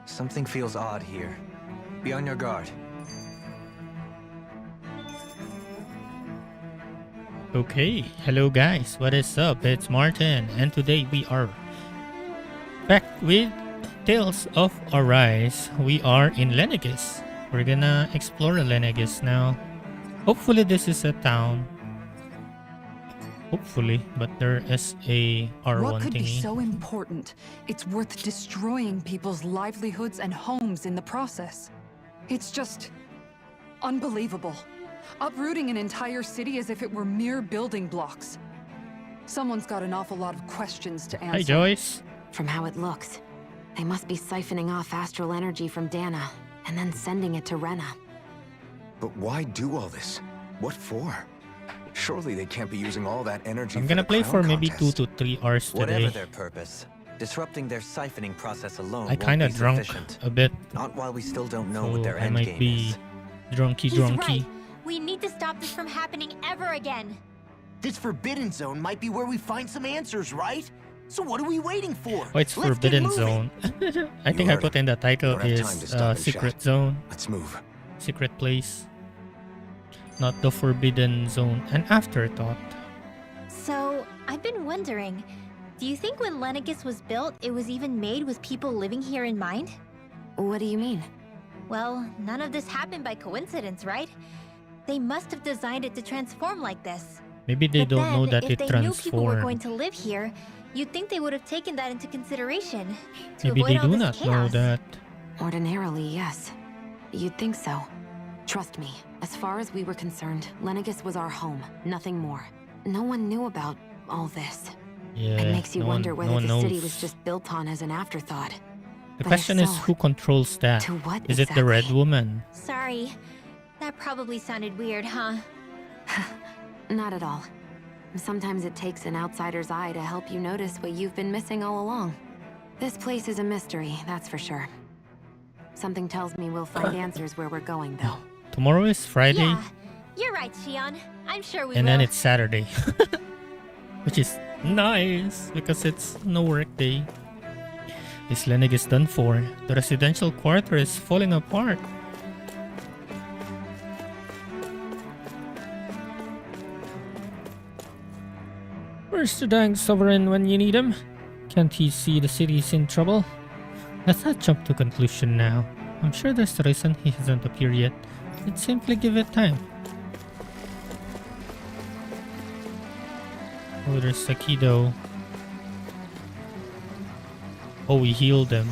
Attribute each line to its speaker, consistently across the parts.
Speaker 1: Something feels odd here. Be on your guard.
Speaker 2: Okay, hello guys, what is up? It's Martin, and today we are back with Tales of Arise. We are in Lenegis. We're gonna explore Lenegis now. Hopefully this is a town. Hopefully, but there is a R1
Speaker 3: What could be
Speaker 2: thingy.
Speaker 3: so important? It's worth destroying people's livelihoods and homes in the process. It's just unbelievable. Uprooting an entire city as if it were mere building blocks. Someone's got an awful lot of questions to answer.
Speaker 2: Hi Joyce.
Speaker 4: From how it looks, they must be siphoning off astral energy from Dana and then sending it to Rena.
Speaker 5: But why do all this? What for? Surely they can't be using all that energy.
Speaker 2: I'm gonna play for maybe 2 to 3 hours today.
Speaker 1: Whatever their purpose, disrupting their siphoning process alone
Speaker 2: I
Speaker 1: won't
Speaker 2: kinda
Speaker 1: be
Speaker 2: drunk
Speaker 1: sufficient.
Speaker 2: a bit,
Speaker 1: Not while we still don't know
Speaker 2: so
Speaker 1: what their
Speaker 2: I
Speaker 1: end
Speaker 2: might
Speaker 1: game
Speaker 2: be
Speaker 1: is.
Speaker 2: drunky.
Speaker 6: He's right. We need to stop this from happening ever again.
Speaker 7: This forbidden zone might be where we find some answers, right? So what are we waiting for?
Speaker 2: Oh, it's
Speaker 7: Let's get
Speaker 2: Forbidden
Speaker 7: moving.
Speaker 2: Zone. I think I
Speaker 5: heard
Speaker 2: put in the title
Speaker 5: Don't have time to
Speaker 2: is
Speaker 5: stop and
Speaker 2: Secret
Speaker 5: chat.
Speaker 2: Zone,
Speaker 5: Let's move.
Speaker 2: Secret Place. Not the Forbidden Zone. An afterthought.
Speaker 6: So, I've been wondering, do you think when Lenegis was built, it was even made with people living here in mind?
Speaker 4: What do you mean?
Speaker 6: Well, none of this happened by coincidence, right? They must have designed it to transform like this.
Speaker 2: Maybe they
Speaker 6: But
Speaker 2: don't
Speaker 6: then,
Speaker 2: know that
Speaker 6: if
Speaker 2: it
Speaker 6: they knew people were going
Speaker 2: transformed.
Speaker 6: to live here, you'd think they would have taken that into consideration. To
Speaker 2: Maybe
Speaker 6: avoid
Speaker 2: they
Speaker 6: all
Speaker 2: do
Speaker 6: this
Speaker 2: not know
Speaker 6: chaos.
Speaker 2: that.
Speaker 4: Ordinarily, yes. You'd think so. Trust me, as far as we were concerned, Lenegis was our home, nothing more. No one knew about all this.
Speaker 2: Yeah,
Speaker 4: It makes you
Speaker 2: no
Speaker 4: wonder
Speaker 2: one
Speaker 4: whether the city
Speaker 2: knows.
Speaker 4: was just built on as an afterthought.
Speaker 2: The
Speaker 4: But if
Speaker 2: question is
Speaker 4: so,
Speaker 2: who controls that?
Speaker 4: to what
Speaker 2: Is it the Red
Speaker 4: exactly?
Speaker 2: Woman?
Speaker 6: Sorry, that probably sounded weird, huh?
Speaker 4: Not at all. Sometimes it takes an outsider's eye to help you notice what you've been missing all along. This place is a mystery, that's for sure. Something tells me we'll find answers where we're going, though.
Speaker 2: Tomorrow is Friday,
Speaker 6: Yeah, you're right, Shion. I'm sure we
Speaker 2: and
Speaker 6: will.
Speaker 2: then it's Saturday. Which is nice, because it's no work day. Is Lenegis done for? The residential quarter is falling apart. Where's the dang sovereign when you need him? Can't he see the city's in trouble? Let's not jump to conclusion now. I'm sure there's a reason he hasn't appeared yet. Let's simply give it time. Oh, there's Sakido. Oh, we healed them.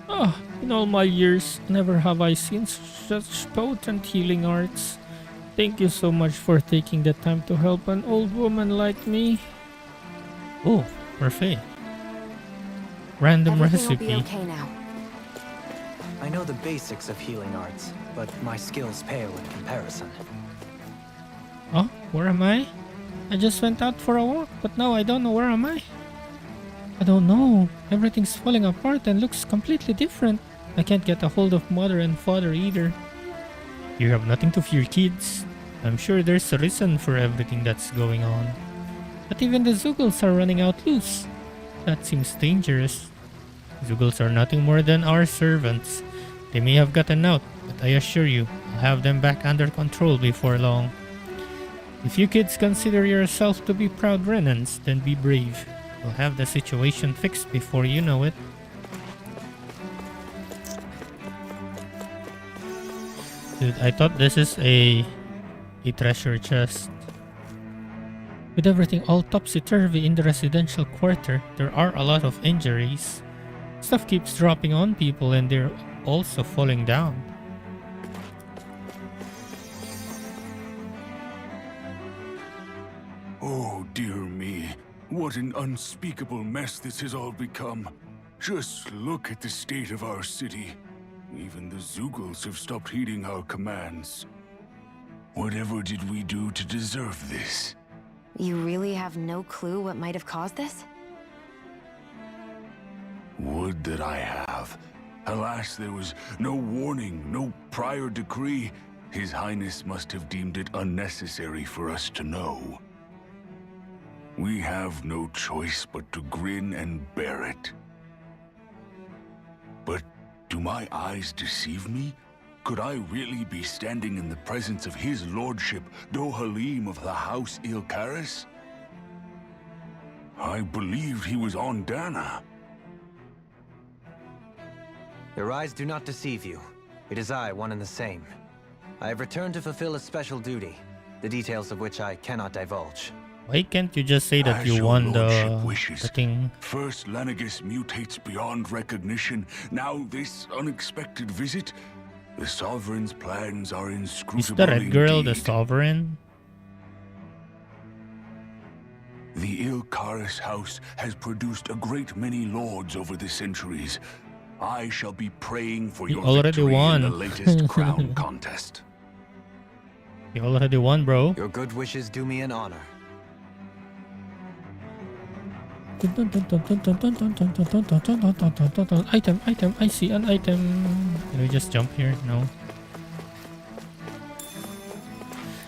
Speaker 2: Ah, in all my years, never have I seen such potent healing arts. Thank you so much for taking the time to help an old woman like me. Oh, parfait. Random
Speaker 4: Everything will be
Speaker 2: recipe.
Speaker 4: okay now.
Speaker 1: I know the basics of healing arts, but my skills pale in comparison.
Speaker 2: Oh, where am I? I just went out for a walk, but now I don't know where am I. I don't know. Everything's falling apart and looks completely different. I can't get a hold of mother and father either. You have nothing to fear, kids. I'm sure there's a reason for everything that's going on. But even the Zugals are running out loose. That seems dangerous. Zugals are nothing more than our servants. They may have gotten out, but I assure you, I'll have them back under control before long. If you kids consider yourself to be proud Renans, then be brave. We'll have the situation fixed before you know it. Dude, I thought this is a treasure chest. With everything all topsy-turvy in the residential quarter, there are a lot of injuries. Stuff keeps dropping on people and they're also falling down.
Speaker 8: Oh, dear me. What an unspeakable mess this has all become. Just look at the state of our city. Even the Zugals have stopped heeding our commands. Whatever did we do to deserve this?
Speaker 4: You really have no clue what might have caused this?
Speaker 8: Would that I have. Alas, there was no warning, no prior decree. His Highness must have deemed it unnecessary for us to know. We have no choice but to grin and bear it. But do my eyes deceive me? Could I really be standing in the presence of his lordship, Dohalim of the House Ilkaris? I believed he was on Dana.
Speaker 1: Your eyes do not deceive you. It is I, one and the same. I have returned to fulfill a special duty, the details of which I cannot divulge.
Speaker 2: Why can't you just say that
Speaker 8: As
Speaker 2: you
Speaker 8: your
Speaker 2: won
Speaker 8: lordship wishes.
Speaker 2: the thing?
Speaker 8: First Lenegis mutates beyond recognition, now this unexpected visit. The Sovereign's plans are
Speaker 2: Is
Speaker 8: inscrutable
Speaker 2: the red girl the
Speaker 8: indeed.
Speaker 2: sovereign?
Speaker 8: The Ilkaris house has produced a great many lords over the centuries. I shall be praying for
Speaker 2: You
Speaker 8: your
Speaker 2: already
Speaker 8: victory
Speaker 2: won.
Speaker 8: in the latest crown contest.
Speaker 2: You already won, bro.
Speaker 1: Your good wishes do me an honor.
Speaker 2: Item, item, I see an item. Can we just jump here? No.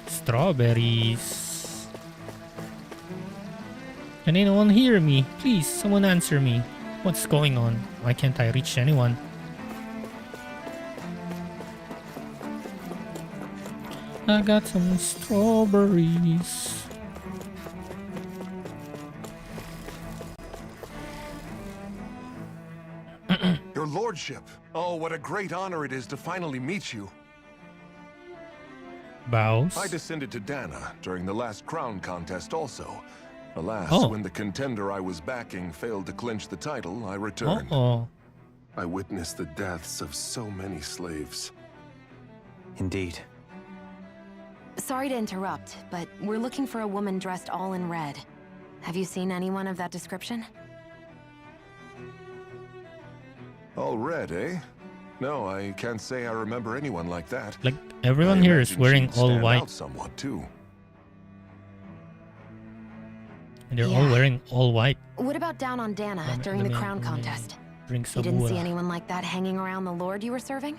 Speaker 2: Strawberries. Can anyone hear me? Please, someone answer me. What's going on? Why can't I reach anyone? I got some strawberries.
Speaker 9: Your lordship. Oh, what a great honor it is to finally meet you.
Speaker 2: Bows.
Speaker 9: I descended to Dana during the last crown contest also. Alas,
Speaker 2: Oh.
Speaker 9: when the contender I was backing failed to clinch the title, I returned.
Speaker 2: Uh-oh.
Speaker 9: I witnessed the deaths of so many slaves.
Speaker 1: Indeed.
Speaker 4: Sorry to interrupt, but we're looking for a woman dressed all in red. Have you seen anyone of that description?
Speaker 9: All red, eh? No, I can't say I remember anyone like that.
Speaker 2: Like, everyone
Speaker 9: I
Speaker 2: here is
Speaker 9: imagine
Speaker 2: wearing
Speaker 9: she'd
Speaker 2: all
Speaker 9: stand
Speaker 2: white.
Speaker 9: out somewhat too.
Speaker 2: And they're all
Speaker 4: Yeah.
Speaker 2: wearing all white.
Speaker 4: What about down on Dana
Speaker 2: Let me-
Speaker 4: during
Speaker 2: let
Speaker 4: the
Speaker 2: me-
Speaker 4: crown
Speaker 2: let me
Speaker 4: contest?
Speaker 2: Drink
Speaker 4: You didn't see
Speaker 2: sabura.
Speaker 4: anyone like that hanging around the lord you were serving?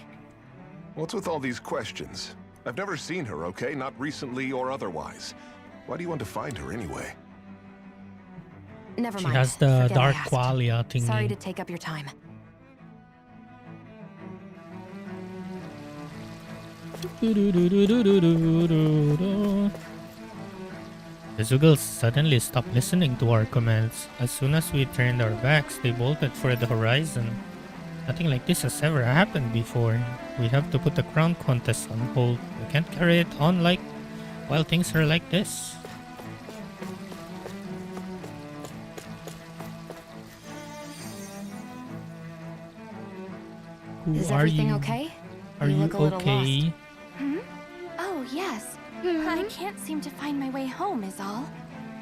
Speaker 9: What's with all these questions? I've never seen her, okay? Not recently or otherwise. Why do you want to find her anyway?
Speaker 4: Never
Speaker 2: She
Speaker 4: mind.
Speaker 2: has the
Speaker 4: Forget I
Speaker 2: dark
Speaker 4: asked.
Speaker 2: qualia thingy.
Speaker 4: Sorry to take up your time.
Speaker 2: The Zoogles suddenly stopped listening to our commands. As soon as we turned our backs, they bolted for the horizon. Nothing like this has ever happened before. We have to put the crown contest on hold. We can't carry it on like while things are like this. Who
Speaker 4: Is
Speaker 2: are
Speaker 4: everything
Speaker 2: you?
Speaker 4: okay?
Speaker 2: Are
Speaker 4: You
Speaker 2: you
Speaker 4: look a little
Speaker 2: okay?
Speaker 6: Oh, yes. I can't seem to find my way home, is all.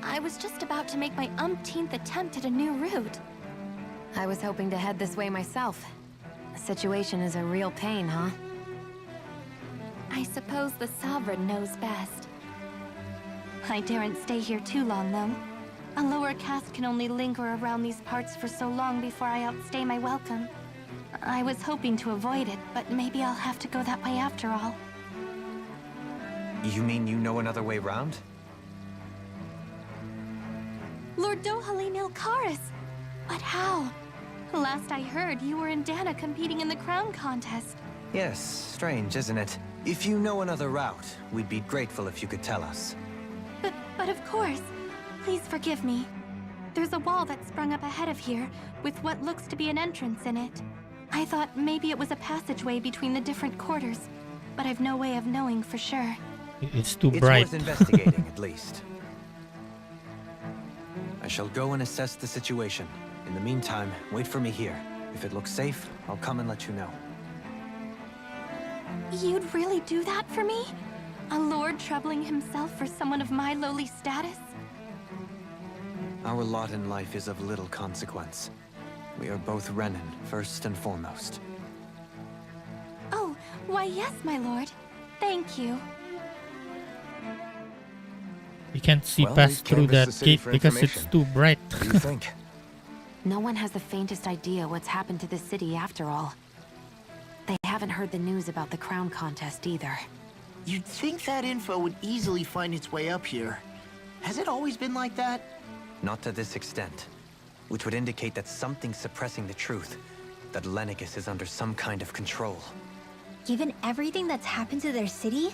Speaker 6: I was just about to make my umpteenth attempt at a new route.
Speaker 4: I was hoping to head this way myself. The situation is a real pain, huh?
Speaker 6: I suppose the Sovereign knows best. I daren't stay here too long, though. A lower caste can only linger around these parts for so long before I outstay my welcome. I was hoping to avoid it, but maybe I'll have to go that way after all.
Speaker 1: You mean you know another way round?
Speaker 6: Lord Dohalim Ilkaris! But how? Last I heard, you were in Dana competing in the crown contest.
Speaker 1: Yes, strange, isn't it? If you know another route, we'd be grateful if you could tell us.
Speaker 6: But of course. Please forgive me. There's a wall that sprung up ahead of here, with what looks to be an entrance in it. I thought maybe it was a passageway between the different quarters, but I've no way of knowing for sure.
Speaker 2: It's too
Speaker 1: It's
Speaker 2: bright.
Speaker 1: worth investigating, at least. I shall go and assess the situation. In the meantime, wait for me here. If it looks safe, I'll come and let you know.
Speaker 6: You'd really do that for me? A lord troubling himself for someone of my lowly status?
Speaker 1: Our lot in life is of little consequence. We are both Renan, first and foremost.
Speaker 6: Oh, why yes, my lord. Thank you.
Speaker 2: You can't see
Speaker 5: Well,
Speaker 2: past
Speaker 5: we've
Speaker 2: through
Speaker 5: canvassed
Speaker 2: that
Speaker 5: the city
Speaker 2: gate
Speaker 5: for
Speaker 2: because it's
Speaker 5: information.
Speaker 2: too bright.
Speaker 5: What do you think?
Speaker 4: No one has the faintest idea what's happened to the city after all. They haven't heard the news about the crown contest either.
Speaker 7: You'd think that info would easily find its way up here. Has it always been like that?
Speaker 1: Not to this extent, which would indicate that something's suppressing the truth, that Lenegis is under some kind of control.
Speaker 6: Given everything that's happened to their city,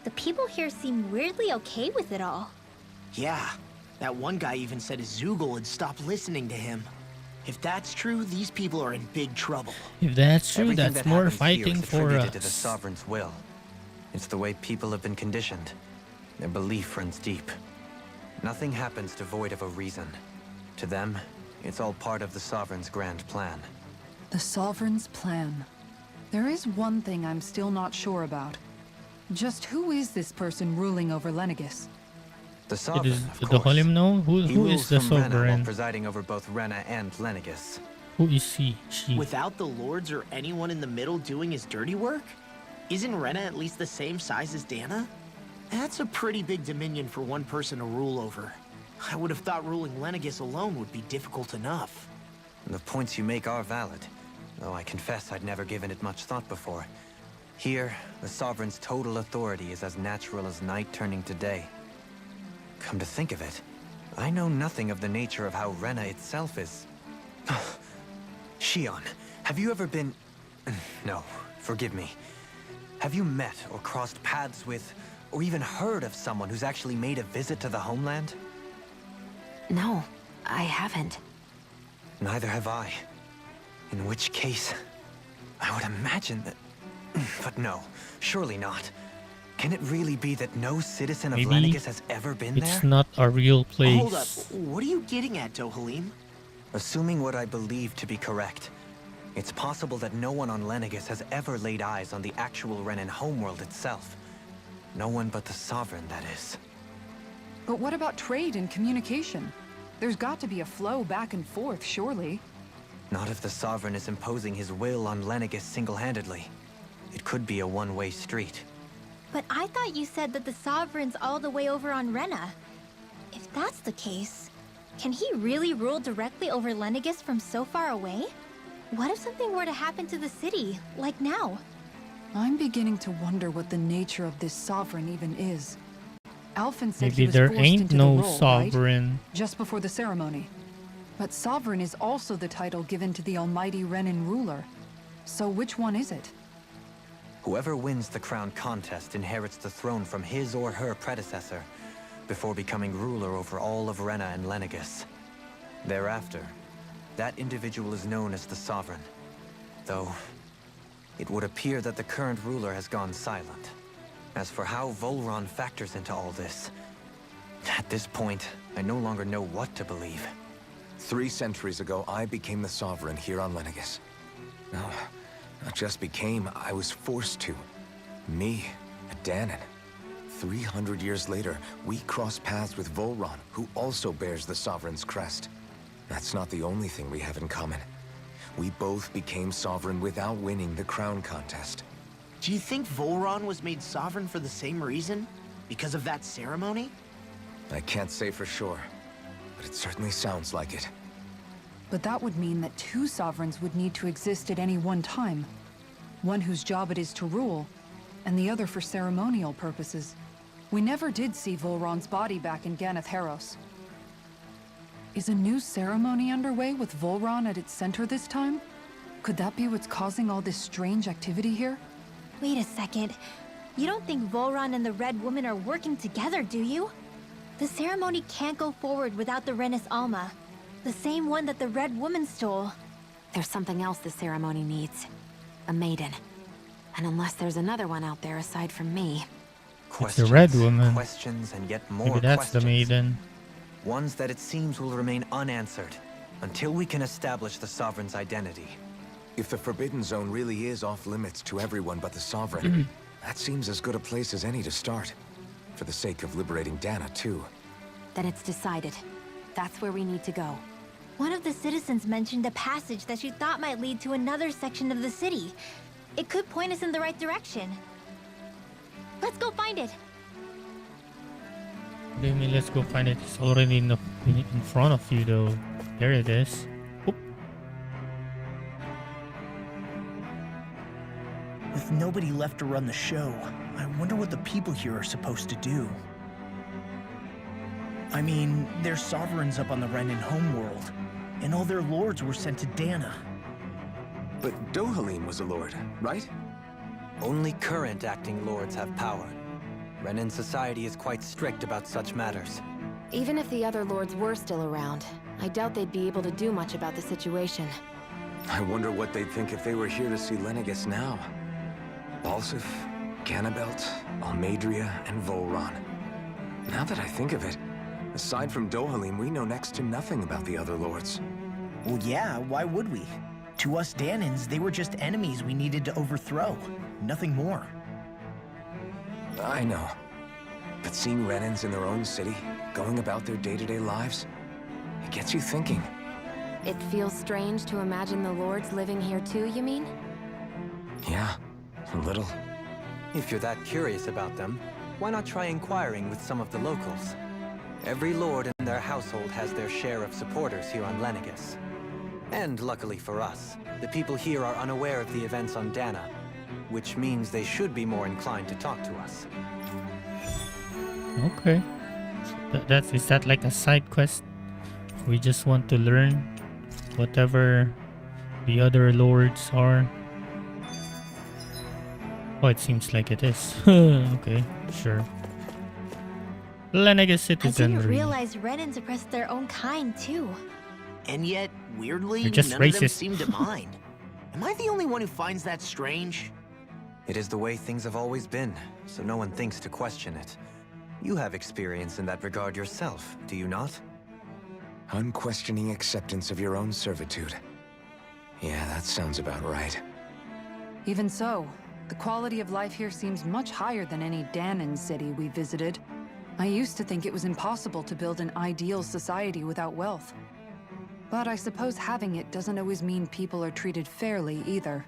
Speaker 6: the people here seem weirdly okay with it all.
Speaker 7: Yeah, that one guy even said his Zoogle had stopped listening to him. If that's true, these people are in big trouble.
Speaker 2: If that's true,
Speaker 1: Everything
Speaker 2: that's
Speaker 1: that
Speaker 2: more
Speaker 1: happens here
Speaker 2: fighting
Speaker 1: is
Speaker 2: for
Speaker 1: attributed to the
Speaker 2: us.
Speaker 1: Sovereign's will. It's the way people have been conditioned. Their belief runs deep. Nothing happens devoid of a reason. To them, it's all part of the Sovereign's grand plan.
Speaker 3: The Sovereign's plan. There is one thing I'm still not sure about. Just who is this person ruling over Lenegis?
Speaker 1: The
Speaker 2: It
Speaker 1: Sovereign,
Speaker 2: is
Speaker 1: of
Speaker 2: the
Speaker 1: course.
Speaker 2: Holim know who
Speaker 1: He
Speaker 2: is
Speaker 1: rules
Speaker 2: the
Speaker 1: from Rena while
Speaker 2: sovereign.
Speaker 1: presiding over both Rena and Lenegis.
Speaker 2: Who is he? She.
Speaker 7: Without the lords or anyone in the middle doing his dirty work? Isn't Rena at least the same size as Dana? That's a pretty big dominion for one person to rule over. I would have thought ruling Lenegis alone would be difficult enough.
Speaker 1: The points you make are valid, though I confess I'd never given it much thought before. Here, the Sovereign's total authority is as natural as night turning to day. Come to think of it, I know nothing of the nature of how Rena itself is. Shion, have you ever been... No, forgive me. Have you met or crossed paths with, or even heard of someone who's actually made a visit to the homeland?
Speaker 4: No, I haven't.
Speaker 1: Neither have I. In which case, I would imagine that... But no, surely not. Can it really be that no citizen of
Speaker 2: Maybe
Speaker 1: Lenegis has ever been there?
Speaker 2: It's not a real place.
Speaker 7: Hold up, what are you getting at, Dohalim?
Speaker 1: Assuming what I believe to be correct, it's possible that no one on Lenegis has ever laid eyes on the actual Renan homeworld itself. No one but the Sovereign, that is.
Speaker 3: But what about trade and communication? There's got to be a flow back and forth, surely.
Speaker 1: Not if the Sovereign is imposing his will on Lenegis single-handedly. It could be a one-way street.
Speaker 6: But I thought you said that the Sovereign's all the way over on Rena. If that's the case, can he really rule directly over Lenegis from so far away? What if something were to happen to the city, like now?
Speaker 3: I'm beginning to wonder what the nature of this Sovereign even is. Alphen said he
Speaker 2: Maybe
Speaker 3: was
Speaker 2: there
Speaker 3: forced
Speaker 2: ain't
Speaker 3: into
Speaker 2: no
Speaker 3: the role,
Speaker 2: sovereign.
Speaker 3: right? Just before the ceremony. But Sovereign is also the title given to the almighty Renan ruler. So which one is it?
Speaker 1: Whoever wins the crown contest inherits the throne from his or her predecessor, before becoming ruler over all of Rena and Lenegis. Thereafter, that individual is known as the Sovereign. Though, it would appear that the current ruler has gone silent. As for how Volron factors into all this, at this point, I no longer know what to believe.
Speaker 5: 3 centuries ago, I became the Sovereign here on Lenegis. No, not just became, I was forced to. Me, a Danon. 300 years later, we cross paths with Volron, who also bears the Sovereign's crest. That's not the only thing we have in common. We both became Sovereign without winning the crown contest.
Speaker 7: Do you think Volron was made sovereign for the same reason? Because of that ceremony?
Speaker 5: I can't say for sure, but it certainly sounds like it.
Speaker 3: But that would mean that 2 sovereigns would need to exist at any one time. One whose job it is to rule, and the other for ceremonial purposes. We never did see Volron's body back in Ganath Haros. Is a new ceremony underway with Volron at its center this time? Could that be what's causing all this strange activity here?
Speaker 6: Wait a second. You don't think Volron and the Red Woman are working together, do you? The ceremony can't go forward without the Renis Alma. The same one that the Red Woman stole.
Speaker 4: There's something else the ceremony needs. A maiden. And unless there's another one out there aside from me...
Speaker 2: It's the Red Woman.
Speaker 1: Questions, and yet more
Speaker 2: Maybe that's
Speaker 1: questions.
Speaker 2: the maiden.
Speaker 1: Ones that it seems will remain unanswered, until we can establish the Sovereign's identity.
Speaker 5: If the Forbidden Zone really is off-limits to everyone but the Sovereign, that seems as good a place as any to start. For the sake of liberating Dana, too.
Speaker 4: Then it's decided. That's where we need to go.
Speaker 6: One of the citizens mentioned a passage that she thought might lead to another section of the city. It could point us in the right direction. Let's go find it.
Speaker 2: What do you mean, let's go find it? It's already in front of you, though. There it is. Oop.
Speaker 7: With nobody left to run the show, I wonder what the people here are supposed to do. I mean, their sovereigns up on the Renan homeworld, and all their lords were sent to Dana.
Speaker 5: But Dohalim was a lord, right?
Speaker 1: Only current acting lords have power. Renan society is quite strict about such matters.
Speaker 4: Even if the other lords were still around, I doubt they'd be able to do much about the situation.
Speaker 5: I wonder what they'd think if they were here to see Lenegis now. Balsif, Ganabelt, Almadria, and Volron. Now that I think of it, aside from Dohalim, we know next to nothing about the other lords.
Speaker 7: Well, yeah, why would we? To us Danans, they were just enemies we needed to overthrow. Nothing more.
Speaker 5: I know. But seeing Renans in their own city, going about their day-to-day lives, it gets you thinking.
Speaker 4: It feels strange to imagine the lords living here too, you mean?
Speaker 5: Yeah, a little.
Speaker 1: If you're that curious about them, why not try inquiring with some of the locals? Every lord in their household has their share of supporters here on Lenegis. And luckily for us, the people here are unaware of the events on Dana, which means they should be more inclined to talk to us.
Speaker 2: Okay. Is that like a side quest? We just want to learn whatever the other lords are. Oh, it seems like it is. Okay, sure. Lenegis
Speaker 6: I didn't
Speaker 2: citizenry.
Speaker 6: realize Renans oppressed their own kind, too.
Speaker 7: And yet, weirdly,
Speaker 2: You're just
Speaker 7: none of them
Speaker 2: racist.
Speaker 7: seem to mind. Am I the only one who finds that strange?
Speaker 1: It is the way things have always been, so no one thinks to question it. You have experience in that regard yourself, do you not?
Speaker 5: Unquestioning acceptance of your own servitude. Yeah, that sounds about right.
Speaker 3: Even so, the quality of life here seems much higher than any Danan city we visited. I used to think it was impossible to build an ideal society without wealth. But I suppose having it doesn't always mean people are treated fairly either.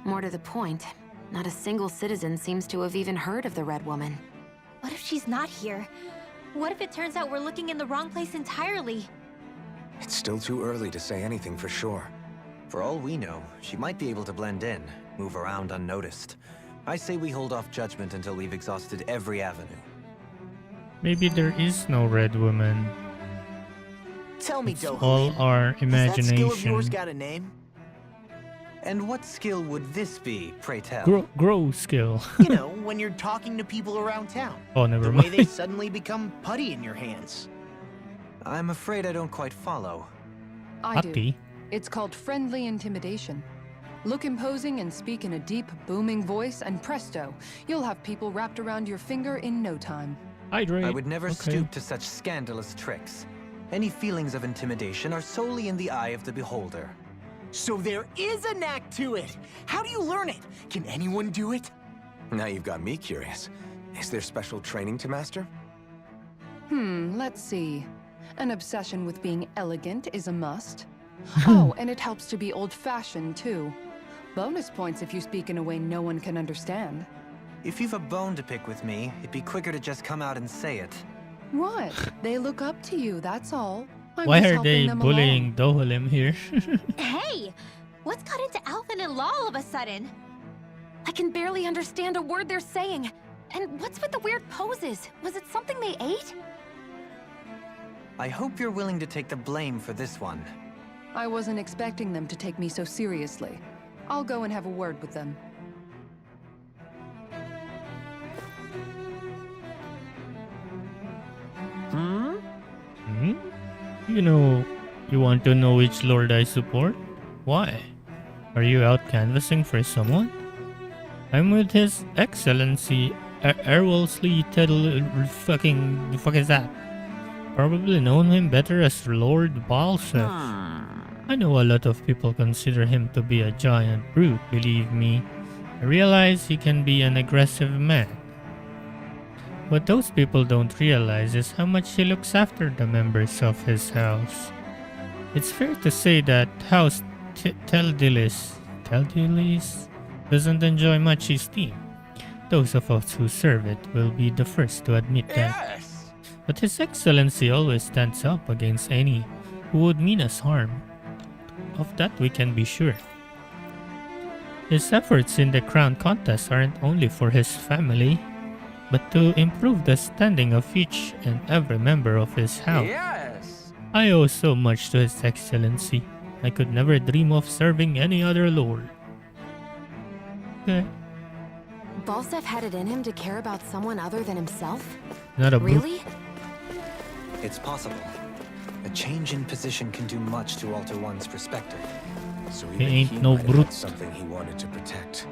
Speaker 4: More to the point, not a single citizen seems to have even heard of the Red Woman.
Speaker 6: What if she's not here? What if it turns out we're looking in the wrong place entirely?
Speaker 5: It's still too early to say anything for sure.
Speaker 1: For all we know, she might be able to blend in, move around unnoticed. I say we hold off judgment until we've exhausted every avenue.
Speaker 2: Maybe there is no Red Woman.
Speaker 7: Tell me,
Speaker 2: It's
Speaker 7: Dohalim,
Speaker 2: all our
Speaker 7: has that skill of yours
Speaker 2: imagination.
Speaker 7: got a name?
Speaker 1: And what skill would this be, pray tell?
Speaker 2: Grow skill.
Speaker 7: You know, when you're talking to people around town.
Speaker 2: Oh, never
Speaker 7: The way they
Speaker 2: mind.
Speaker 7: suddenly become putty in your hands.
Speaker 1: I'm afraid I don't quite follow.
Speaker 3: I do.
Speaker 2: Happy.
Speaker 3: It's called friendly intimidation. Look imposing and speak in a deep, booming voice, and presto, you'll have people wrapped around your finger in no time.
Speaker 2: Hydrate.
Speaker 1: I would never
Speaker 2: Okay.
Speaker 1: stoop to such scandalous tricks. Any feelings of intimidation are solely in the eye of the beholder.
Speaker 7: So there is a knack to it. How do you learn it? Can anyone do it?
Speaker 5: Now you've got me curious. Is there special training to master?
Speaker 3: Let's see. An obsession with being elegant is a must. Oh, and it helps to be old-fashioned, too. Bonus points if you speak in a way no one can understand.
Speaker 1: If you've a bone to pick with me, it'd be quicker to just come out and say it.
Speaker 3: What? They look up to you, that's all. I'm
Speaker 2: Why
Speaker 3: just
Speaker 2: are
Speaker 3: helping
Speaker 2: they
Speaker 3: them
Speaker 2: bullying Dohalim here?
Speaker 6: Hey! What's got into Alvin and Law all of a sudden?
Speaker 4: I can barely understand a word they're saying. And what's with the weird poses? Was it something they ate?
Speaker 1: I hope you're willing to take the blame for this one.
Speaker 3: I wasn't expecting them to take me so seriously. I'll go and have a word with them.
Speaker 2: You know, you want to know which lord I support? Why? Are you out canvassing for someone? I'm with His Excellency Erwelsley Teddle fucking... the fuck is that? Probably known him better as Lord Balsef. I know a lot of people consider him to be a giant brute, believe me. I realize he can be an aggressive man. What those people don't realize is how much he looks after the members of his house. It's fair to say that House Teldilis doesn't enjoy much esteem. Those of us who serve it will be the first to admit that. But His Excellency always stands up against any who would mean us harm. Of that we can be sure. His efforts in the crown contest aren't only for his family. but to improve the standing of each and every member of his house.
Speaker 10: Yes!
Speaker 2: I owe so much to His Excellency. I could never dream of serving any other lord. Okay.
Speaker 4: Balsef had it in him to care about someone other than himself?
Speaker 2: Not a brute.
Speaker 4: Really?
Speaker 1: It's possible. A change in position can do much to alter one's perspective.
Speaker 5: So
Speaker 2: He
Speaker 5: even
Speaker 2: ain't
Speaker 5: he
Speaker 2: no
Speaker 5: might have
Speaker 2: brute.
Speaker 5: had something he wanted to protect.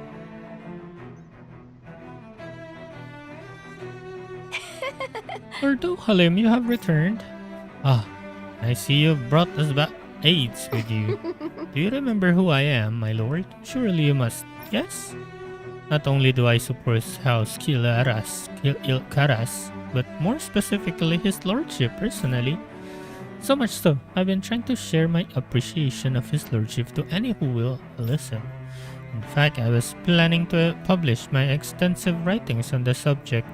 Speaker 2: Lord Halim, you have returned. Ah, I see you've brought us back aids with you. Do you remember who I am, my lord? Surely you must. Yes? Not only do I support House Ilkaras, but more specifically his lordship personally. So much so, I've been trying to share my appreciation of his lordship to any who will listen. In fact, I was planning to publish my extensive writings on the subject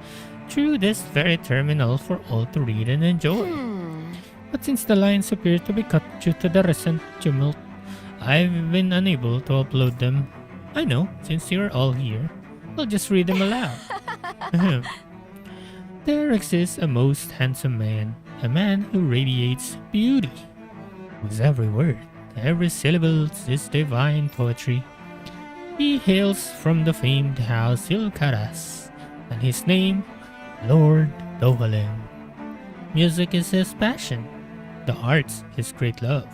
Speaker 2: through this very terminal for all to read and enjoy. But since the lines appear to be cut due to the recent tumult, I've been unable to upload them. I know, since you're all here, I'll just read them aloud. There exists a most handsome man, a man who radiates beauty, whose every word, every syllable is divine poetry. He hails from the famed house Ilkaras, and his name, Lord Dohalim. Music is his passion, the arts his great love.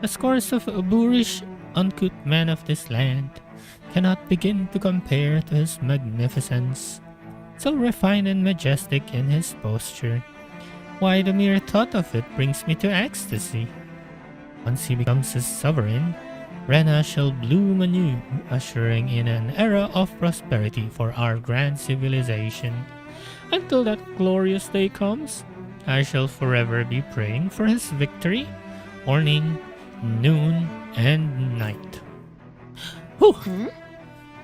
Speaker 2: The scores of a boorish, uncouth men of this land cannot begin to compare to his magnificence, so refined and majestic in his posture. Why, the mere thought of it brings me to ecstasy. Once he becomes a sovereign, Rena shall bloom anew, ushering in an era of prosperity for our grand civilization. Until that glorious day comes, I shall forever be praying for his victory, morning, noon, and night. Whew.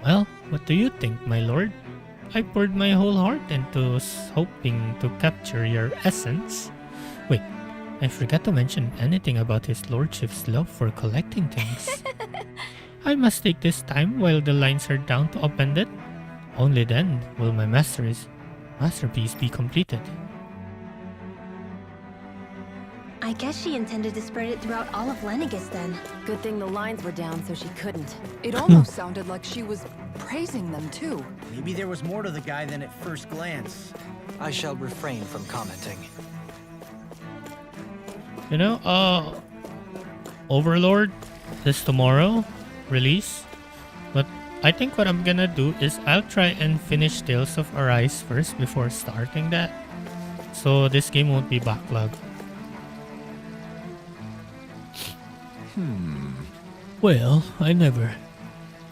Speaker 2: Well, what do you think, my lord? I poured my whole heart into hoping to capture your essence. Wait, I forgot to mention anything about his lordship's love for collecting things. I must take this time while the lines are down to append it. Only then will my masterpiece be completed.
Speaker 6: I guess she intended to spread it throughout all of Lenegis then.
Speaker 4: Good thing the lines were down so she couldn't.
Speaker 3: It almost sounded like she was praising them too.
Speaker 7: Maybe there was more to the guy than at first glance.
Speaker 1: I shall refrain from commenting.
Speaker 2: You know, Overlord is tomorrow release, but I think what I'm gonna do is I'll try and finish Tales of Arise first before starting that, so this game won't be backlogged. Well, I never.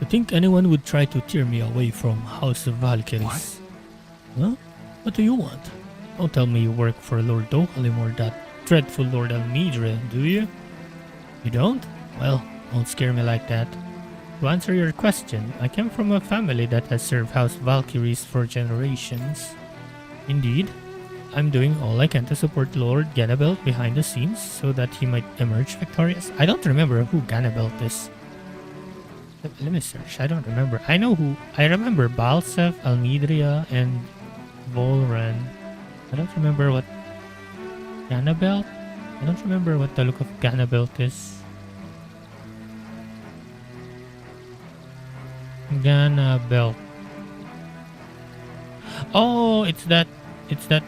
Speaker 2: To think anyone would try to tear me away from House of Valkyries. What? Huh? What do you want? Don't tell me you work for Lord Dohalim or that dreadful Lord Almidre, do you? You don't? Well, don't scare me like that. To answer your question, I came from a family that has served House Valkyries for generations. Indeed, I'm doing all I can to support Lord Ganabelt behind the scenes so that he might emerge victorious. I don't remember who Ganabelt is. Let me search. I don't remember. I remember Balsef, Almidria, and Volran. I don't remember what Ganabelt? I don't remember what the look of Ganabelt is. Ganabelt. Oh, it's that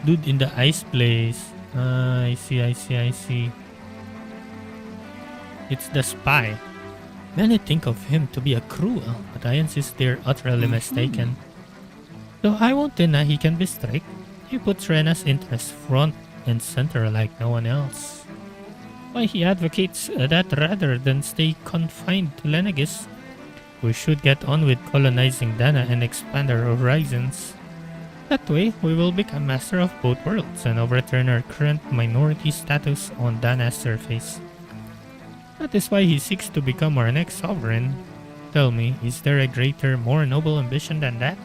Speaker 2: dude in the ice place. I see. It's the spy. Many think of him to be a cruel, but I insist they're utterly mistaken. Though I won't deny he can be strict, he puts Rena's interests front and center like no one else. Why, he advocates that rather than stay confined to Lenegis, we should get on with colonizing Dana and expand our horizons. That way, we will become master of both worlds and overturn our current minority status on Dana's surface. That is why he seeks to become our next sovereign. Tell me, is there a greater, more noble ambition than that?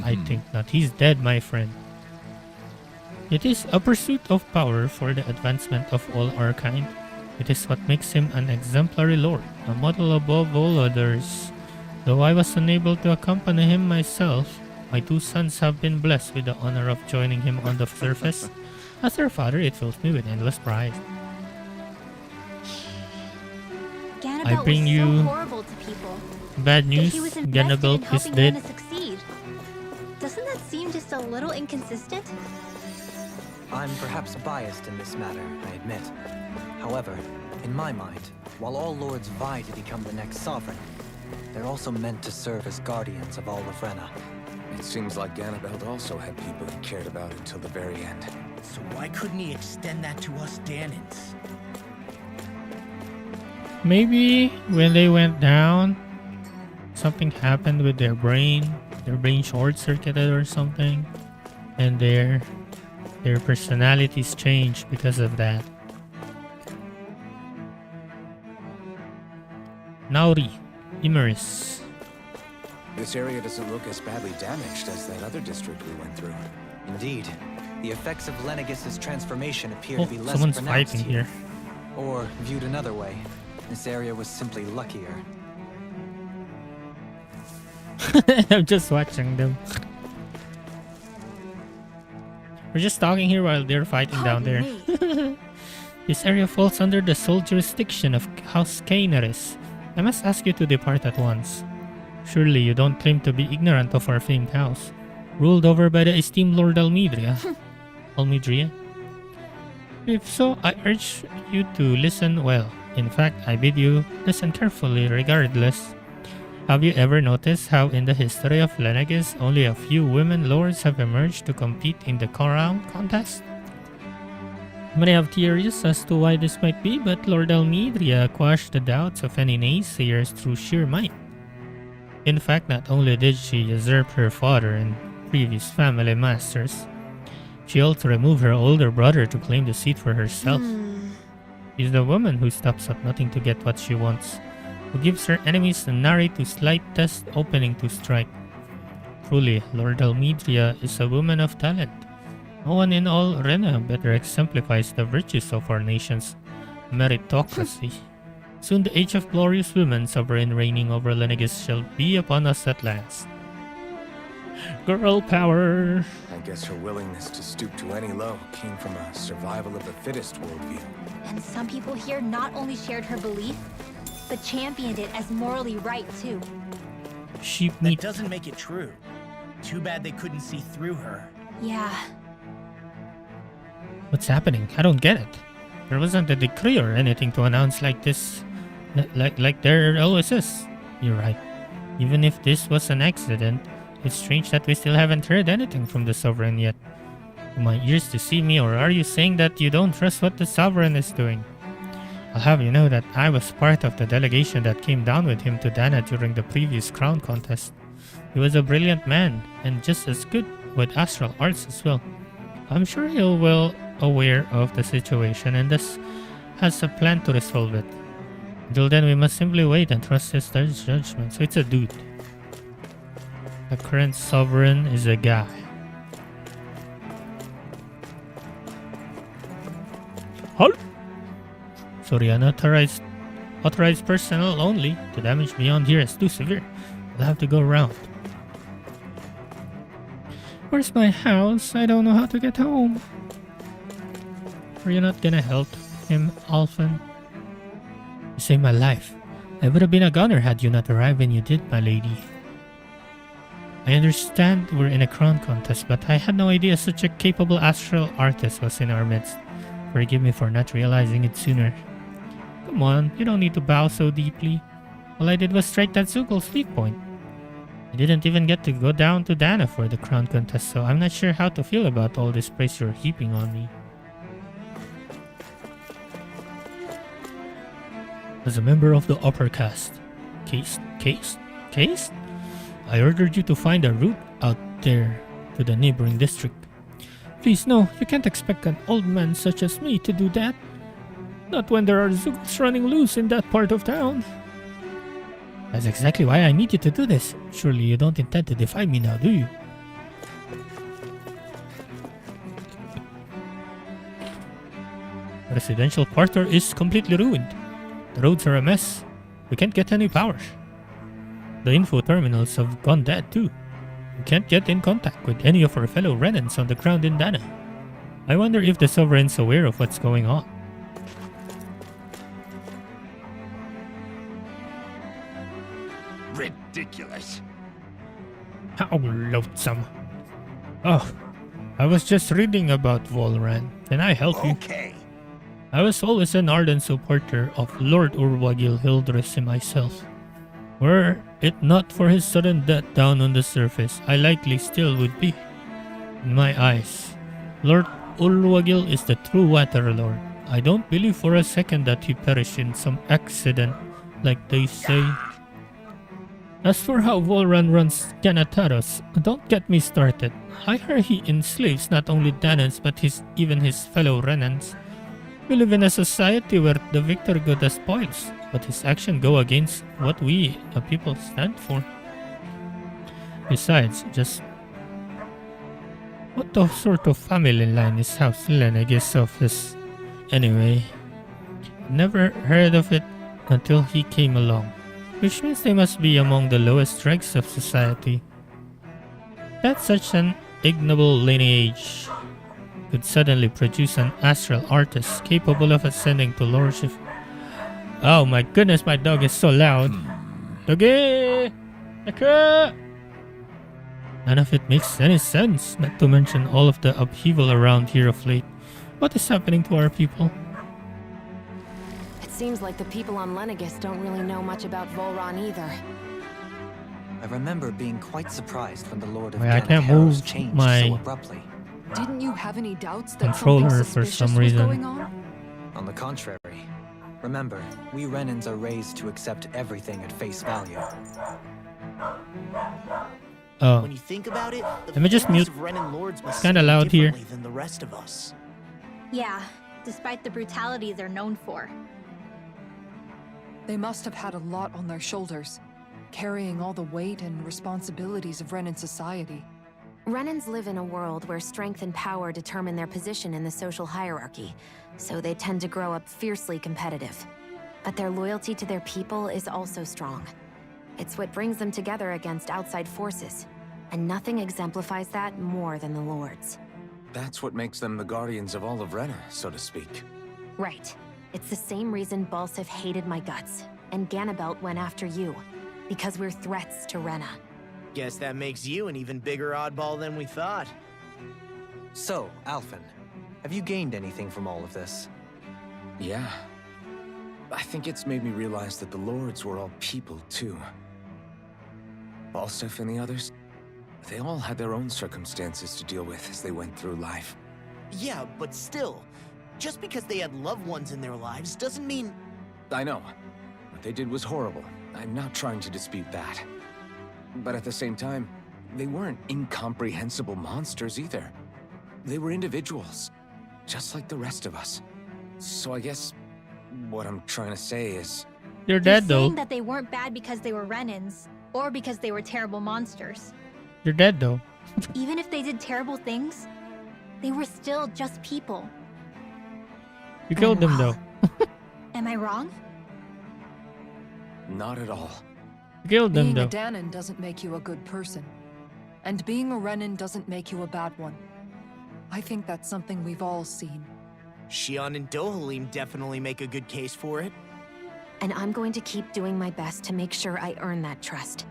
Speaker 2: I think not. He's dead, my friend. It is a pursuit of power for the advancement of all our kind. It is what makes him an exemplary lord, a model above all others. Though I was unable to accompany him myself, My two sons have been blessed with the honor of joining him on the surface. As their father, it fills me with endless pride.
Speaker 6: Ganabelt
Speaker 2: bring
Speaker 6: was
Speaker 2: you
Speaker 6: so horrible to people.
Speaker 2: Bad
Speaker 6: Yet
Speaker 2: news,
Speaker 6: he was invested in
Speaker 2: Ganabelt is
Speaker 6: helping
Speaker 2: dead.
Speaker 6: Lena succeed. Doesn't that seem just a little inconsistent?
Speaker 1: I'm perhaps biased in this matter, I admit. However, in my mind, while all lords vie to become the next sovereign, they're also meant to serve as guardians of all of Rena.
Speaker 5: It seems like Ganabelt also had people he cared about until the very end.
Speaker 7: So why couldn't he extend that to us Danans?
Speaker 2: Maybe when they went down, something happened with their brain short-circuited or something, and their personalities changed because of that. Nauri, Imeris.
Speaker 5: This area doesn't look as badly damaged as that other district we went through.
Speaker 1: Indeed, the effects of Lenegis' transformation appear to be less
Speaker 2: Someone's
Speaker 1: pronounced
Speaker 2: fighting
Speaker 1: here.
Speaker 2: here.
Speaker 1: Or, viewed another way, this area was simply luckier.
Speaker 2: I'm just watching them. We're just talking here while they're fighting down there. This area falls under the sole jurisdiction of House Kainaris. I must ask you to depart at once. Surely you don't claim to be ignorant of our famed house, ruled over by the esteemed Lord Almidria. Almidria? If so, I urge you to listen well. In fact, I bid you listen carefully regardless. Have you ever noticed how in the history of Lenegis, only a few women lords have emerged to compete in the crown contest? Many have theories as to why this might be, but Lord Almidria quashed the doubts of any naysayers through sheer might. In fact, not only did she usurp her father and previous family masters, she also removed her older brother to claim the seat for herself. She's the woman who stops at nothing to get what she wants, who gives her enemies the nary to slightest opening to strike. Truly, Lord Almidria is a woman of talent. No one in all Rena better exemplifies the virtues of our nation's meritocracy. Soon the age of glorious women sovereign reigning over Lenegis shall be upon us at last. Girl power!
Speaker 5: I guess her willingness to stoop to any low came from a survival of the fittest worldview.
Speaker 6: And some people here not only shared her belief, but championed it as morally right too.
Speaker 2: Sheep
Speaker 7: That
Speaker 2: meat.
Speaker 7: doesn't make it true. Too bad they couldn't see through her.
Speaker 6: Yeah.
Speaker 2: What's happening? I don't get it. There wasn't a decree or anything to announce like this. Like there always is. You're right. Even if this was an accident, it's strange that we still haven't heard anything from the Sovereign yet. Do my ears deceive me, or are you saying that you don't trust what the Sovereign is doing? I'll have you know that I was part of the delegation that came down with him to Dana during the previous crown contest. He was a brilliant man, and just as good with astral arts as well. I'm sure he'll well aware of the situation and thus has a plan to resolve it. Until then, we must simply wait and trust his judgment. So it's a dude. The current sovereign is a guy. Halt! Sorry, unauthorized personnel only. The damage beyond here is too severe. We'll have to go around. Where's my house? I don't know how to get home. Are you not gonna help him, Alphen? You saved my life. I would have been a gunner had you not arrived when you did, my lady. I understand we're in a crown contest, but I had no idea such a capable astral artist was in our midst. Forgive me for not realizing it sooner. Come on, you don't need to bow so deeply. All I did was strike that Zugal's weak point. I didn't even get to go down to Dana for the crown contest, so I'm not sure how to feel about all this praise you're heaping on me. As a member of the upper caste, caste? I ordered you to find a route out there to the neighboring district. Please no, you can't expect an old man such as me to do that. Not when there are Zugals running loose in that part of town. That's exactly why I need you to do this. Surely you don't intend to defy me now, do you? The residential quarter is completely ruined. The roads are a mess. We can't get any power. The info terminals have gone dead too. We can't get in contact with any of our fellow Renans on the ground in Dana. I wonder if the Sovereign's aware of what's going on.
Speaker 8: Ridiculous.
Speaker 2: How loathsome. Oh, I was just reading about Volran. Can I help you?
Speaker 8: Okay.
Speaker 2: I was always an ardent supporter of Lord Urwagil Hildress myself. Were it not for his sudden death down on the surface, I likely still would be. In my eyes, Lord Urwagil is the true Water Lord. I don't believe for a second that he perished in some accident, like they say. As for how Volran runs Canataros, don't get me started. I heard he enslaves not only Danans but even his fellow Renans. We live in a society where the victor go the spoils, but his actions go against what we, the people, stand for. Besides, just what sort of family line is House Lenegis of this? Anyway, never heard of it until he came along. Which means they must be among the lowest ranks of society. That such an ignoble lineage could suddenly produce an astral artist capable of ascending to lordship. Oh my goodness, my dog is so loud. Doggy! None of it makes any sense, not to mention all of the upheaval around here of late. What is happening to our people?
Speaker 4: It seems like the people on Lenegis don't really know much about Volran either.
Speaker 1: I remember being quite surprised when the Lord of
Speaker 2: Wait, I can't move
Speaker 1: changed
Speaker 2: my
Speaker 1: so abruptly.
Speaker 3: Didn't you have any doubts that
Speaker 2: controller
Speaker 3: something
Speaker 2: for
Speaker 3: suspicious
Speaker 2: some
Speaker 3: was
Speaker 2: reason.
Speaker 3: going on?
Speaker 1: On the contrary, remember, we Renans are raised to accept everything at face value.
Speaker 2: Oh,
Speaker 7: When you think about it, the
Speaker 2: Let me just
Speaker 7: families
Speaker 2: mute.
Speaker 7: of Renan lords must
Speaker 2: Kinda
Speaker 7: see
Speaker 2: loud here.
Speaker 7: differently than the rest of us.
Speaker 6: Yeah, despite the brutality they're known for.
Speaker 3: They must have had a lot on their shoulders, carrying all the weight and responsibilities of Renan society.
Speaker 4: Renans live in a world where strength and power determine their position in the social hierarchy, so they tend to grow up fiercely competitive. But their loyalty to their people is also strong. It's what brings them together against outside forces, and nothing exemplifies that more than the Lords.
Speaker 5: That's what makes them the guardians of all of Rena, so to speak.
Speaker 4: Right. It's the same reason Balsif hated my guts, and Ganabelt went after you, because we're threats to Rena.
Speaker 7: Guess that makes you an even bigger oddball than we thought.
Speaker 1: So, Alphen, have you gained anything from all of this?
Speaker 5: Yeah. I think it's made me realize that the Lords were all people, too. Balsif and the others, they all had their own circumstances to deal with as they went through life.
Speaker 7: Yeah, but still, just because they had loved ones in their lives doesn't mean...
Speaker 5: I know. What they did was horrible. I'm not trying to dispute that. But at the same time, they weren't incomprehensible monsters either. They were individuals, just like the rest of us. So I guess what I'm trying to say is...
Speaker 2: You're dead though.
Speaker 6: Saying that they weren't bad because they were Renans, or because they were terrible monsters.
Speaker 2: You're dead though.
Speaker 6: Even if they did terrible things, they were still just people.
Speaker 2: You killed them though.
Speaker 6: Am I wrong?
Speaker 5: Not at all.
Speaker 2: You killed them
Speaker 3: Being a
Speaker 2: though.
Speaker 3: Danan doesn't make you a good person. And being a Renan doesn't make you a bad one. I think that's something we've all seen.
Speaker 7: Shion and Dohalim definitely make a good case for it.
Speaker 4: And I'm going to keep doing my best to make sure I earn that trust,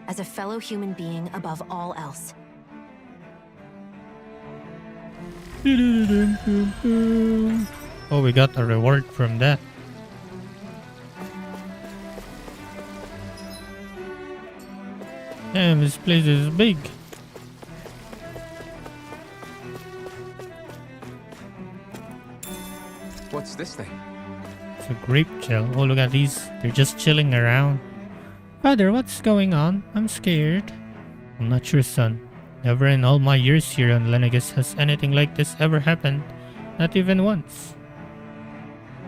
Speaker 4: as a fellow human being above all else.
Speaker 2: Oh, we got a reward from that. Damn, this place is big.
Speaker 5: What's this thing?
Speaker 2: It's a grape shell. Oh, look at these. They're just chilling around. Father, what's going on? I'm scared. I'm not sure, son. Never in all my years here on Lenegis has anything like this ever happened. Not even once.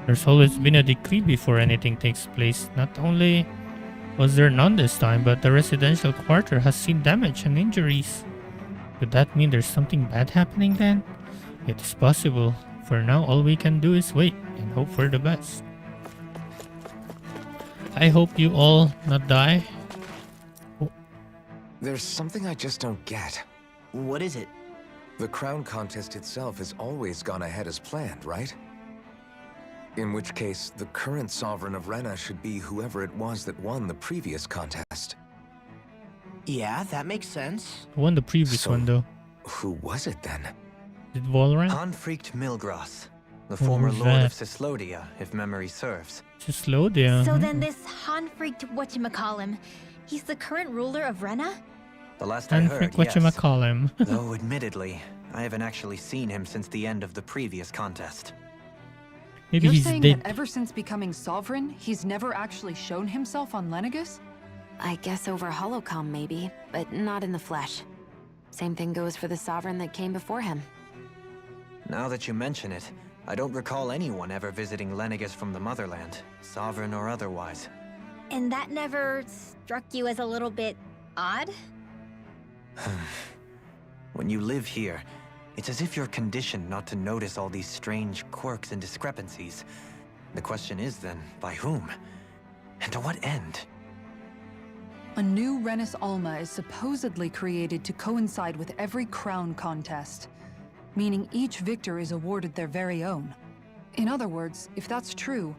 Speaker 2: There's always been a decree before anything takes place. Not only was there none this time, but the residential quarter has seen damage and injuries. Could that mean there's something bad happening then? It is possible. For now, all we can do is wait and hope for the best. I hope you all not die. Oh.
Speaker 5: There's something I just don't get.
Speaker 7: What is it?
Speaker 5: The crown contest itself has always gone ahead as planned, right? In which case, the current sovereign of Rena should be whoever it was that won the previous contest.
Speaker 7: Yeah, that makes sense.
Speaker 2: Won the previous one though.
Speaker 5: Who was it then?
Speaker 2: Did Valorant?
Speaker 1: Hanfricht Milgras, the former
Speaker 2: who's
Speaker 1: lord
Speaker 2: that?
Speaker 1: of Cislodia, if memory serves.
Speaker 2: Just slow down.
Speaker 6: So then this Hanfricht whatchamacallem, he's the current ruler of Rena?
Speaker 1: The last I
Speaker 2: And
Speaker 1: heard,
Speaker 2: think
Speaker 1: yes.
Speaker 2: whatchamacallem.
Speaker 1: Though admittedly, I haven't actually seen him since the end of the previous contest.
Speaker 2: Maybe
Speaker 3: You're
Speaker 2: he's
Speaker 3: saying
Speaker 2: dead.
Speaker 3: that ever since becoming sovereign, he's never actually shown himself on Lenegis?
Speaker 4: I guess over holocom maybe, but not in the flesh. Same thing goes for the sovereign that came before him.
Speaker 1: Now that you mention it, I don't recall anyone ever visiting Lenegis from the motherland, sovereign or otherwise.
Speaker 6: And that never struck you as a little bit odd?
Speaker 1: When you live here, it's as if you're conditioned not to notice all these strange quirks and discrepancies. The question is then, by whom? And to what end?
Speaker 3: A new Renis Alma is supposedly created to coincide with every crown contest, meaning each victor is awarded their very own. In other words, if that's true,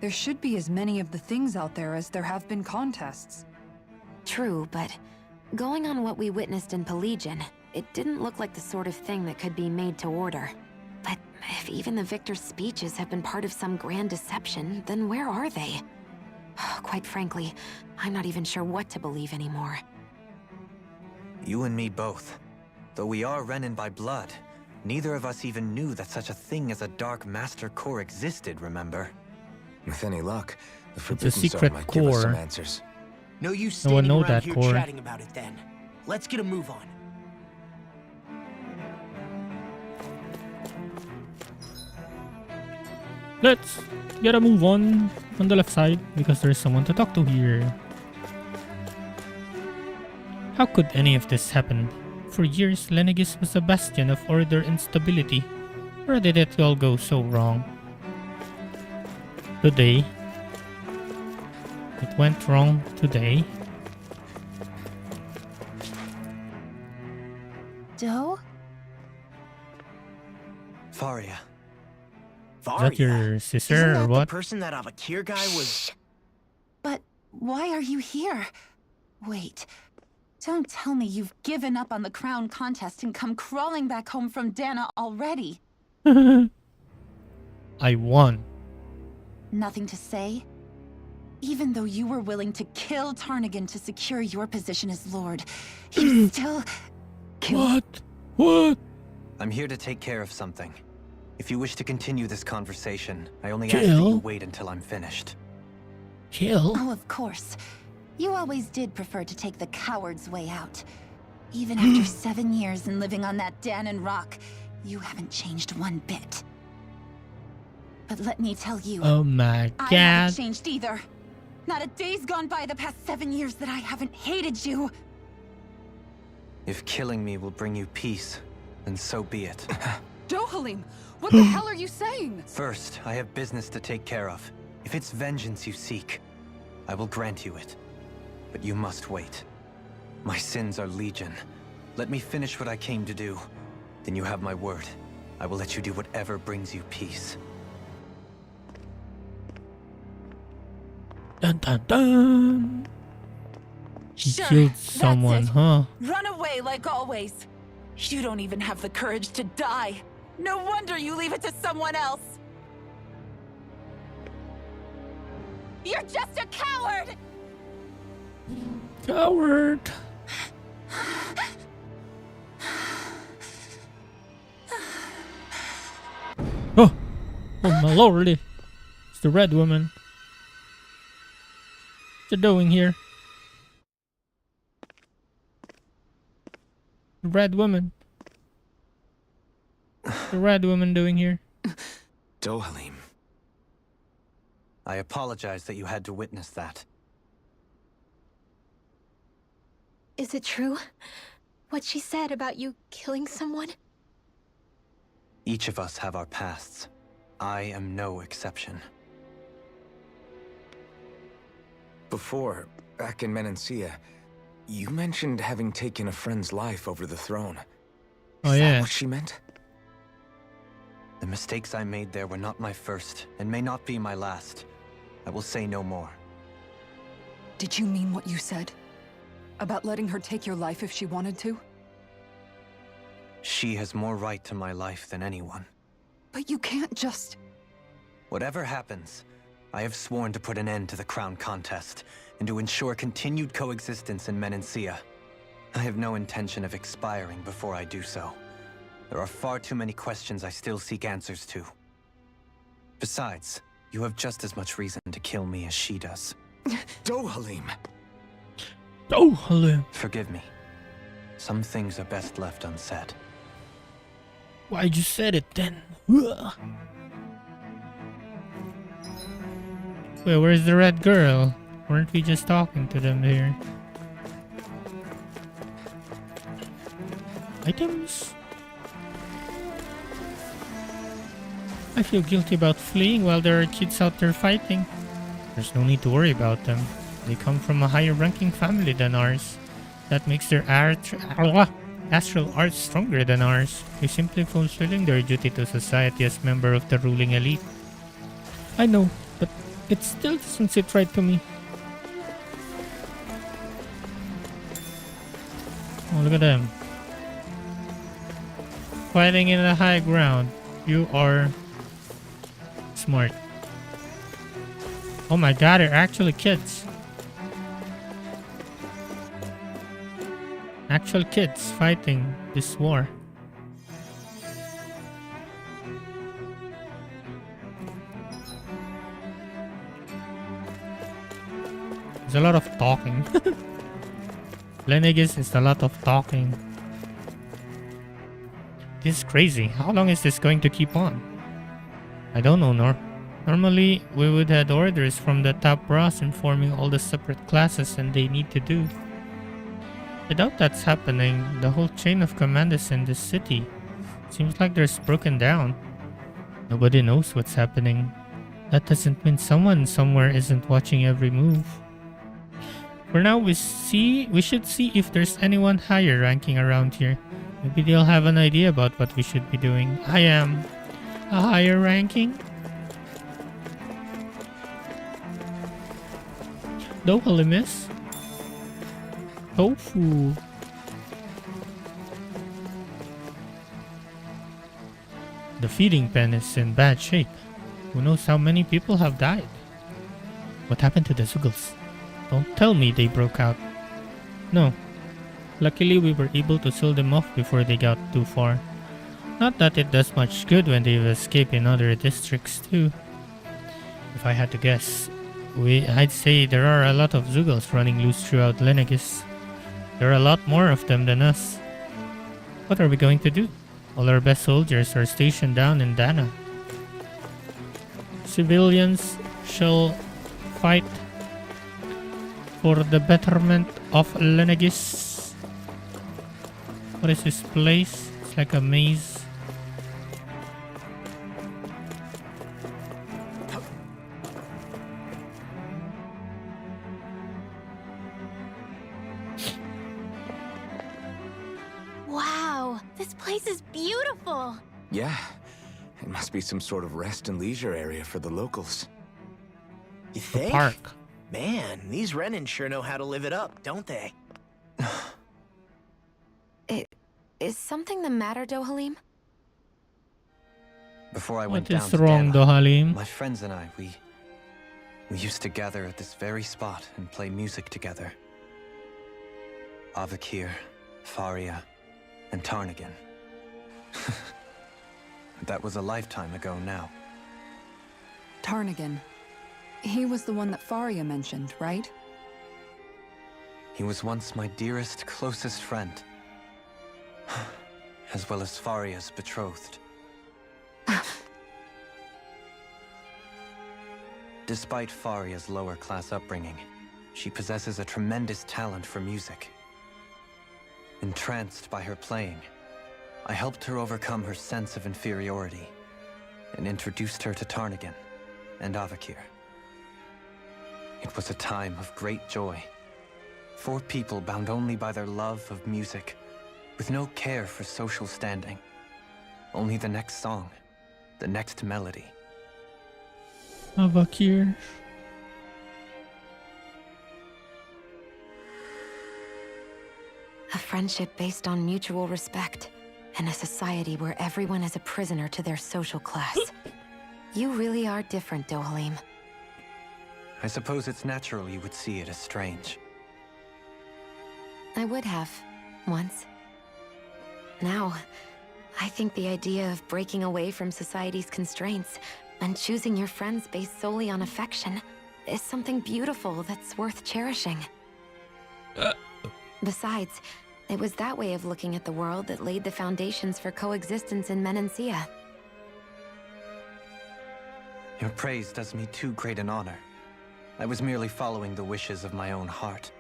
Speaker 3: there should be as many of the things out there as there have been contests.
Speaker 4: True, but going on what we witnessed in Pelagian, it didn't look like the sort of thing that could be made to order. But if even the victor's speeches have been part of some grand deception, then where are they? Quite frankly, I'm not even sure what to believe anymore.
Speaker 1: You and me both. Though we are Renin by blood, neither of us even knew that such a thing as a Dark Master Core existed, remember?
Speaker 5: With any luck, the
Speaker 2: a
Speaker 5: Forbidden Zone
Speaker 2: secret
Speaker 5: might give us some
Speaker 2: core.
Speaker 5: answers.
Speaker 7: No use
Speaker 2: No one
Speaker 7: standing
Speaker 2: know
Speaker 7: around
Speaker 2: that
Speaker 7: here
Speaker 2: core.
Speaker 7: chatting about it then. Let's get a move on.
Speaker 2: Let's get a move on the left side because there's someone to talk to here. How could any of this happen? For years, Lenegis was a bastion of order and stability. Where did it all go so wrong? Today. It went wrong today.
Speaker 6: Doe?
Speaker 1: Faria.
Speaker 2: Is that your
Speaker 7: Isn't
Speaker 2: sister
Speaker 7: that
Speaker 2: or
Speaker 7: the
Speaker 2: what?
Speaker 7: person that Avakir guy was...
Speaker 10: But why are you here? Wait, don't tell me you've given up on the crown contest and come crawling back home from Dana already.
Speaker 2: I won.
Speaker 10: Nothing to say? Even though you were willing to kill Tarnigan to secure your position as Lord, you still...
Speaker 2: What? What?
Speaker 1: I'm here to take care of something. If you wish to continue this conversation, I only ask that
Speaker 2: Kill?
Speaker 1: you wait until I'm finished.
Speaker 2: Kill?
Speaker 10: Oh, of course. You always did prefer to take the coward's way out. Even after 7 years and living on that Danon rock, you haven't changed one bit. But let me tell you,
Speaker 2: Oh my
Speaker 10: I
Speaker 2: god.
Speaker 10: haven't changed either. Not a day's gone by the past 7 years that I haven't hated you.
Speaker 1: If killing me will bring you peace, then so be it.
Speaker 3: Dohalim, what the hell are you saying?
Speaker 1: First, I have business to take care of. If it's vengeance you seek, I will grant you it. But you must wait. My sins are legion. Let me finish what I came to do. Then you have my word. I will let you do whatever brings you peace.
Speaker 2: Dun dun dun. He
Speaker 10: Sure,
Speaker 2: killed
Speaker 10: that's
Speaker 2: someone,
Speaker 10: it.
Speaker 2: huh?
Speaker 10: Run away like always. You don't even have the courage to die. No wonder you leave it to someone else. You're just a coward!
Speaker 2: Coward. Oh, oh my lordy. It's the red woman. What you doing here? The red woman. The red woman doing here?
Speaker 5: Dohalim.
Speaker 1: I apologize that you had to witness that.
Speaker 6: Is it true? What she said about you killing someone?
Speaker 1: Each of us have our pasts. I am no exception.
Speaker 5: Before, back in Menancia, You mentioned having taken a friend's life over the throne.
Speaker 2: Oh,
Speaker 5: Is
Speaker 2: yeah.
Speaker 5: that what she meant?
Speaker 1: The mistakes I made there were not my first, and may not be my last. I will say no more.
Speaker 3: Did you mean what you said? About letting her take your life if she wanted to?
Speaker 1: She has more right to my life than anyone.
Speaker 3: But you can't just...
Speaker 1: Whatever happens, I have sworn to put an end to the crown contest, and to ensure continued coexistence in Menancia. I have no intention of expiring before I do so. There are far too many questions I still seek answers to. Besides, you have just as much reason to kill me as she does.
Speaker 5: Dohalim!
Speaker 2: Oh, hello.
Speaker 1: Forgive me. Some things are best left unsaid.
Speaker 2: Why'd you said it then? Ugh. Wait, where's the red girl? Weren't we just talking to them here? Items? I feel guilty about fleeing while there are kids out there fighting. There's no need to worry about them. They come from a higher ranking family than ours. That makes their astral arts stronger than ours. They're simply fulfilling their duty to society as member of the ruling elite. I know, but it still doesn't sit right to me. Oh, look at them. Fighting in the high ground. You are smart. Oh my god, they're actually kids. Actual kids fighting this war. There's a lot of talking. Lenegis is a lot of talking. This is crazy. How long is this going to keep on? I don't know, Normally, we would have orders from the top brass informing all the separate classes and they need to do. I doubt that's happening. The whole chain of command is in this city. Seems like there's broken down. Nobody knows what's happening. That doesn't mean someone somewhere isn't watching every move. For now, we should see if there's anyone higher ranking around here. Maybe they'll have an idea about what we should be doing. I am a higher ranking. Holy miss. Tofu. The feeding pen is in bad shape. Who knows how many people have died? What happened to the Zugals? Don't tell me they broke out. No. Luckily we were able to seal them off before they got too far. Not that it does much good when they've escaped in other districts too. If I had to guess, I'd say there are a lot of Zugals running loose throughout Lenegis. There are a lot more of them than us. What are we going to do? All our best soldiers are stationed down in Dana. Civilians shall fight for the betterment of Lenegis. What is this place? It's like a maze.
Speaker 6: Wow, this place is beautiful.
Speaker 5: Yeah, it must be some sort of rest and leisure area for the locals.
Speaker 7: You think?
Speaker 2: Park.
Speaker 7: Man, these Renan sure know how to live it up, don't they?
Speaker 4: Is something the matter, Dohalim?
Speaker 1: Before I went
Speaker 2: What
Speaker 1: down
Speaker 2: is
Speaker 1: to
Speaker 2: wrong,
Speaker 1: Dana,
Speaker 2: Dohalim?
Speaker 1: my friends and I, we used to gather at this very spot and play music together. Avakir, Faria, and Tarnagan. That was a lifetime ago now.
Speaker 3: Tarnagan. He was the one that Faria mentioned, right?
Speaker 1: He was once my dearest, closest friend. As well as Faria's betrothed. Despite Faria's lower class upbringing, she possesses a tremendous talent for music. Entranced by her playing, I helped her overcome her sense of inferiority and introduced her to Tarnagan and Avakir. It was a time of great joy, 4 people bound only by their love of music, with no care for social standing. Only the next song, the next melody.
Speaker 2: Avakir.
Speaker 4: A friendship based on mutual respect, and a society where everyone is a prisoner to their social class. You really are different, Dohalim.
Speaker 1: I suppose it's natural you would see it as strange.
Speaker 4: I would have, once. Now, I think the idea of breaking away from society's constraints and choosing your friends based solely on affection is something beautiful that's worth cherishing. Besides, it was that way of looking at the world that laid the foundations for coexistence in Menancia.
Speaker 1: Your praise does me too great an honor. I was merely following the wishes of my own heart.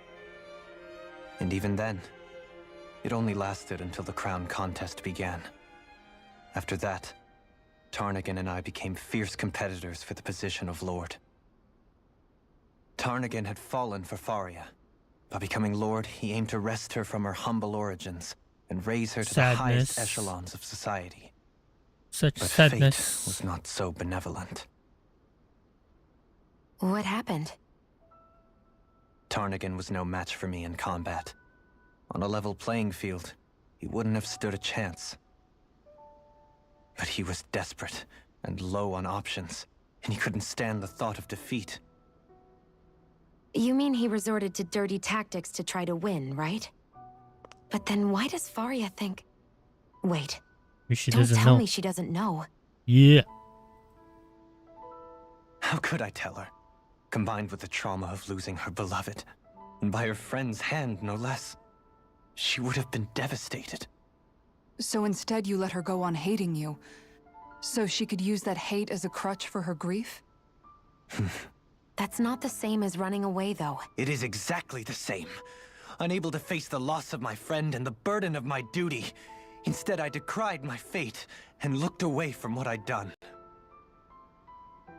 Speaker 1: And even then, it only lasted until the crown contest began. After that, Tarnagan and I became fierce competitors for the position of Lord. Tarnagan had fallen for Faria. By becoming Lord, he aimed to wrest her from her humble origins and raise her to the highest echelons of society.
Speaker 2: Such
Speaker 1: But
Speaker 2: sadness.
Speaker 1: fate was not so benevolent.
Speaker 4: What happened?
Speaker 1: Tarnagan was no match for me in combat. On a level playing field, he wouldn't have stood a chance. But he was desperate and low on options, and he couldn't stand the thought of defeat.
Speaker 4: You mean he resorted to dirty tactics to try to win, right? But then why does Faria think... Wait,
Speaker 2: She
Speaker 4: don't
Speaker 2: doesn't
Speaker 4: tell
Speaker 2: know.
Speaker 4: me she doesn't know.
Speaker 2: Yeah.
Speaker 1: How could I tell her? Combined with the trauma of losing her beloved, and by her friend's hand, no less, she would have been devastated.
Speaker 3: So instead you let her go on hating you, so she could use that hate as a crutch for her grief?
Speaker 4: That's not the same as running away, though.
Speaker 1: It is exactly the same. Unable to face the loss of my friend and the burden of my duty, instead I decried my fate and looked away from what I'd done.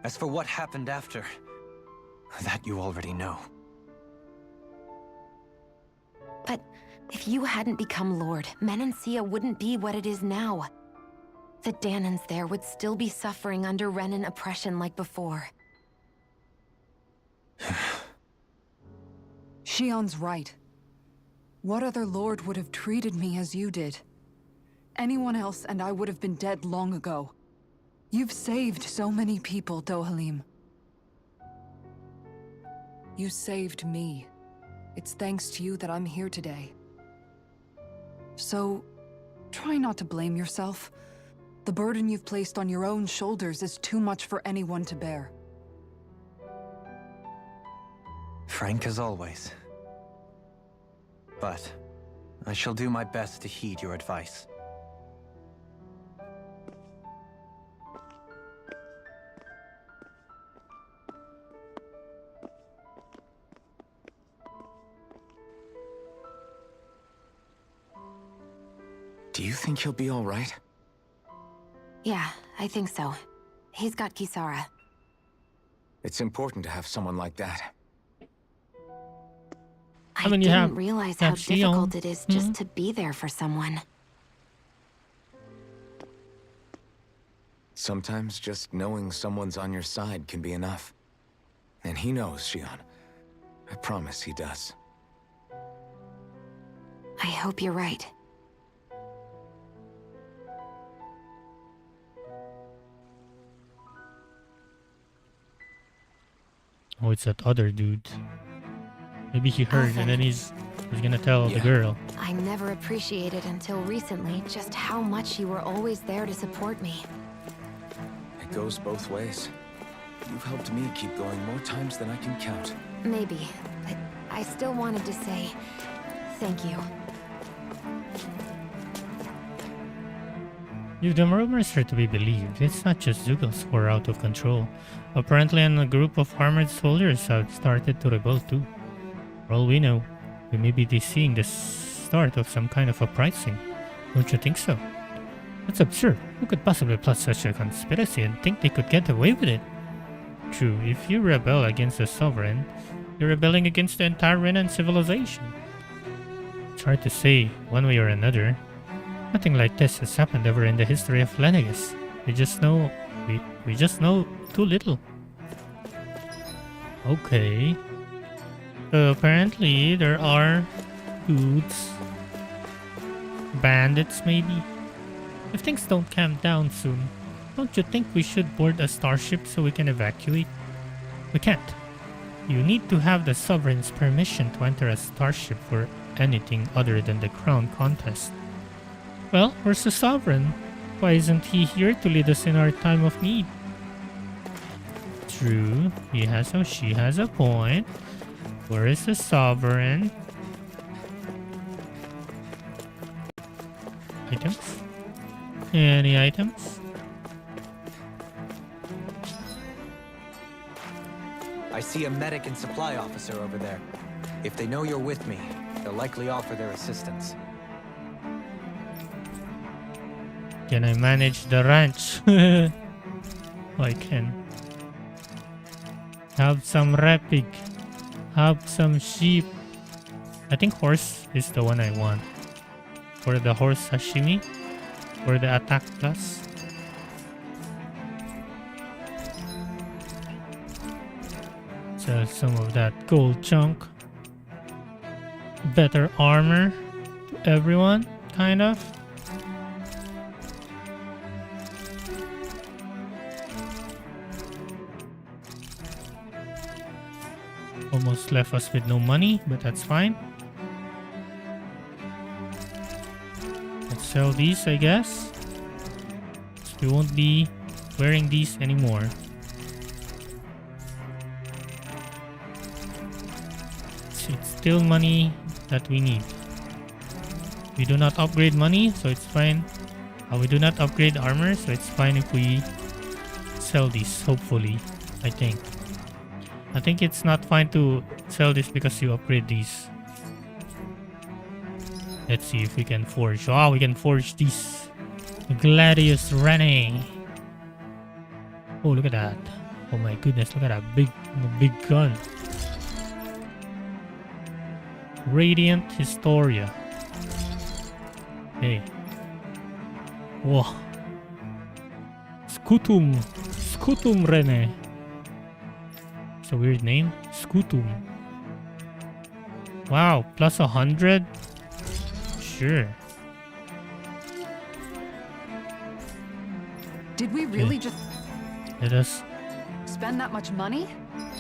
Speaker 1: As for what happened after, that you already know.
Speaker 4: But if you hadn't become Lord, Menancia wouldn't be what it is now. The Danans there would still be suffering under Renan oppression like before.
Speaker 3: Shion's right. What other lord would have treated me as you did? Anyone else and I would have been dead long ago. You've saved so many people, Dohalim. You saved me. It's thanks to you that I'm here today. So, try not to blame yourself. The burden you've placed on your own shoulders is too much for anyone to bear.
Speaker 1: Frank as always. But I shall do my best to heed your advice.
Speaker 5: Do you think he'll be all right?
Speaker 4: Yeah, I think so. He's got Kisara.
Speaker 5: It's important to have someone like that.
Speaker 4: I
Speaker 2: mean, you
Speaker 4: didn't
Speaker 2: have
Speaker 4: realize how
Speaker 2: Shion.
Speaker 4: difficult it is just to be there for someone.
Speaker 5: Sometimes just knowing someone's on your side can be enough. And he knows, Shion. I promise he does.
Speaker 4: I hope you're right.
Speaker 2: Oh, it's that other dude. Maybe he heard and then he's gonna tell the girl.
Speaker 4: I never appreciated until recently just how much you were always there to support me.
Speaker 5: It goes both ways. You've helped me keep going more times than I can count.
Speaker 4: Maybe, but I still wanted to say thank you.
Speaker 2: If the rumors are to be believed, it's not just Zugals who are out of control. Apparently, a group of armored soldiers have started to rebel too. For all we know, we may be seeing the start of some kind of uprising. Don't you think so? That's absurd. Who could possibly plot such a conspiracy and think they could get away with it? True, if you rebel against the sovereign, You're rebelling against the entire Renan civilization. It's hard to say, one way or another. Nothing like this has happened ever in the history of Lenegis. We just know... We just know too little. Okay. So apparently there are dudes. Bandits maybe. If things don't calm down soon, don't you think we should board a starship so we can evacuate? We can't. You need to have the Sovereign's permission to enter a starship for anything other than the crown contest. Well, where's the Sovereign? Why isn't he here to lead us in our time of need? True, he has or she has a point. Where is the Sovereign? Items? Any items?
Speaker 1: I see a medic and supply officer over there. If they know you're with me, they'll likely offer their assistance.
Speaker 2: Can I manage the ranch? I can. Have some rapig. Have some sheep. I think horse is the one I want. For the horse sashimi. For the attack plus. Sell some of that gold chunk. Better armor to everyone, kind of. Almost left us with no money, but that's fine. Let's sell these, I guess. So we won't be wearing these anymore. It's still money that we need. We do not upgrade money, so it's fine. We do not upgrade armor, so it's fine if we sell these, hopefully. I think it's not fine to sell this because you upgrade these. Let's see if we can forge. Oh, we can forge these. Gladius Rene. Oh, look at that. Oh my goodness, look at that big gun. Radiant Historia. Hey. Whoa. Scutum Rene. It's a weird name. Scutum. Wow, plus 100? Sure.
Speaker 3: Did we really just
Speaker 2: Let us...
Speaker 3: spend that much money?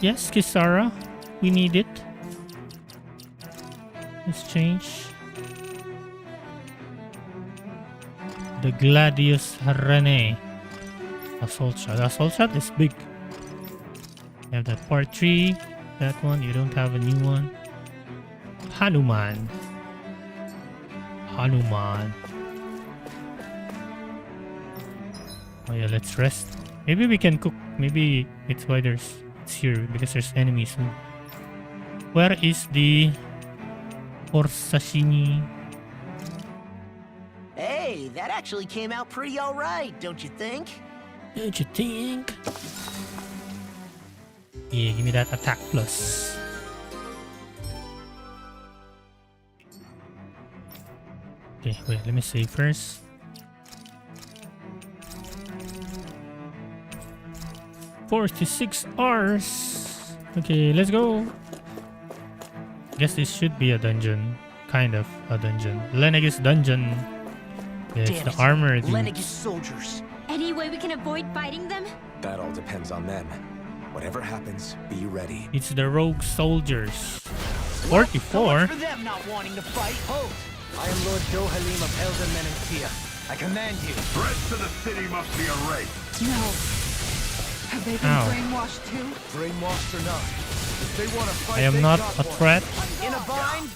Speaker 2: Yes, Kisara. We need it. Let's change. The Gladius Rene. Assault shot. Assault shot is big. You have that part 3. That one. You don't have a new one. Hanuman. Oh yeah, let's rest. Maybe we can cook. Maybe it's why it's here because there's enemies soon. Where is the horse sashimi?
Speaker 7: Hey, that actually came out pretty alright, don't you think?
Speaker 2: Don't you think? Yeah, give me that attack plus. Okay, wait, let me save first. $46 hours. Okay, let's go. Guess this should be a dungeon. Kind of a dungeon. Lenegis dungeon. Yeah, it's the armor dudes.
Speaker 7: Lenegis soldiers.
Speaker 6: Any way we can avoid fighting them?
Speaker 5: That all depends on them. Whatever happens, be ready.
Speaker 2: It's the rogue soldiers.
Speaker 7: So
Speaker 2: 44?
Speaker 7: much for them not wanting to fight.
Speaker 1: Hold! I am Lord Dohalim of Elden Menancia. I command you.
Speaker 8: Threats to the city must be erased.
Speaker 3: No. Have they been
Speaker 2: Ow.
Speaker 3: brainwashed too?
Speaker 1: Brainwashed or not, if they want to fight,
Speaker 2: I am
Speaker 1: they
Speaker 2: not
Speaker 1: got
Speaker 2: a
Speaker 1: one.
Speaker 2: threat.
Speaker 7: In a bind?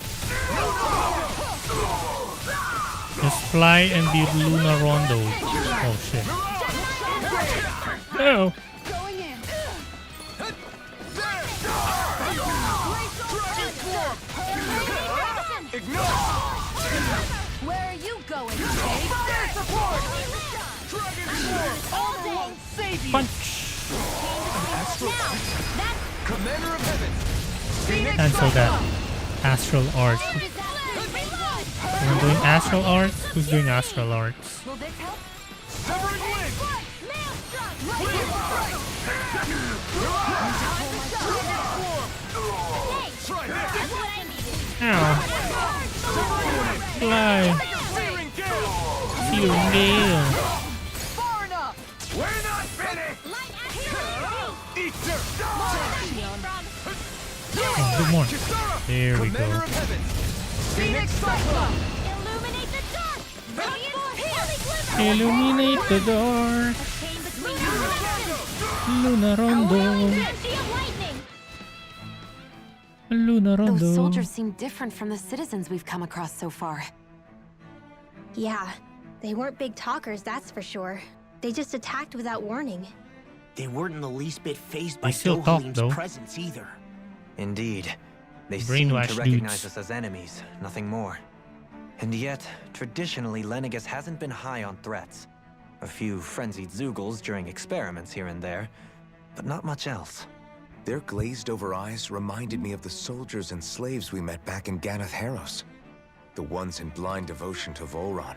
Speaker 2: Just fly and be Luna Rondo. Oh shit. Oh.
Speaker 3: Going in.
Speaker 6: Where are you going, Dave? All day.
Speaker 2: Punch.
Speaker 6: Now, that's
Speaker 1: Commander of Heaven,
Speaker 2: Cancel that. Astral Arts. Someone doing Astral Arts? Who's doing Astral Arts? Ow. Fly. Feel nail.
Speaker 5: We're not finished!
Speaker 2: Oh, good more. There we go. Illuminate the dark. Luna Rondo. Luna Rondo.
Speaker 4: Those soldiers seem different from the citizens we've come across so far.
Speaker 6: Yeah, they weren't big talkers, that's for sure. They just attacked without warning.
Speaker 7: They weren't in the least bit fazed by
Speaker 2: They still talk,
Speaker 7: Dohalim's
Speaker 2: though.
Speaker 7: presence either.
Speaker 1: Indeed. They seem
Speaker 2: Brainwash
Speaker 1: to recognize
Speaker 2: dudes.
Speaker 1: us as enemies, nothing more. And yet, traditionally, Lenegis hasn't been high on threats. A few frenzied Zeugles during experiments here and there, but not much else.
Speaker 5: Their glazed-over eyes reminded me of the soldiers and slaves we met back in Ganath Haros. The ones in blind devotion to Volron.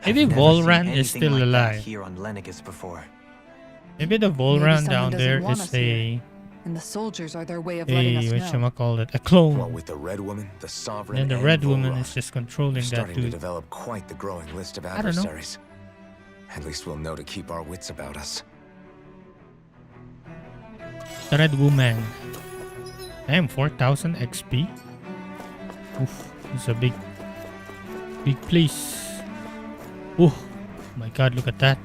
Speaker 2: Maybe
Speaker 1: I've never
Speaker 2: Volran
Speaker 1: seen
Speaker 2: is
Speaker 1: anything
Speaker 2: still
Speaker 1: like that
Speaker 2: alive.
Speaker 1: here on Lenegis before.
Speaker 2: Maybe the Volran
Speaker 3: someone
Speaker 2: down
Speaker 3: doesn't
Speaker 2: there
Speaker 3: want
Speaker 2: is
Speaker 3: us here.
Speaker 2: a
Speaker 3: And the soldiers are their way of letting us know.
Speaker 2: whatchamacallit, a
Speaker 5: What
Speaker 2: clone.
Speaker 5: with the Red Woman, the Sovereign,
Speaker 2: And the
Speaker 5: and
Speaker 2: Red Woman
Speaker 5: Volron.
Speaker 2: is just controlling that
Speaker 5: Starting to
Speaker 2: dude.
Speaker 5: develop quite the growing list of
Speaker 2: I don't know.
Speaker 5: adversaries. At least we'll know to keep our wits about us.
Speaker 2: The Red Woman. Damn, 4,000 XP. Oof, it's a big place. Oh my god, look at that.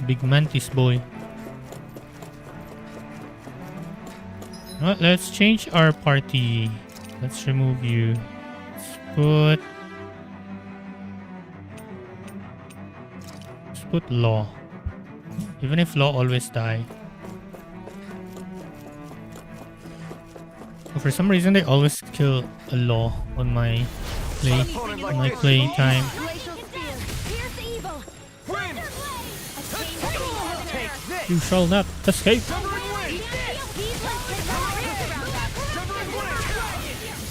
Speaker 2: Big mantis boy. Well, let's change our party. Let's remove you. Let's put Law. Even if Law always die. But for some reason they always kill a Law on my play time. You shall not escape.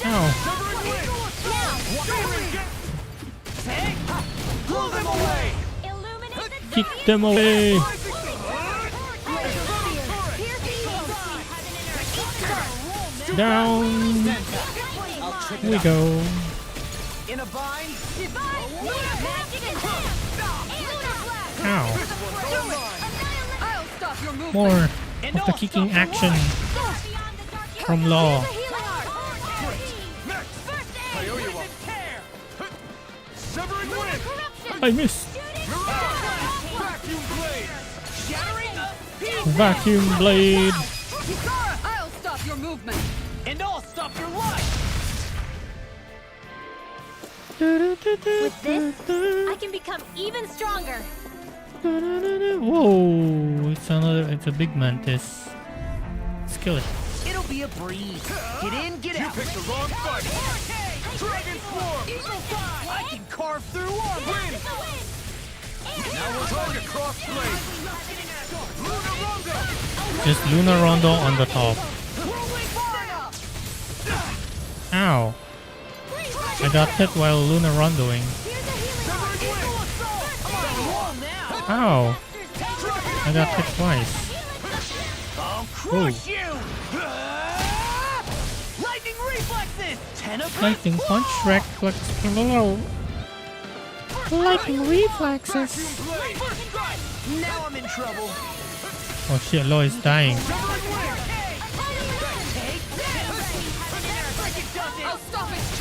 Speaker 2: Ow. Kick them away. Down we go. Ow. More of the kicking action from Law. I missed. Vacuum blade.
Speaker 3: I'll stop your movement.
Speaker 7: And I'll stop your life!
Speaker 6: With this, I can become even stronger.
Speaker 2: Whoa! It's a big mantis. Let's kill it.
Speaker 7: It'll be a breeze. Get in, get out. You picked the wrong fight. Dragon Swarm! I can carve through armor. Now we're going to cross blade. Luna Rondo!
Speaker 2: Just Luna Rondo on the top. Ow! I got hit while Luna Rondoing. Ow! I got hit twice.
Speaker 7: I'll crush you! Lightning reflexes! 10 of
Speaker 2: Lightning punch, reflex below. Lightning reflexes.
Speaker 7: Now I'm in trouble.
Speaker 2: Oh shit, Law is dying.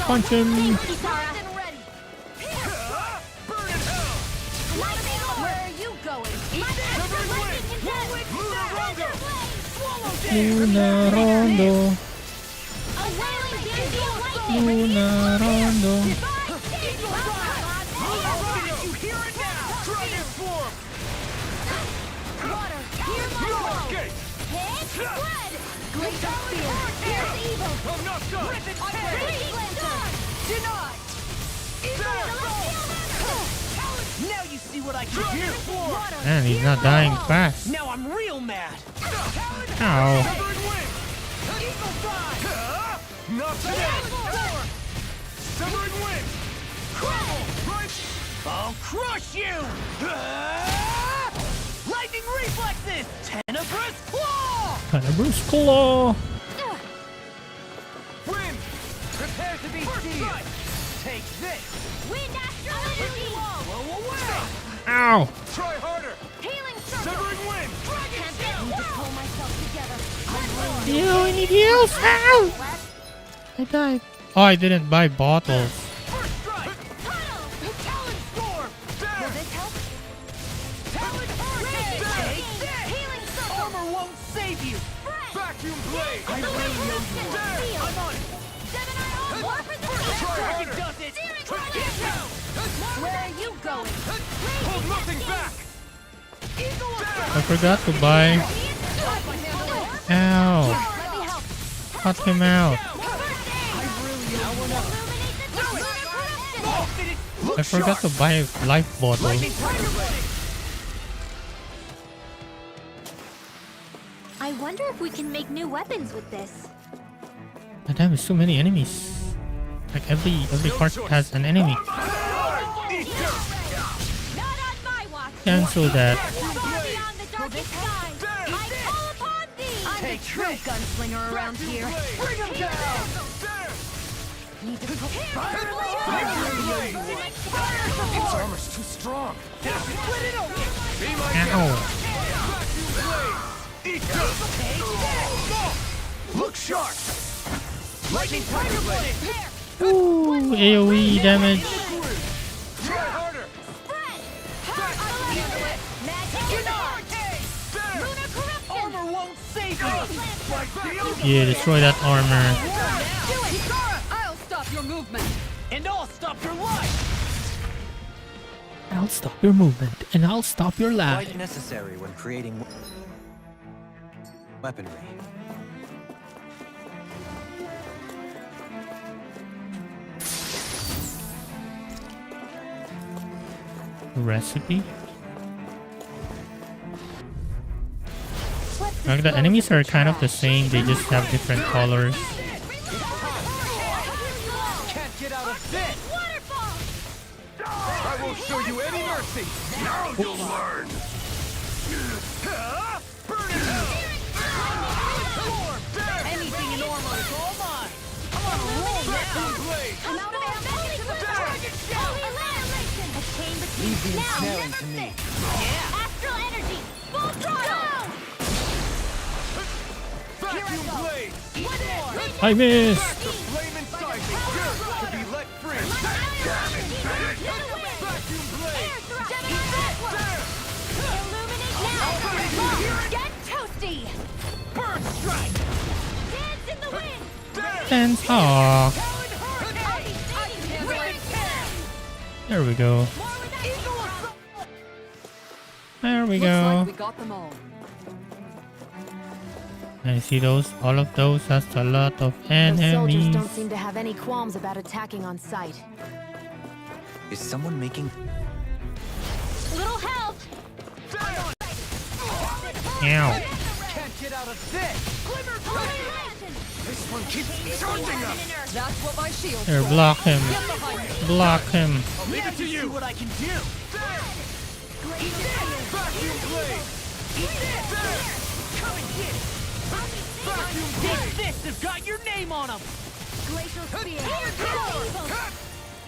Speaker 2: Punch him.
Speaker 6: Where are you going?
Speaker 2: Luna Rondo. Luna Rondo.
Speaker 7: Now you see what I can do.
Speaker 2: Man, he's not dying fast.
Speaker 7: Now I'm real mad.
Speaker 2: Ow.
Speaker 8: Not today! Severing wind! Right!
Speaker 7: I'll crush you! Lightning reflexes! Tenebrous claw!
Speaker 2: Tenebrous claw.
Speaker 8: Wind!
Speaker 7: Prepare to be sealed! Take this!
Speaker 6: Wind astral energy!
Speaker 7: Blow away!
Speaker 2: Ow.
Speaker 8: Try harder!
Speaker 6: Healing circle!
Speaker 8: Severing wind!
Speaker 6: Need to pull myself together.
Speaker 2: Ew, I need heals. Ow. I died. Oh, I didn't buy bottles.
Speaker 7: First strike!
Speaker 6: Tunnel!
Speaker 7: Talon storm!
Speaker 6: Will this help?
Speaker 7: Talon hurricane! Take this!
Speaker 6: Healing circle!
Speaker 7: Armor won't save you!
Speaker 8: Vacuum blade!
Speaker 7: I really know you are. I'm on it!
Speaker 6: Seven iron! More for the
Speaker 7: Dragon does it!
Speaker 6: Where are you going?
Speaker 8: Hold nothing back!
Speaker 2: I forgot to buy. Ow.
Speaker 6: Let me help.
Speaker 2: Cut him out. I forgot to buy a life bottle.
Speaker 6: I wonder if we can make new weapons with this.
Speaker 2: But there is so many enemies. Like every part has an enemy.
Speaker 6: Not on my watch.
Speaker 2: Cancel that.
Speaker 6: Far beyond the darkest skies, I call upon thee. I'm the true gunslinger around here.
Speaker 7: Bring him down!
Speaker 6: Need to put
Speaker 5: Its armor's too strong.
Speaker 7: Split it open!
Speaker 2: Ow.
Speaker 5: Look sharp!
Speaker 7: Lightning tiger blade!
Speaker 2: Ooh, AoE damage.
Speaker 8: Try harder!
Speaker 6: Lunar corruption.
Speaker 7: Armor won't save you!
Speaker 2: Yeah, destroy that armor.
Speaker 3: I'll stop your movement.
Speaker 7: And I'll stop your life!
Speaker 2: I'll stop your movement and I'll stop your life.
Speaker 1: Quite necessary when creating weaponry.
Speaker 2: Recipe. Like the enemies are kind of the same, they just have different colors.
Speaker 7: Can't get out of this!
Speaker 8: I won't show you any mercy! Now you'll learn! Burn it out!
Speaker 7: Anything in armor is all mine! I'm on a roll
Speaker 8: Vacuum
Speaker 7: now!
Speaker 8: blade!
Speaker 6: I'm out of ammo.
Speaker 7: Dragon shell!
Speaker 6: Annihilation. A chain between
Speaker 1: Leave the
Speaker 6: now.
Speaker 1: ensnaring
Speaker 6: Never
Speaker 1: to me.
Speaker 6: miss. Astral energy. Full throttle.
Speaker 8: Vacuum blade!
Speaker 2: I missed.
Speaker 8: The flame inside me yearns to be let free! Vacuum blade!
Speaker 6: Get toasty.
Speaker 7: Bird strike!
Speaker 6: Dance in the wind.
Speaker 2: Dance. Aww. There we go. There we
Speaker 3: Looks
Speaker 2: go.
Speaker 3: like we got them all.
Speaker 2: I see those. All of those has a lot of
Speaker 4: Those soldiers
Speaker 2: enemies.
Speaker 4: don't seem to have any qualms about attacking on sight.
Speaker 1: Is someone making...
Speaker 6: Little help.
Speaker 2: Ow.
Speaker 7: Can't get out of this!
Speaker 8: This one keeps charging us!
Speaker 3: That's what my shield.
Speaker 2: Here, block him. Block him.
Speaker 8: I'll leave it to
Speaker 7: See
Speaker 8: you!
Speaker 7: what I can do!
Speaker 8: Vacuum blade!
Speaker 7: Come and get it!
Speaker 8: Vacuum
Speaker 7: These
Speaker 8: blade!
Speaker 7: fists have got your name on them!
Speaker 6: Glacial spear.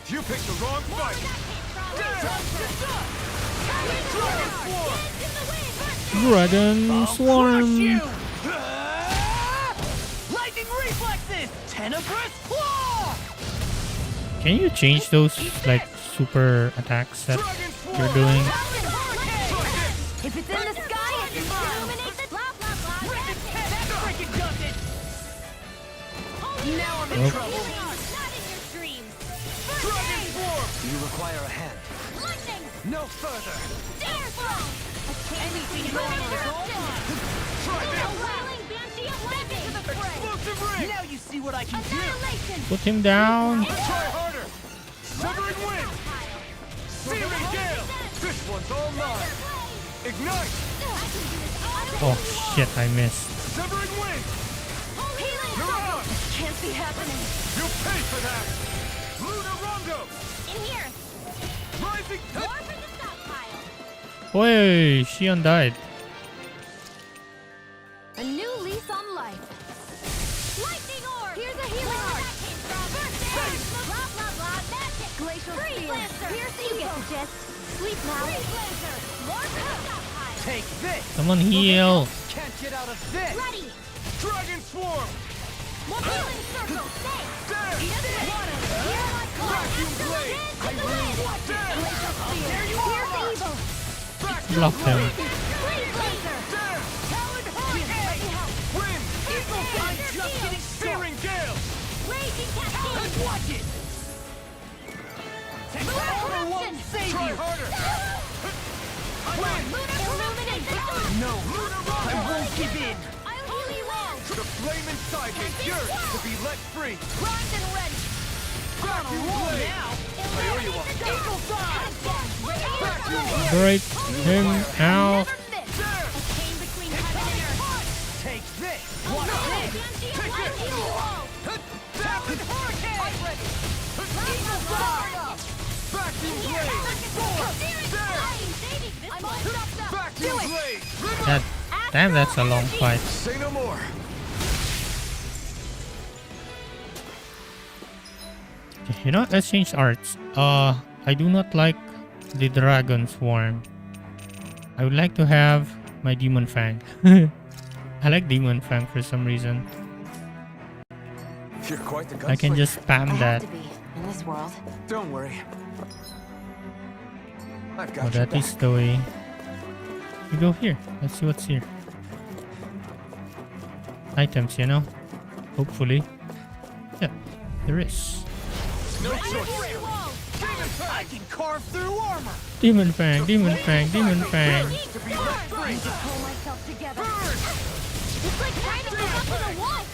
Speaker 8: You picked the wrong fight!
Speaker 2: Dragon swarm.
Speaker 7: Lightning reflexes! Tenebrous claw!
Speaker 2: Can you change those like super attacks that you're doing?
Speaker 6: If it's in the sky, it's illuminate the blah blah blah.
Speaker 7: Freaking does it! Now I'm in
Speaker 2: Nope.
Speaker 7: trouble!
Speaker 6: Not in your dreams.
Speaker 8: Dragon form!
Speaker 1: Do you require a hand?
Speaker 6: Lightning.
Speaker 7: No further!
Speaker 6: Dare throw.
Speaker 7: Anything in armor is all mine!
Speaker 8: Try this!
Speaker 6: Wailing banshee of lightning. To the fray.
Speaker 8: Explosive ring!
Speaker 7: Now you see what I can do!
Speaker 6: Annihilation.
Speaker 2: Put him down.
Speaker 8: Try harder! Severing wind!
Speaker 5: Searing Gale! This one's all mine! Ignite!
Speaker 2: Oh shit, I missed.
Speaker 5: Severing Wind! Mirage!
Speaker 6: Can't be happening.
Speaker 5: You pay for that! Lunar Rondo!
Speaker 6: In here.
Speaker 5: Rising...
Speaker 6: More for the stockpile.
Speaker 2: Wait, she undied.
Speaker 6: A new lease on life. Lightning orb. Here's a healing orb. Blah blah blah. Magic. Glacial spear. Here's the you get the gist. Sleep now. Blazer. More for the stockpile.
Speaker 5: Take this!
Speaker 2: Someone heal.
Speaker 5: Can't get out of this!
Speaker 6: Ready.
Speaker 5: Dragon Swarm!
Speaker 6: More healing circle. Stay.
Speaker 5: There!
Speaker 6: Water. Here I come.
Speaker 5: Vacuum Blade!
Speaker 6: I will.
Speaker 5: There!
Speaker 6: Glacial spear.
Speaker 5: There you
Speaker 6: Here's
Speaker 5: are!
Speaker 6: evil.
Speaker 2: Block him.
Speaker 6: Blade blazer.
Speaker 5: There!
Speaker 6: Talon hurricane.
Speaker 5: Wind!
Speaker 6: Eagle
Speaker 5: I'm
Speaker 6: Blazer
Speaker 5: just
Speaker 6: shield.
Speaker 5: getting Searing Gale!
Speaker 6: Raging cascade.
Speaker 5: Watch it!
Speaker 6: Lunar corruption.
Speaker 5: Try harder! Wind!
Speaker 6: Lunar illuminate.
Speaker 5: No! I won't give in!
Speaker 6: I'll heal you all.
Speaker 5: The flame inside me yearns to be let free!
Speaker 6: Grind and wrench.
Speaker 5: Vacuum Blade! I owe you one!
Speaker 6: Eagle dive.
Speaker 5: Vacuum Blade!
Speaker 2: Break him out.
Speaker 6: Never miss. A chain between heaven and earth.
Speaker 5: Take this!
Speaker 6: Watch this. I'll heal you all.
Speaker 5: Talon Hurricane! I'm ready! Eagle Dive! Vacuum Blade!
Speaker 6: I'm all chopped up.
Speaker 5: Vacuum Blade!
Speaker 2: That, damn, that's a long fight.
Speaker 5: Say no more!
Speaker 2: You know what? Let's change arts. I do not like the dragon swarm. I would like to have my demon fang. I like demon fang for some reason.
Speaker 5: You're quite the
Speaker 2: I can just
Speaker 4: I
Speaker 2: spam
Speaker 4: have
Speaker 2: that.
Speaker 4: to be in this world.
Speaker 5: Don't worry. I've got
Speaker 2: Oh,
Speaker 5: your
Speaker 2: that is the way. You go here. Let's see what's here. Items, you know? Hopefully. Yeah, there is.
Speaker 5: no choice. I can carve through armor.
Speaker 2: Demon fang, demon fang, demon fang.
Speaker 5: To be let free.
Speaker 6: Pull myself together.
Speaker 5: Burn!
Speaker 6: It's like trying to move up to the wall.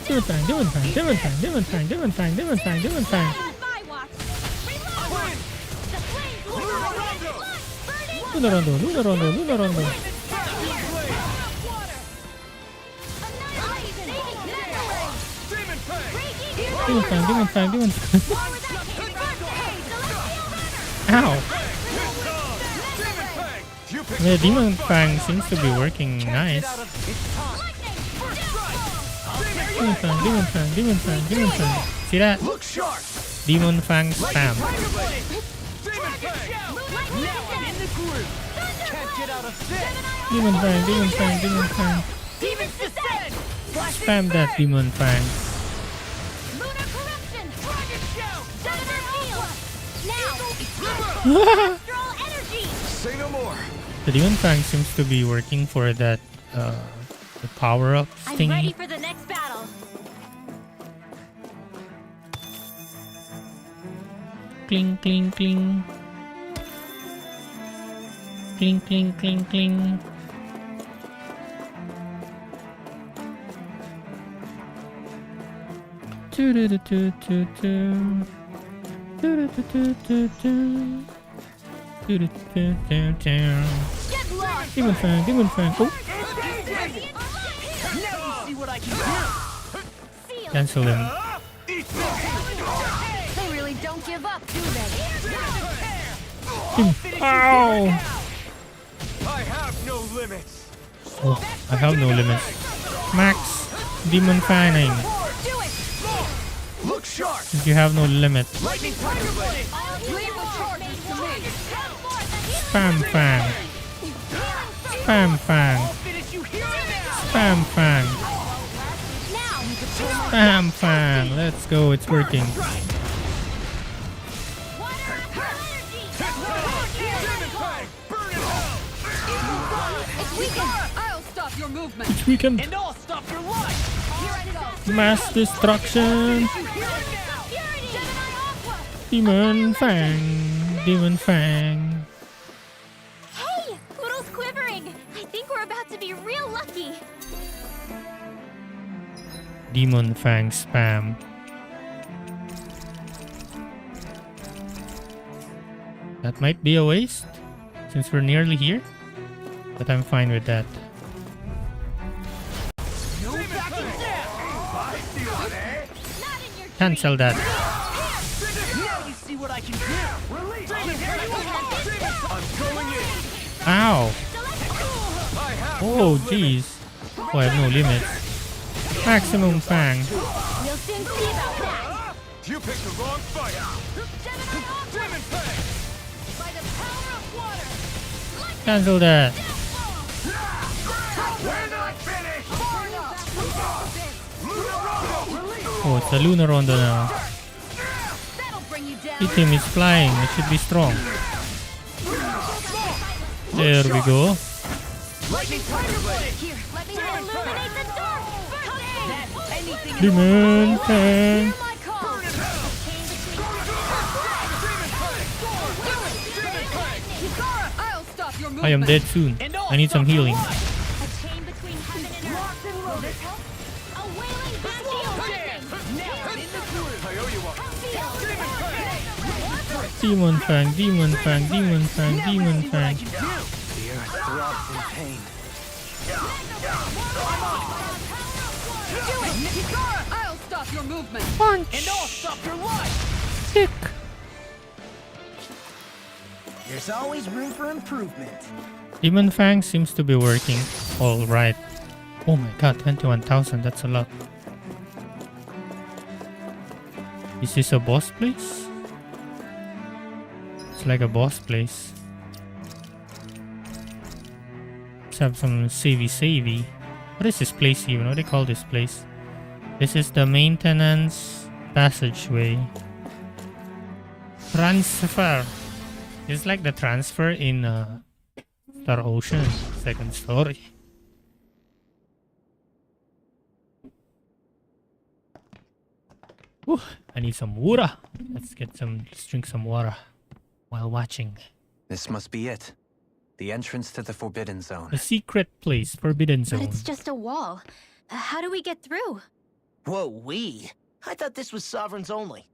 Speaker 2: Demon fang, demon fang, demon fang, demon fang, demon fang, demon fang, demon fang.
Speaker 6: On my watch. Reload.
Speaker 5: Wind!
Speaker 6: The flames will
Speaker 5: Lunar
Speaker 6: burn
Speaker 5: Rondo!
Speaker 6: it.
Speaker 2: Lunar rondo, lunar rondo, lunar rondo.
Speaker 5: Vacuum Blade!
Speaker 6: Water. Annihilation. Mega ray.
Speaker 5: Demon Fang!
Speaker 2: Demon fang, demon fang, demon fang.
Speaker 6: Where that came from. Hey, celestial runner.
Speaker 2: Ow!
Speaker 5: Demon Fang! You picked
Speaker 2: The
Speaker 5: the
Speaker 2: demon
Speaker 5: wrong
Speaker 2: fang
Speaker 5: fight.
Speaker 2: seems to be working nice.
Speaker 5: Get out of it's time.
Speaker 6: Lightning.
Speaker 5: First strike!
Speaker 2: Demon fang, demon fang, demon fang, demon fang. See that?
Speaker 5: Look sharp!
Speaker 2: Demon fang spam.
Speaker 5: Tiger Blade! Demon Fang!
Speaker 6: Lightning.
Speaker 5: Now I'm in the groove! Can't get out of this!
Speaker 2: Demon fang, demon fang, demon fang.
Speaker 6: Demons descend.
Speaker 2: Spam that demon fang.
Speaker 6: Lunar corruption. Dragon shout. Senator heal. Now. Astral energy.
Speaker 5: Say no more!
Speaker 2: The demon fang seems to be working for that the power up
Speaker 6: I'm ready
Speaker 2: thingy.
Speaker 6: for the next battle.
Speaker 2: Cling cling cling. Cling cling cling cling. Do do do do do do. Do do do do do. Do do do do do.
Speaker 6: Get lost.
Speaker 2: Demon fang, demon fang. Oh,
Speaker 5: Now you see what I can do!
Speaker 2: cancel him.
Speaker 5: Eat this!
Speaker 6: They really don't give up, do they?
Speaker 2: Ow!
Speaker 5: I have no limits!
Speaker 2: Oh, I have no limits. Max demon fanning.
Speaker 6: Do it.
Speaker 5: Look sharp!
Speaker 2: You have no limit.
Speaker 5: Lightning Tiger Blade!
Speaker 6: I'll leave the charges to me.
Speaker 2: Spam fang. Spam fang.
Speaker 5: I'll finish you here and now!
Speaker 2: Spam fang.
Speaker 6: Now.
Speaker 2: Spam fang. Let's go. It's working.
Speaker 5: Demon Fang! Burn in hell!
Speaker 3: It's weekend. I'll stop your movement.
Speaker 2: It's weekend.
Speaker 5: And I'll stop your life!
Speaker 6: Here I go.
Speaker 2: Mass destruction. Demon fang. Demon fang.
Speaker 6: Hey, Poodle's quivering. I think we're about to be real lucky.
Speaker 2: Demon fang spam. That might be a waste, since we're nearly here. But I'm fine with that. Cancel that.
Speaker 7: Now you see what I can do.
Speaker 2: Ow! Oh, jeez. Oh, I have no limits. Maximum Fang.
Speaker 6: We'll soon see about that.
Speaker 8: You picked the wrong fight.
Speaker 6: Demon Fang! By the power of water!
Speaker 2: Cancel that.
Speaker 8: We're not finished.
Speaker 2: Oh, it's a Lunar Rondo now.
Speaker 6: That'll bring you down.
Speaker 2: Hit him, he's flying. It should be strong. There we go.
Speaker 6: Here, let me illuminate the dark! That's anything
Speaker 2: Demon Fang.
Speaker 6: my call!
Speaker 3: I'll stop your movement.
Speaker 2: I am dead soon. I need some healing.
Speaker 6: A chain between heaven and earth. Will this help? A wailing banshee lightning!
Speaker 2: Demon Fang, Demon Fang, Demon Fang, Demon Fang.
Speaker 1: The earth throbs in pain.
Speaker 3: I'll stop your movement.
Speaker 2: Punch!
Speaker 7: And I'll stop your life.
Speaker 2: Kick!
Speaker 7: There's always room for improvement.
Speaker 2: Demon Fang seems to be working. Alright. Oh my god, 21,000, that's a lot. Is this a boss place? It's like a boss place. Let's have some savvy. What is this place even? What do they call this place? This is the maintenance passageway. Transfer. It's like the transfer in Star Ocean, second story. Whew, I need some water. Let's drink some water while watching.
Speaker 1: This must be it. The entrance to the Forbidden Zone.
Speaker 2: The secret place, Forbidden
Speaker 6: But
Speaker 2: Zone.
Speaker 6: it's just a wall. How do we get through?
Speaker 7: Whoa, we? I thought this was sovereigns only.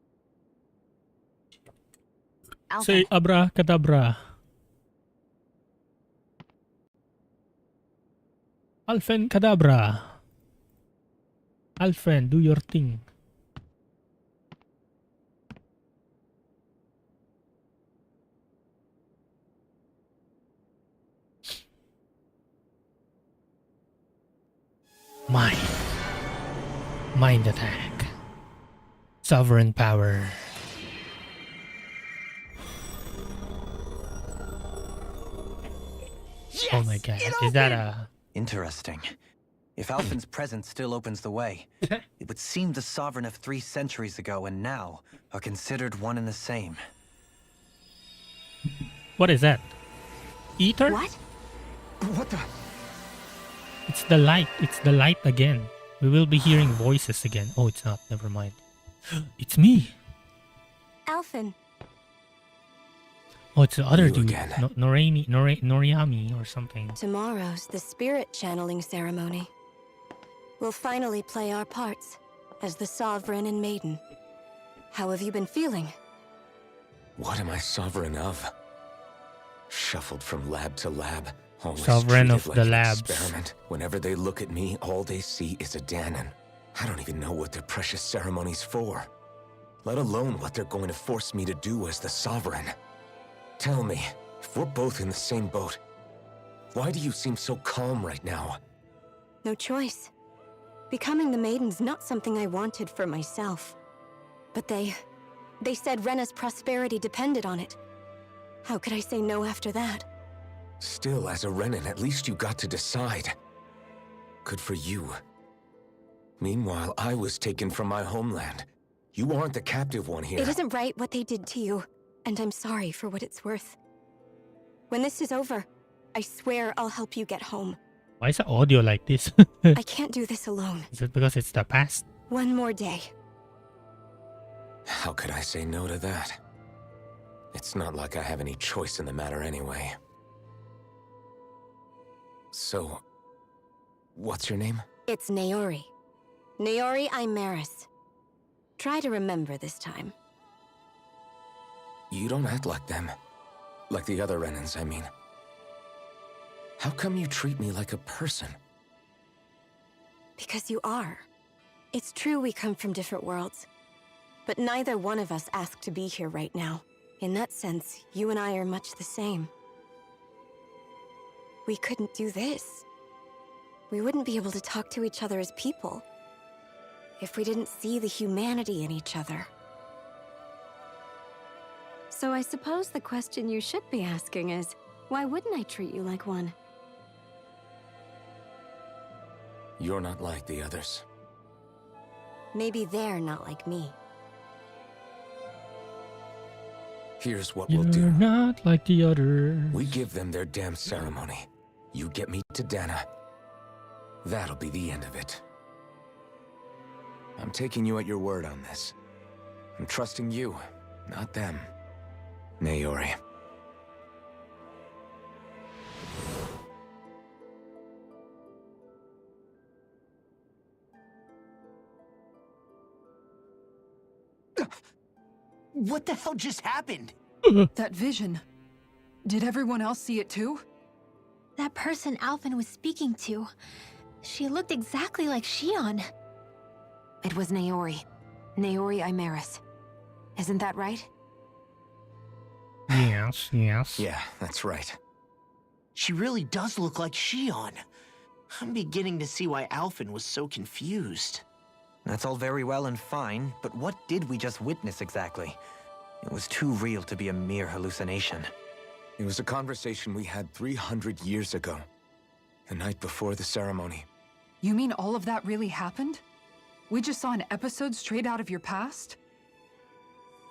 Speaker 2: Say abracadabra. Alfen cadabra. Alfen, do your thing. Mind attack. Sovereign power.
Speaker 7: Yes!
Speaker 2: Oh my god.
Speaker 7: It
Speaker 2: Is that
Speaker 7: opened!
Speaker 2: a...
Speaker 1: Interesting. If Alphen's presence still opens the way, it would seem the sovereign of 3 centuries ago and now are considered one and the same.
Speaker 2: What is that? Ether?
Speaker 6: What?
Speaker 5: What the?
Speaker 2: It's the light. It's the light again. We will be hearing voices again. Oh, it's not. Never mind. It's me.
Speaker 6: Alphen.
Speaker 2: Oh, it's the other
Speaker 5: You
Speaker 2: dude.
Speaker 5: again.
Speaker 2: Noriami or something.
Speaker 11: Tomorrow's the spirit channeling ceremony. We'll finally play our parts as the Sovereign and Maiden. How have you been feeling?
Speaker 5: What am I sovereign of? Shuffled from lab to lab. Always
Speaker 2: Sovereign
Speaker 5: treated
Speaker 2: of
Speaker 5: like
Speaker 2: the
Speaker 5: an
Speaker 2: labs.
Speaker 5: Experiment. Whenever they look at me, all they see is a Danon. I don't even know what their precious ceremony's for. Let alone what they're going to force me to do as the Sovereign. Tell me, if we're both in the same boat, why do you seem so calm right now?
Speaker 11: No choice. Becoming the Maiden's not something I wanted for myself. But they said Rena's prosperity depended on it. How could I say no after that?
Speaker 5: Still, as a Renan, at least you got to decide. Good for you. Meanwhile, I was taken from my homeland. You aren't the captive one here.
Speaker 11: It isn't right what they did to you, and I'm sorry for what it's worth. When this is over, I swear I'll help you get home.
Speaker 2: Why is the audio like this?
Speaker 11: I can't do this alone.
Speaker 2: Is it because it's the past?
Speaker 11: One more day.
Speaker 5: How could I say no to that? It's not like I have any choice in the matter anyway. So, what's your name?
Speaker 11: It's Naori. Naori Imaris. Try to remember this time.
Speaker 5: You don't act like them. Like the other Renans, I mean. How come you treat me like a person?
Speaker 11: Because you are. It's true we come from different worlds. But neither one of us asked to be here right now. In that sense, you and I are much the same. We couldn't do this. We wouldn't be able to talk to each other as people if we didn't see the humanity in each other. So I suppose the question you should be asking is, why wouldn't I treat you like one?
Speaker 5: You're not like the others.
Speaker 11: Maybe they're not like me.
Speaker 5: Here's what
Speaker 2: You're
Speaker 5: we'll do.
Speaker 2: not like the others.
Speaker 5: We give them their damn ceremony. You get me to Dana. That'll be the end of it. I'm taking you at your word on this. I'm trusting you, not them. Naori.
Speaker 7: What the hell just happened?
Speaker 3: That vision. Did everyone else see it too?
Speaker 6: That person Alphen was speaking to, she looked exactly like Shion.
Speaker 4: It was Naori. Naori Imaris. Isn't that right?
Speaker 2: Yes, yes.
Speaker 5: Yeah, that's right.
Speaker 7: She really does look like Shion. I'm beginning to see why Alphen was so confused.
Speaker 1: That's all very well and fine, but what did we just witness exactly? It was too real to be a mere hallucination.
Speaker 5: It was a conversation we had 300 years ago. The night before the ceremony.
Speaker 3: You mean all of that really happened? We just saw an episode straight out of your past?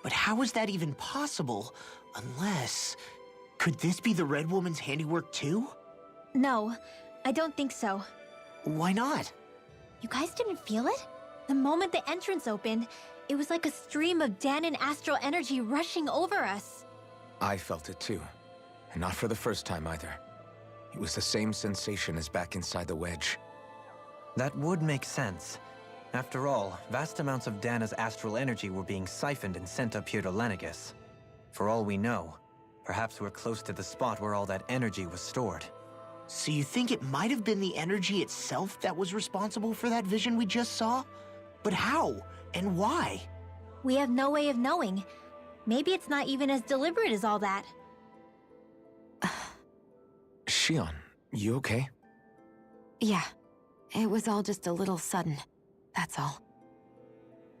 Speaker 7: But how is that even possible? Unless... Could this be the Red Woman's handiwork too?
Speaker 6: No, I don't think so.
Speaker 7: Why not?
Speaker 6: You guys didn't feel it? The moment the entrance opened, it was like a stream of Danon astral energy rushing over us.
Speaker 5: I felt it too. And not for the first time either. It was the same sensation as back inside the wedge.
Speaker 1: That would make sense. After all, vast amounts of Dana's astral energy were being siphoned and sent up here to Lenegis. For all we know, perhaps we're close to the spot where all that energy was stored.
Speaker 7: So you think it might have been the energy itself that was responsible for that vision we just saw? But how? And why?
Speaker 6: We have no way of knowing. Maybe it's not even as deliberate as all that.
Speaker 5: Shion, you okay?
Speaker 4: Yeah. It was all just a little sudden. That's all.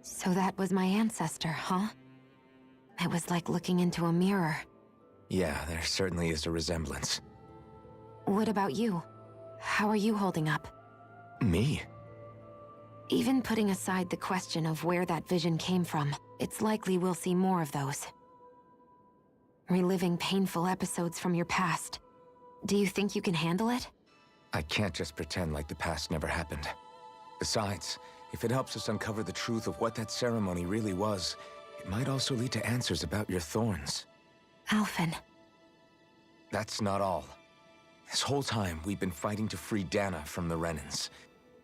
Speaker 4: So that was my ancestor, huh? It was like looking into a mirror.
Speaker 5: Yeah, there certainly is a resemblance.
Speaker 4: What about you? How are you holding up?
Speaker 5: Me?
Speaker 4: Even putting aside the question of where that vision came from, it's likely we'll see more of those. Reliving painful episodes from your past. Do you think you can handle it?
Speaker 5: I can't just pretend like the past never happened. Besides, if it helps us uncover the truth of what that ceremony really was, it might also lead to answers about your thorns.
Speaker 4: Alphen.
Speaker 5: That's not all. This whole time, we've been fighting to free Dana from the Renans.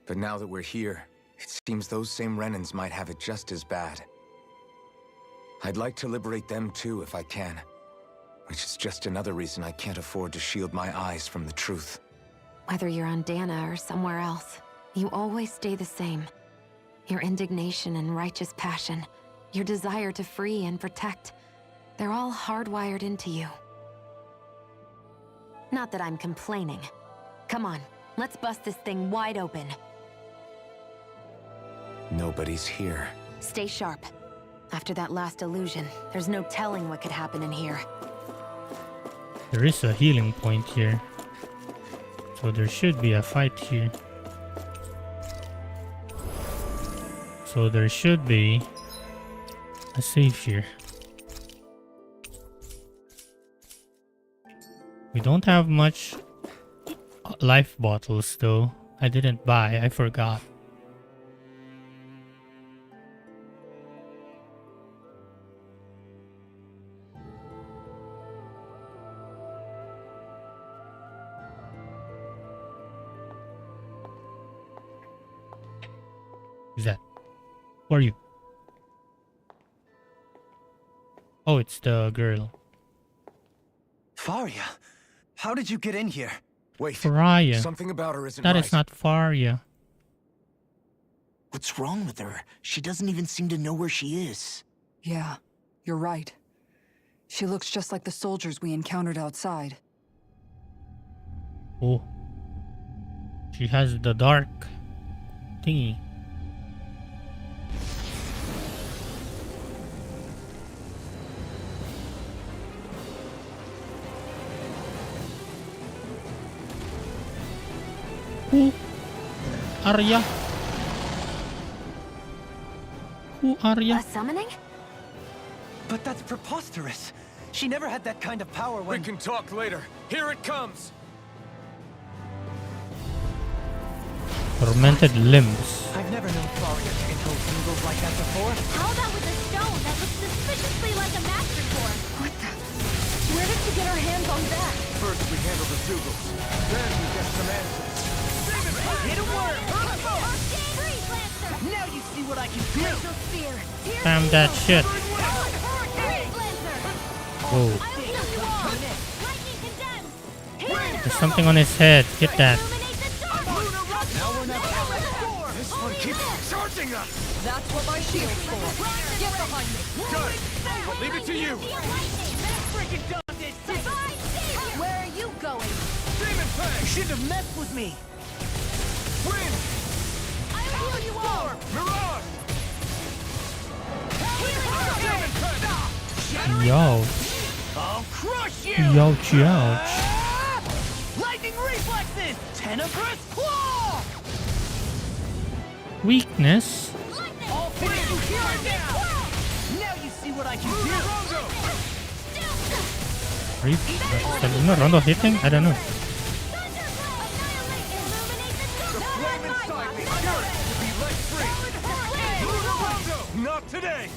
Speaker 5: But now that we're here, it seems those same Renans might have it just as bad. I'd like to liberate them too if I can. Which is just another reason I can't afford to shield my eyes from the truth.
Speaker 4: Whether you're on Dana or somewhere else, you always stay the same. Your indignation and righteous passion, your desire to free and protect, they're all hardwired into you. Not that I'm complaining. Come on, let's bust this thing wide open.
Speaker 5: Nobody's here.
Speaker 4: Stay sharp. After that last illusion, there's no telling what could happen in here.
Speaker 2: There is a healing point here. So there should be a fight here. So there should be a save here. We don't have much life bottles though. I didn't buy, I forgot. Who's that? Who are you? Oh, it's the girl.
Speaker 1: Faria, how did you get in here?
Speaker 5: Wait,
Speaker 2: Faria.
Speaker 5: something about her isn't
Speaker 2: That
Speaker 5: right.
Speaker 2: is not Faria.
Speaker 7: What's wrong with her? She doesn't even seem to know where she is.
Speaker 3: Yeah, you're right. She looks just like the soldiers we encountered outside.
Speaker 2: Oh. She has the dark thingy. Who? Arya? Who Arya?
Speaker 4: A summoning?
Speaker 1: But that's preposterous. She never had that kind of power when...
Speaker 5: We can talk later. Here it comes.
Speaker 2: Tormented limbs.
Speaker 1: I've never known Faria to control symbols like that before.
Speaker 6: How about with a stone that looks suspiciously like a master sword?
Speaker 3: What the? Where did she get her hands on that?
Speaker 5: First we handle the Zugals. Then we get some answers.
Speaker 7: Hit a word!
Speaker 6: Freeze, Lancer!
Speaker 7: Now you see what I can do!
Speaker 6: Glacial Spear! Here's
Speaker 2: Damn that shit.
Speaker 6: Freeze, Lancer!
Speaker 2: Whoa.
Speaker 6: I'll heal you all! Lightning condemns!
Speaker 2: There's something on his head. Hit that.
Speaker 6: Illuminate the dark!
Speaker 5: Now we're not out. This one keeps charging us.
Speaker 3: That's what my shield's for. Get behind me.
Speaker 5: Got it. I'll leave it to you.
Speaker 7: Freaking done this thing!
Speaker 6: Where are you going?
Speaker 5: Demon Fang.
Speaker 7: You shouldn't have messed with me!
Speaker 5: Wind.
Speaker 6: I'll heal you all!
Speaker 5: Mirage. Demon Fang.
Speaker 2: Yo.
Speaker 7: I'll crush you!
Speaker 2: Ouch, ouch.
Speaker 7: Lightning reflexes! Tenebrous claw!
Speaker 2: Weakness.
Speaker 7: I'll finish you here and now! Now you see what I can do!
Speaker 2: Is the Lunar Rondo hitting? I don't know.
Speaker 5: The flame inside me yearns to be let free. Not today.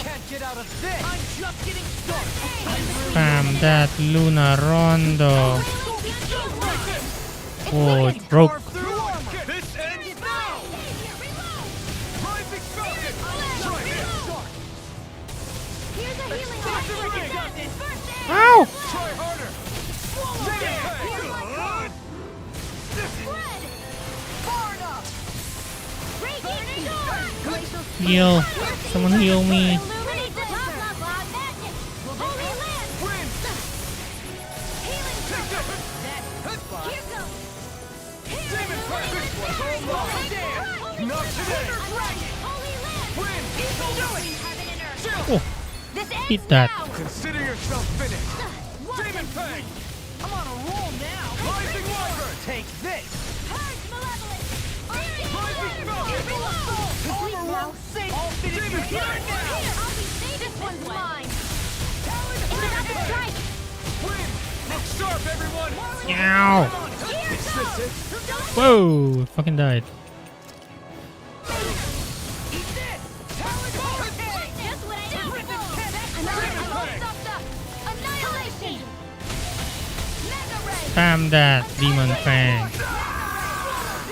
Speaker 1: Can't get out of this!
Speaker 7: I'm just getting started!
Speaker 2: Spam that Lunar Rondo. Oh, it broke.
Speaker 5: This ends now. Rising Falcon. Try this.
Speaker 6: Here's a healing art.
Speaker 2: Ow!
Speaker 5: Try harder.
Speaker 2: Heal. Someone heal me.
Speaker 6: Illuminate the blah blah blah magic. Holy land. Healing Here goes.
Speaker 5: Not today.
Speaker 6: Holy land. Heaven and earth.
Speaker 2: Oh,
Speaker 6: This ends
Speaker 2: hit that.
Speaker 6: now.
Speaker 5: Consider yourself finished. Demon Fang.
Speaker 7: I'm on a roll now!
Speaker 5: Rising Wyvern.
Speaker 7: Take this!
Speaker 6: Purge malevolence.
Speaker 5: Rising Falcon.
Speaker 7: Armor won't save! I'll finish you here and now!
Speaker 6: I'll be safe. This one's mine. Interrupt the strike.
Speaker 5: Wind. Look sharp, everyone.
Speaker 2: Ow.
Speaker 5: Is this it?
Speaker 2: Whoa, fucking died.
Speaker 6: Eat this. Just what I need. Annihilation. Mega ray.
Speaker 2: Spam that Demon Fang.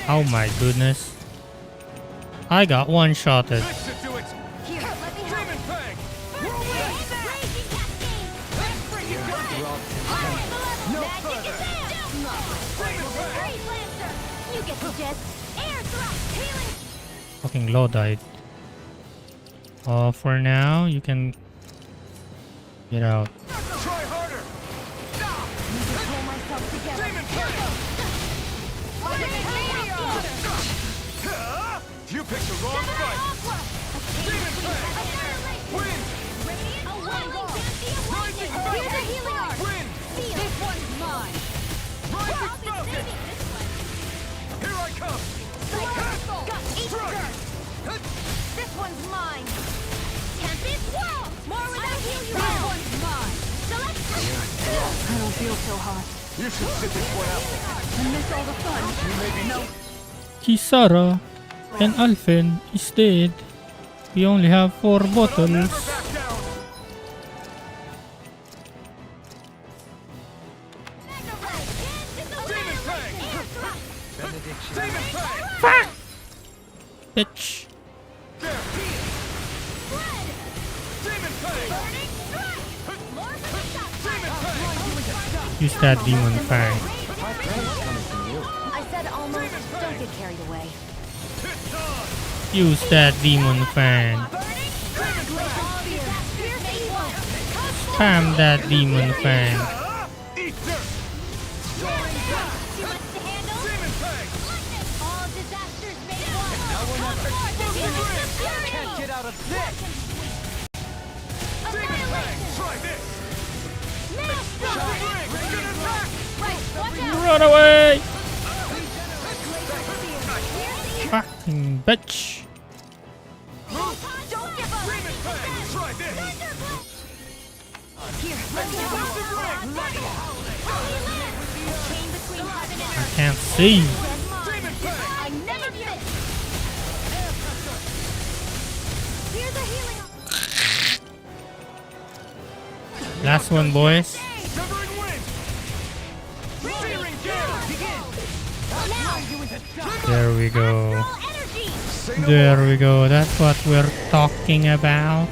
Speaker 2: Oh my goodness. I got one-shotted.
Speaker 5: This should do it.
Speaker 6: Here, let me help.
Speaker 5: Demon Fang.
Speaker 6: Raging cascade.
Speaker 5: No
Speaker 6: Magic
Speaker 5: further.
Speaker 6: is there. Freeze Lancer. You get the gist. Air thrust. Healing.
Speaker 2: Fucking low died. For now, you can get out.
Speaker 5: Try harder.
Speaker 6: Pull myself together.
Speaker 5: Demon Fang. You picked the wrong fight. Demon Fang. Wind.
Speaker 6: Here's a healing art.
Speaker 5: Wind.
Speaker 6: This one's mine.
Speaker 5: Rising Falcon. Here I come.
Speaker 6: This one's mine. Tempest Wall. More without heal you. This one's mine. Select.
Speaker 3: I don't feel so hot.
Speaker 5: You should sit this one out.
Speaker 3: I miss all the fun.
Speaker 5: You may be no.
Speaker 2: Kisara and Alphen is dead. We only have 4 bottles.
Speaker 5: Never back down. Demon Fang. Demon Fang.
Speaker 2: Bitch.
Speaker 5: There. Demon Fang.
Speaker 2: Use that demon fang.
Speaker 4: I said almost. Don't get carried away.
Speaker 2: Use that demon fang. Spam that demon fang.
Speaker 12: Get out of this!
Speaker 2: Run away! Fucking bitch! I can't see. Last one, boys. There we go. There we go. That's what we're talking about.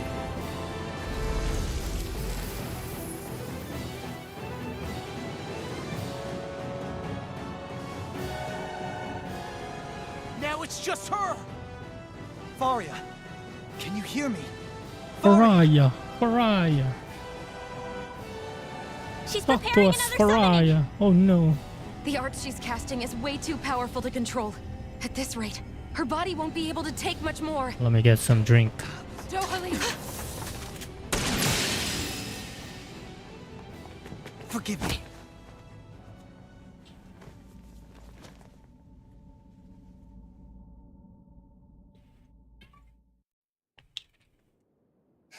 Speaker 12: Now it's just her! Faria, can you hear me?
Speaker 2: Faria. Faria.
Speaker 6: She's
Speaker 2: Talk to
Speaker 6: preparing
Speaker 2: us,
Speaker 6: another summoning.
Speaker 2: Faria. Oh no.
Speaker 3: The art she's casting is way too powerful to control. At this rate, her body won't be able to take much more.
Speaker 2: Let me get some drink.
Speaker 3: Dohalim!
Speaker 12: Forgive me.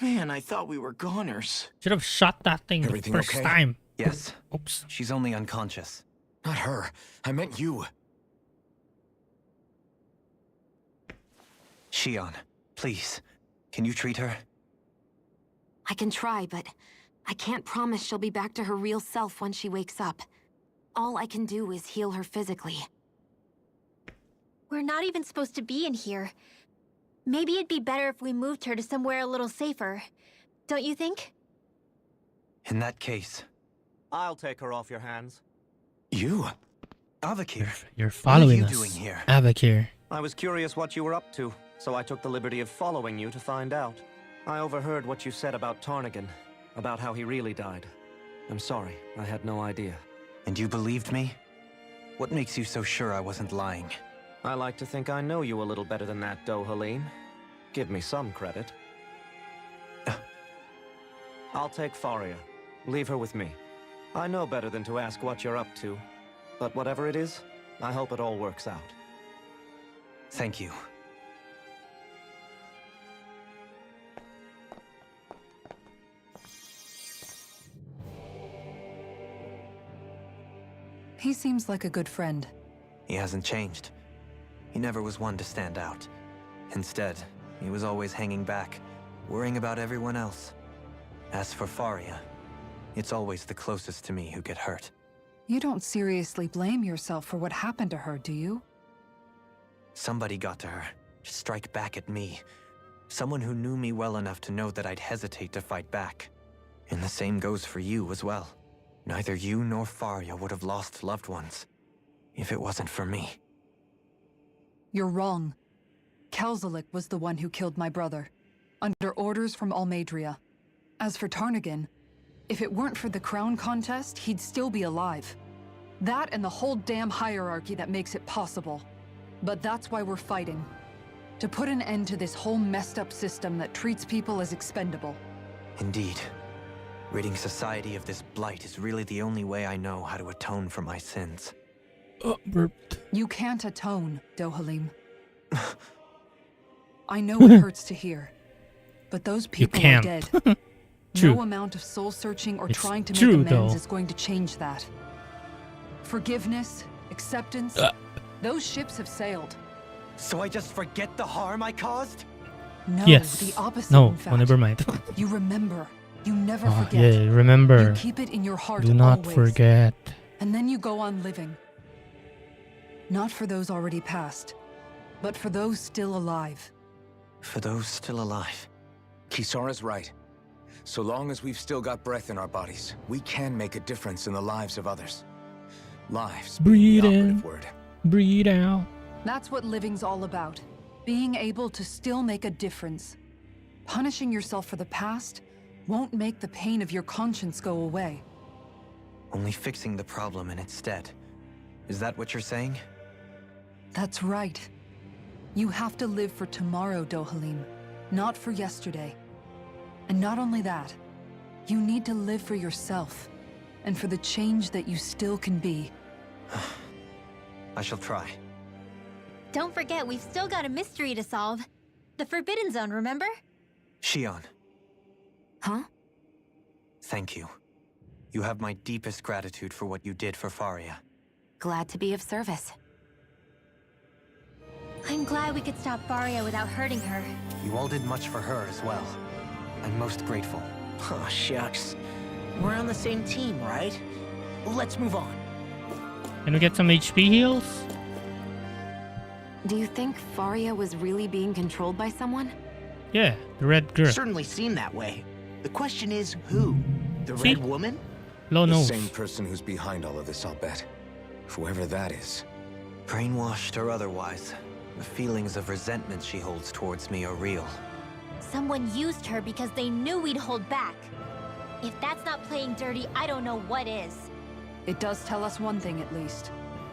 Speaker 7: Man, I thought we were goners.
Speaker 2: Should have shot that thing the
Speaker 5: Everything
Speaker 2: first
Speaker 5: okay?
Speaker 2: time.
Speaker 1: Yes,
Speaker 2: Oops.
Speaker 1: she's only unconscious.
Speaker 5: Not her. I meant you.
Speaker 1: Shion, please, can you treat her?
Speaker 4: I can try, but I can't promise she'll be back to her real self when she wakes up. All I can do is heal her physically.
Speaker 6: We're not even supposed to be in here. Maybe it'd be better if we moved her to somewhere a little safer. Don't you think?
Speaker 1: In that case,
Speaker 12: I'll take her off your hands.
Speaker 5: You?
Speaker 1: Avakir,
Speaker 2: You're following
Speaker 1: what are you
Speaker 2: us.
Speaker 1: doing here?
Speaker 2: Avakir.
Speaker 12: I was curious what you were up to, so I took the liberty of following you to find out. I overheard what you said about Tarnigan, about how he really died. I'm sorry, I had no idea.
Speaker 1: And you believed me? What makes you so sure I wasn't lying?
Speaker 12: I like to think I know you a little better than that, Dohalim. Give me some credit. I'll take Faria. Leave her with me. I know better than to ask what you're up to. But whatever it is, I hope it all works out.
Speaker 1: Thank you.
Speaker 3: He seems like a good friend.
Speaker 1: He hasn't changed. He never was one to stand out. Instead, he was always hanging back, worrying about everyone else. As for Faria, it's always the closest to me who get hurt.
Speaker 3: You don't seriously blame yourself for what happened to her, do you?
Speaker 1: Somebody got to her, to strike back at me. Someone who knew me well enough to know that I'd hesitate to fight back. And the same goes for you as well. Neither you nor Faria would have lost loved ones, if it wasn't for me.
Speaker 3: You're wrong. Kelzelik was the one who killed my brother, under orders from Almadria. As for Tarnigan, if it weren't for the crown contest, he'd still be alive. That and the whole damn hierarchy that makes it possible. But that's why we're fighting. To put an end to this whole messed up system that treats people as expendable.
Speaker 1: Indeed. Ridding society of this blight is really the only way I know how to atone for my sins.
Speaker 2: Burped.
Speaker 3: You can't atone, Dohalim. I know it hurts to hear, but those people are
Speaker 2: can't.
Speaker 3: dead.
Speaker 2: True.
Speaker 3: No amount of soul-searching or
Speaker 2: It's
Speaker 3: trying to
Speaker 2: true,
Speaker 3: make amends
Speaker 2: though.
Speaker 3: is going to change that. Forgiveness, acceptance, those ships have sailed.
Speaker 1: So I just forget the harm I caused?
Speaker 3: No,
Speaker 2: Yes.
Speaker 3: the opposite,
Speaker 2: No,
Speaker 3: in fact.
Speaker 2: oh, never mind.
Speaker 3: You remember. You never
Speaker 2: Oh,
Speaker 3: forget.
Speaker 2: yeah, remember.
Speaker 3: You keep it in your heart
Speaker 2: Do not
Speaker 3: always.
Speaker 2: forget.
Speaker 3: And then you go on living. Not for those already passed, but for those still alive.
Speaker 1: For those still alive.
Speaker 5: Kisara's right. So long as we've still got breath in our bodies, we can make a difference in the lives of others. Lives being
Speaker 2: Breathe
Speaker 5: the
Speaker 2: in,
Speaker 5: operative word.
Speaker 2: breathe out.
Speaker 3: That's what living's all about. Being able to still make a difference. Punishing yourself for the past won't make the pain of your conscience go away.
Speaker 1: Only fixing the problem in its stead. Is that what you're saying?
Speaker 3: That's right. You have to live for tomorrow, Dohalim, not for yesterday. And not only that, you need to live for yourself, and for the change that you still can be.
Speaker 1: I shall try.
Speaker 6: Don't forget, we've still got a mystery to solve. The Forbidden Zone, remember?
Speaker 1: Shion,
Speaker 4: Huh?
Speaker 1: thank you. You have my deepest gratitude for what you did for Faria.
Speaker 4: Glad to be of service.
Speaker 6: I'm glad we could stop Faria without hurting her.
Speaker 1: You all did much for her as well. I'm most grateful.
Speaker 7: Oh, shucks. We're on the same team, right? Let's move on.
Speaker 2: Can we get some HP heals?
Speaker 4: Do you think Faria was really being controlled by someone?
Speaker 2: Yeah, the red girl.
Speaker 7: Certainly seemed that way. The question is, who? The
Speaker 2: See?
Speaker 7: Red Woman?
Speaker 2: Low
Speaker 5: The
Speaker 2: nose.
Speaker 5: same person who's behind all of this, I'll bet. Whoever that is.
Speaker 1: Brainwashed or otherwise, the feelings of resentment she holds towards me are real.
Speaker 6: Someone used her because they knew we'd hold back. If that's not playing dirty, I don't know what is.
Speaker 3: It does tell us one thing at least.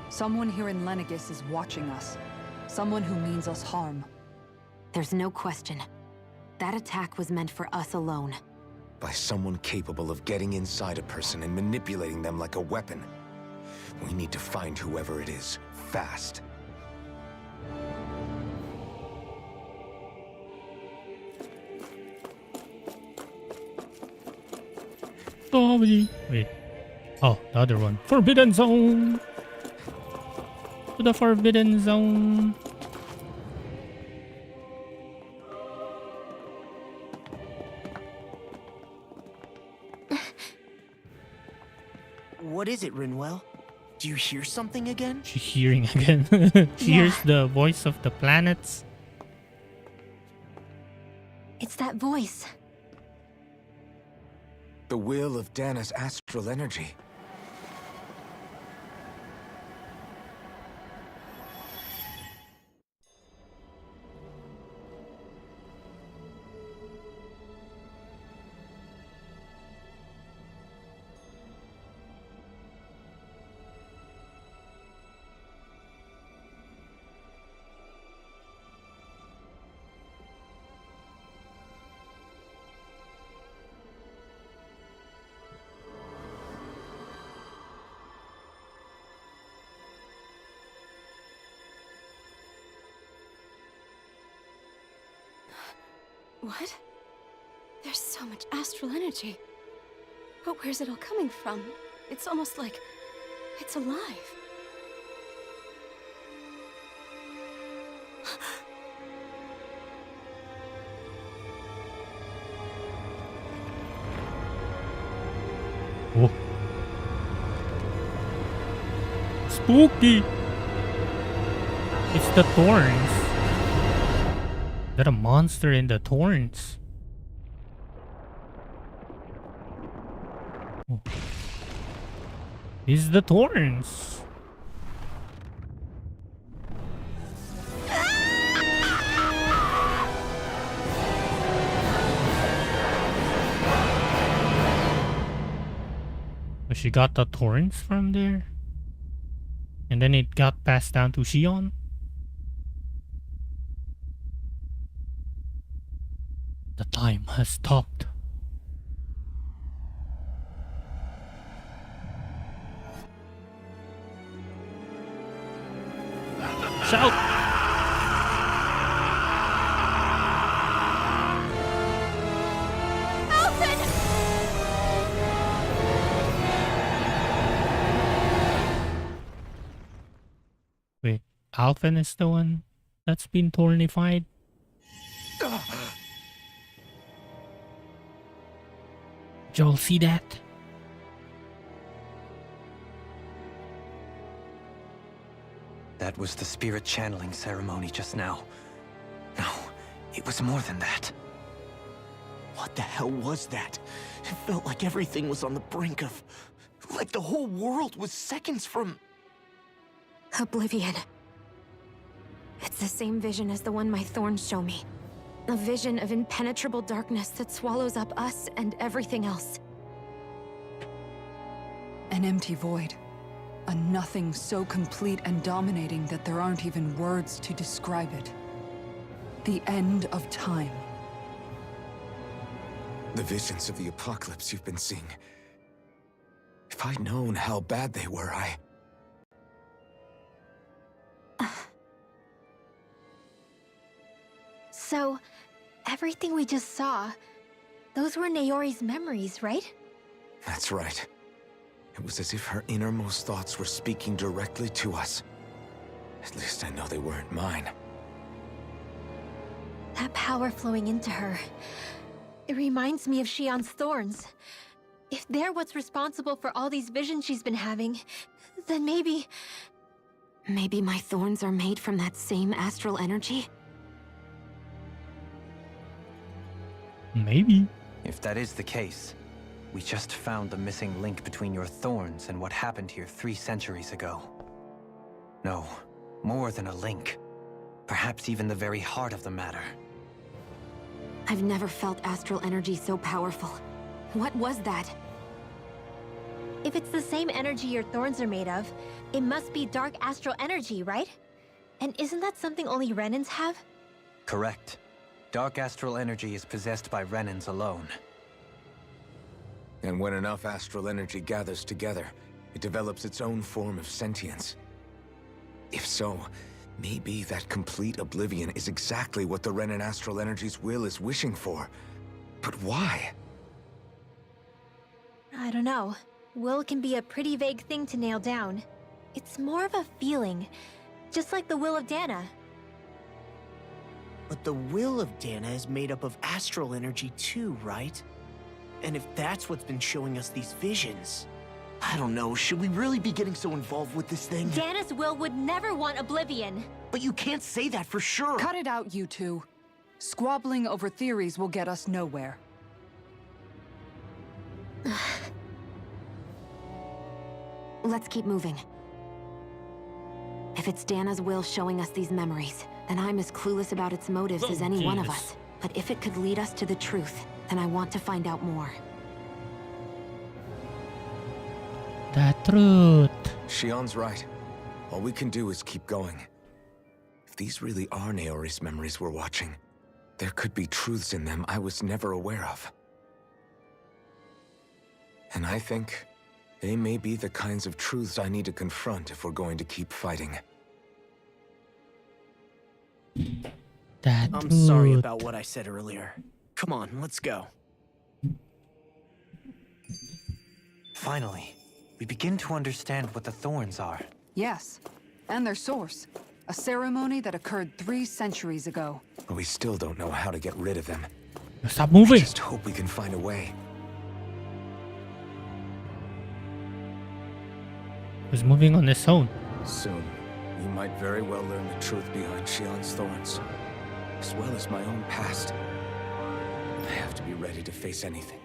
Speaker 3: Someone here in Lenegis is watching us. Someone who means us harm.
Speaker 4: There's no question. That attack was meant for us alone.
Speaker 5: By someone capable of getting inside a person and manipulating them like a weapon. We need to find whoever it is, fast.
Speaker 2: Wait. Oh, the other one. Forbidden Zone! To the Forbidden Zone.
Speaker 7: What is it, Rinwell? Do you hear something again?
Speaker 2: She's hearing again. She hears the voice of the planets.
Speaker 6: It's that voice.
Speaker 5: The will of Dana's astral energy.
Speaker 11: What? There's so much astral energy. But where's it all coming from? It's almost like it's alive.
Speaker 2: Oh. Spooky! It's the thorns. Is that a monster in the thorns? Oh. These are the thorns. Oh, she got the thorns from there? And then it got passed down to Shion? The time has stopped. Shout! Wait, Alphen is the one that's been tornified? Joel, see that?
Speaker 1: That was the spirit channeling ceremony just now. No, it was more than that. What
Speaker 7: What the hell was that? It felt like everything was on the brink of... like the whole world was seconds from...
Speaker 4: Oblivion. It's the same vision as the one my thorns show me. A vision of impenetrable darkness that swallows up us and everything else.
Speaker 3: An empty void. A nothing so complete and dominating that there aren't even words to describe it. The end of time.
Speaker 5: The visions of the apocalypse you've been seeing. If I'd known how bad they were,
Speaker 4: So, everything we just saw, those were Naori's memories, right?
Speaker 5: That's right. It was as if her innermost thoughts were speaking directly to us. At least I know they weren't mine.
Speaker 4: That power flowing into her, it reminds me of Xion's thorns. If they're what's responsible for all these visions she's been having, then maybe... Maybe my thorns are made from that same astral energy?
Speaker 2: Maybe.
Speaker 1: If that is the case, we just found the missing link between your thorns and what happened here 3 centuries ago. No, more than a link. Perhaps even the very heart of the matter.
Speaker 4: I've never felt astral energy so powerful. What was that? If it's the same energy your thorns are made of, it must be dark astral energy, right? And isn't that something only Renans have?
Speaker 1: Correct. Dark astral energy is possessed by Renans alone.
Speaker 5: And when enough astral energy gathers together, it develops its own form of sentience. If so, maybe that complete oblivion is exactly what the Renan astral energy's will is wishing for. But why?
Speaker 4: I don't know. Will can be a pretty vague thing to nail down. It's more of a feeling, just like the will of Dana.
Speaker 7: But the will of Dana is made up of astral energy too, right? And if that's what's been showing us these visions... I don't know, should we really be getting so involved with this thing?
Speaker 4: Dana's will would never want oblivion.
Speaker 7: But you can't say that for sure.
Speaker 3: Cut it out, you two. Squabbling over theories will get us nowhere.
Speaker 4: Let's keep moving. If it's Dana's will showing us these memories, then I'm as clueless about its motives as any one of us. But if it could lead us to the truth, then I want to find out more.
Speaker 2: The truth.
Speaker 5: Xion's right. All we can do is keep going. If these really are Naori's memories we're watching, there could be truths in them I was never aware of. And I think they may be the kinds of truths I need to confront if we're going to keep fighting.
Speaker 7: I'm sorry about what I said earlier. Come on, let's go.
Speaker 1: Finally, we begin to understand what the thorns are.
Speaker 3: Yes, and their source. A ceremony that occurred 3 centuries ago.
Speaker 5: But we still don't know how to get rid of them.
Speaker 2: Stop moving.
Speaker 5: I just hope we can find a way.
Speaker 2: He's moving on his own.
Speaker 5: Soon, we might very well learn the truth behind Xion's thorns, as well as my own past. I have to be ready to face anything.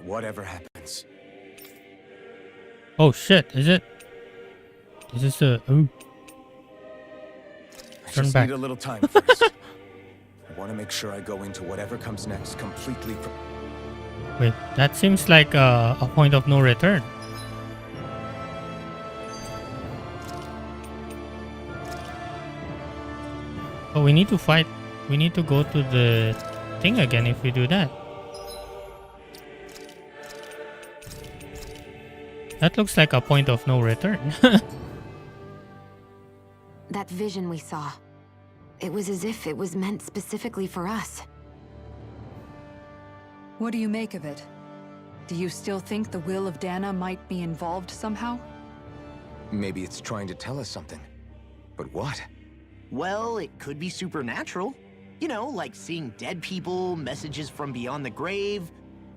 Speaker 5: Whatever happens.
Speaker 2: Oh shit, is it? Is this a... Oh.
Speaker 5: I
Speaker 2: Turn
Speaker 5: just
Speaker 2: back.
Speaker 5: need a little time first. I want to make sure I go into whatever comes next completely
Speaker 2: Wait, that seems like a point of no return. Oh, we need to fight. We need to go to the thing again if we do that. That looks like a point of no return.
Speaker 4: That vision we saw, it was as if it was meant specifically for us.
Speaker 3: What do you make of it? Do you still think the will of Dana might be involved somehow?
Speaker 5: Maybe it's trying to tell us something. But what?
Speaker 7: Well, it could be supernatural. You know, like seeing dead people, messages from beyond the grave,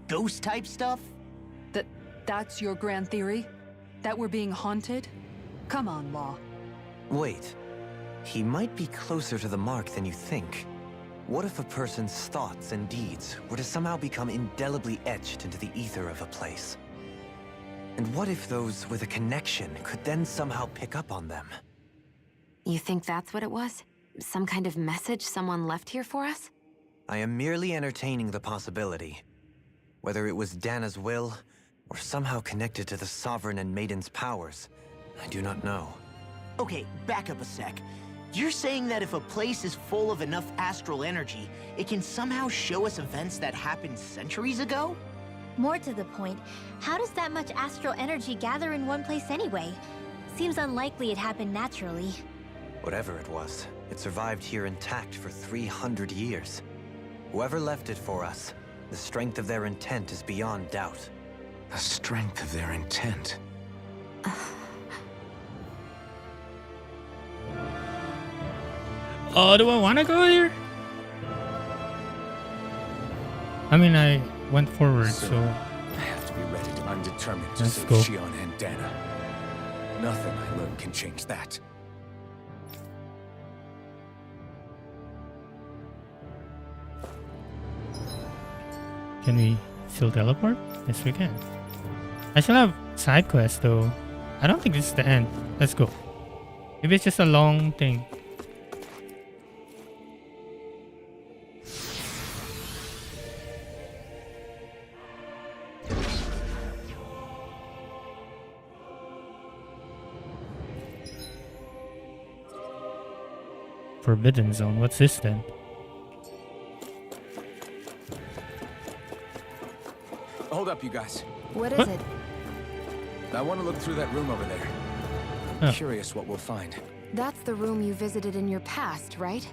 Speaker 7: ghost-type stuff.
Speaker 3: That's your grand theory? That we're being haunted? Come on, Law.
Speaker 1: Wait. He might be closer to the mark than you think. What if a person's thoughts and deeds were to somehow become indelibly etched into the ether of a place? And what if those with a connection could then somehow pick up on them?
Speaker 4: You think that's what it was? Some kind of message someone left here for us?
Speaker 1: I am merely entertaining the possibility. Whether it was Dana's will, or somehow connected to the Sovereign and Maiden's powers, I do not know.
Speaker 7: Okay, back up a sec. You're saying that if a place is full of enough astral energy, it can somehow show us events that happened centuries ago?
Speaker 6: More to the point, how does that much astral energy gather in one place anyway? Seems unlikely it happened naturally.
Speaker 1: Whatever it was, it survived here intact for 300 years. Whoever left it for us, the strength of their intent is beyond doubt.
Speaker 5: The strength of their intent.
Speaker 2: Oh, do I want to go here? I mean, I went forward, so...
Speaker 5: I have to be ready. I'm determined to
Speaker 2: Let's
Speaker 5: save
Speaker 2: go.
Speaker 5: Shion and Dana. Nothing I learn can change that.
Speaker 2: Can we still teleport? Yes, we can. I still have side quests, though. I don't think this is the end. Let's go. Maybe it's just a long thing. Forbidden Zone. What's this then?
Speaker 5: Hold up, you guys.
Speaker 4: What is
Speaker 2: What?
Speaker 4: it?
Speaker 5: I want to look through that room over there.
Speaker 2: Oh.
Speaker 5: I'm curious what we'll find.
Speaker 4: That's the room you visited in your past, right?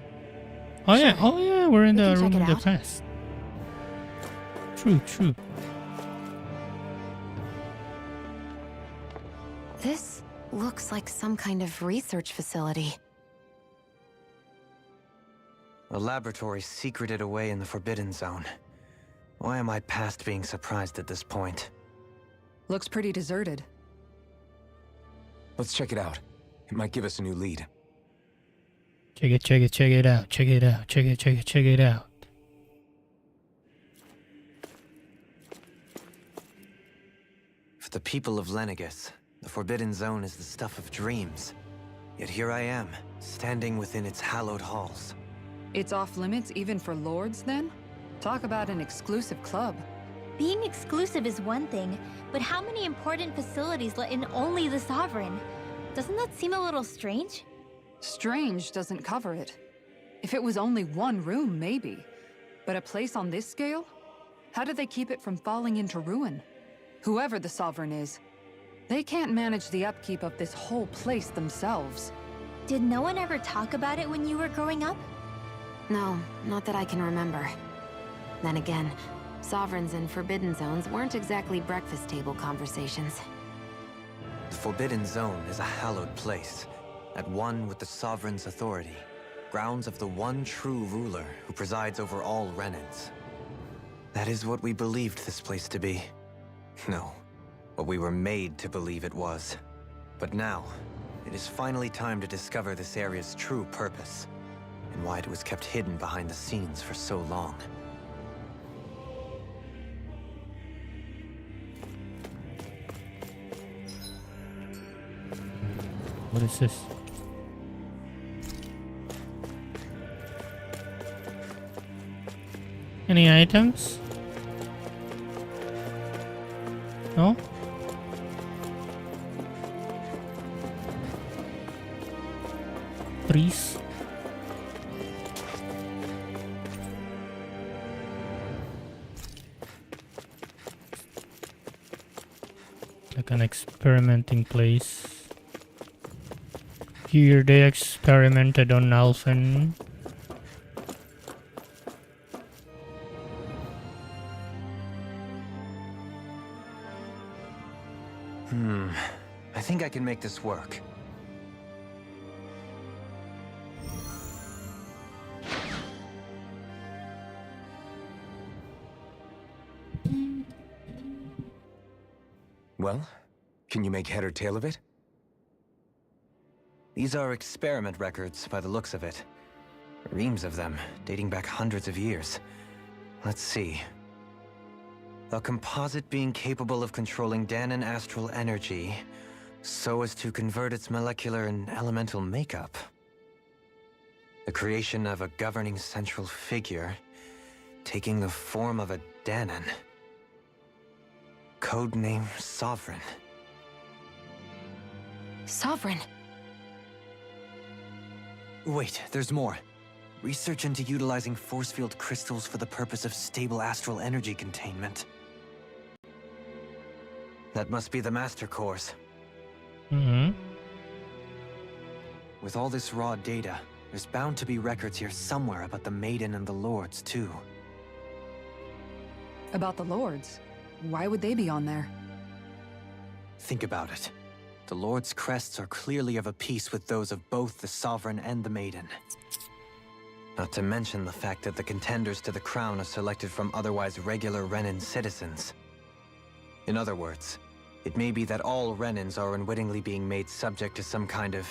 Speaker 2: Oh yeah, we're in
Speaker 4: We
Speaker 2: the
Speaker 4: can
Speaker 2: room
Speaker 4: check
Speaker 2: in
Speaker 4: it
Speaker 2: the
Speaker 4: out.
Speaker 2: past. True.
Speaker 4: This looks like some kind of research facility.
Speaker 1: A laboratory secreted away in the Forbidden Zone. Why am I past being surprised at this point?
Speaker 3: Looks pretty deserted.
Speaker 5: Let's check it out. It might give us a new lead.
Speaker 2: Check it out.
Speaker 1: For the people of Lenegis, the Forbidden Zone is the stuff of dreams. Yet here I am, standing within its hallowed halls.
Speaker 3: It's off limits even for lords, then? Talk about an exclusive club.
Speaker 6: Being exclusive is one thing, but how many important facilities let in only the Sovereign? Doesn't that seem a little strange?
Speaker 3: Strange doesn't cover it. If it was only one room, maybe. But a place on this scale? How do they keep it from falling into ruin? Whoever the Sovereign is, they can't manage the upkeep of this whole place themselves.
Speaker 6: Did no one ever talk about it when you were growing up?
Speaker 4: No, not that I can remember. Then again, Sovereigns and Forbidden Zones weren't exactly breakfast table conversations.
Speaker 1: The Forbidden Zone is a hallowed place, at one with the Sovereign's authority, grounds of the one true ruler who presides over all Renans. That is what we believed this place to be. No, what we were made to believe it was. But now, it is finally time to discover this area's true purpose, and why it was kept hidden behind the scenes for so long.
Speaker 2: What is this? Any items? No? Trees? Like an experimenting place. Here they experimented on Alphen.
Speaker 1: I think I can make this work.
Speaker 5: Well, can you make head or tail of it?
Speaker 1: These are experiment records by the looks of it. Reams of them, dating back hundreds of years. Let's see. A composite being capable of controlling Danan astral energy so as to convert its molecular and elemental makeup. The creation of a governing central figure, taking the form of a Danan. Codename Sovereign.
Speaker 4: Sovereign.
Speaker 1: Wait, there's more. Research into utilizing force field crystals for the purpose of stable astral energy containment. That must be the Master Cores.
Speaker 2: Mm-hmm.
Speaker 1: With all this raw data, there's bound to be records here somewhere about the Maiden and the Lords, too.
Speaker 3: About the Lords? Why would they be on there?
Speaker 1: Think about it. The Lord's crests are clearly of a piece with those of both the Sovereign and the Maiden. Not to mention the fact that the contenders to the crown are selected from otherwise regular Renan citizens. In other words, it may be that all Renans are unwittingly being made subject to some kind of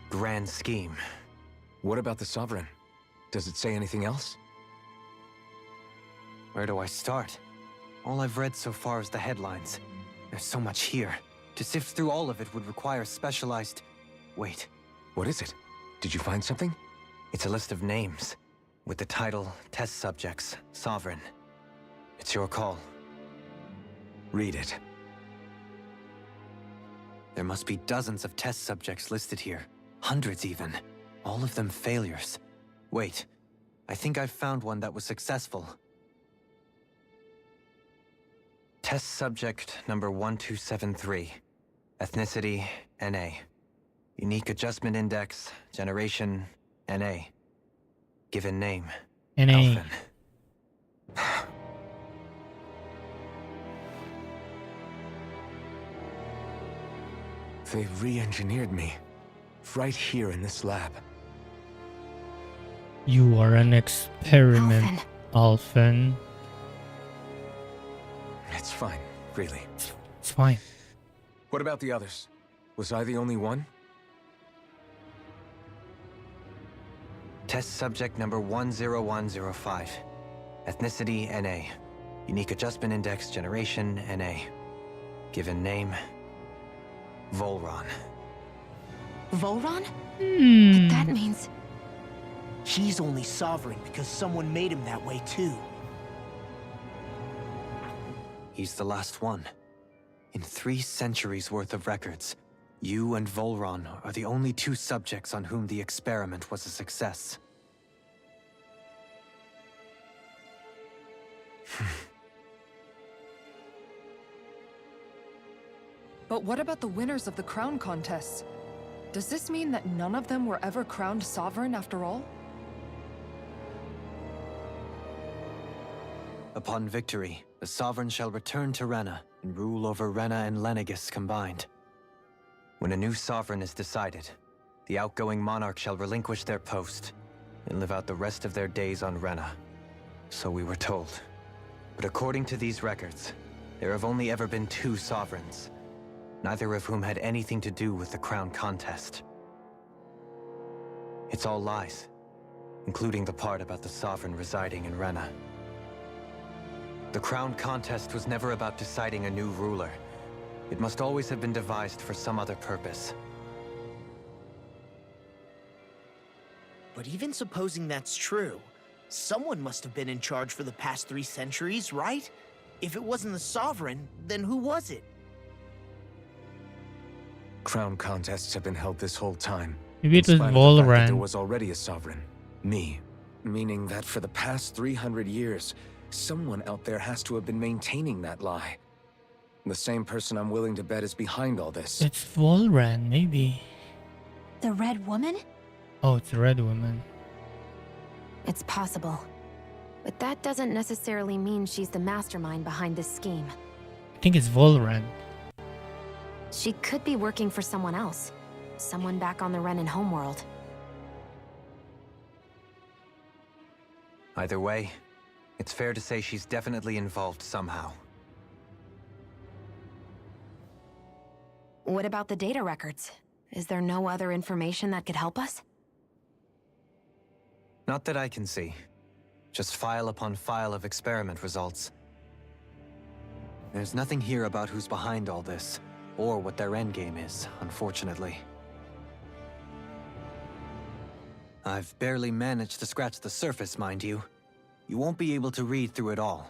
Speaker 1: grand scheme.
Speaker 5: What about the Sovereign? Does it say anything else?
Speaker 1: Where do I start? All I've read so far is the headlines. There's so much here. To sift through all of it would require specialized... Wait.
Speaker 5: What is it? Did you find something?
Speaker 1: It's a list of names, with the title, Test Subjects, Sovereign. It's your call.
Speaker 5: Read it.
Speaker 1: There must be dozens of test subjects listed here. Hundreds even. All of them failures. Wait, I think I've found one that was successful. Test subject number 1273. Ethnicity, NA. Unique adjustment index, generation, NA. Given name,
Speaker 2: NA.
Speaker 1: Alphen.
Speaker 5: They re-engineered me. Right here in this lab.
Speaker 2: You are an experiment, Alphen.
Speaker 5: It's fine, really.
Speaker 2: It's fine.
Speaker 5: What about the others? Was I the only one?
Speaker 1: Test subject number 10105. Ethnicity, NA. Unique adjustment index, generation, NA. Given name, Volron.
Speaker 4: Volron?
Speaker 2: Hmm.
Speaker 4: But that means...
Speaker 7: He's only sovereign because someone made him that way too.
Speaker 1: He's the last one. In 3 centuries worth of records, you and Volron are the only 2 subjects on whom the experiment was a success.
Speaker 3: But what about the winners of the crown contests? Does this mean that none of them were ever crowned sovereign after all?
Speaker 1: Upon victory, the Sovereign shall return to Rena and rule over Rena and Lenegis combined. When a new Sovereign is decided, the outgoing monarch shall relinquish their post and live out the rest of their days on Rena. So we were told. But according to these records, there have only ever been 2 Sovereigns, neither of whom had anything to do with the crown contest. It's all lies, including the part about the Sovereign residing in Rena. The crown contest was never about deciding a new ruler. It must always have been devised for some other purpose.
Speaker 7: But even supposing that's true, someone must have been in charge for the past 3 centuries, right? If it wasn't the Sovereign, then who was it?
Speaker 5: Crown contests have been held this whole time.
Speaker 2: Maybe it was
Speaker 5: in spite of the fact that there
Speaker 2: Volran.
Speaker 5: was already a Sovereign. Me. Meaning that for the past 300 years, someone out there has to have been maintaining that lie. The same person I'm willing to bet is behind all this.
Speaker 2: It's Volran, maybe.
Speaker 10: The Red Woman?
Speaker 2: Oh, it's the Red Woman.
Speaker 4: It's possible. But that doesn't necessarily mean she's the mastermind behind this scheme.
Speaker 2: I think it's Volran.
Speaker 4: She could be working for someone else. Someone back on the Renan homeworld.
Speaker 1: Either way, it's fair to say she's definitely involved somehow.
Speaker 4: What about the data records? Is there no other information that could help us?
Speaker 1: Not that I can see. Just file upon file of experiment results. There's nothing here about who's behind all this, or what their endgame is, unfortunately. I've barely managed to scratch the surface, mind you. You won't be able to read through it all,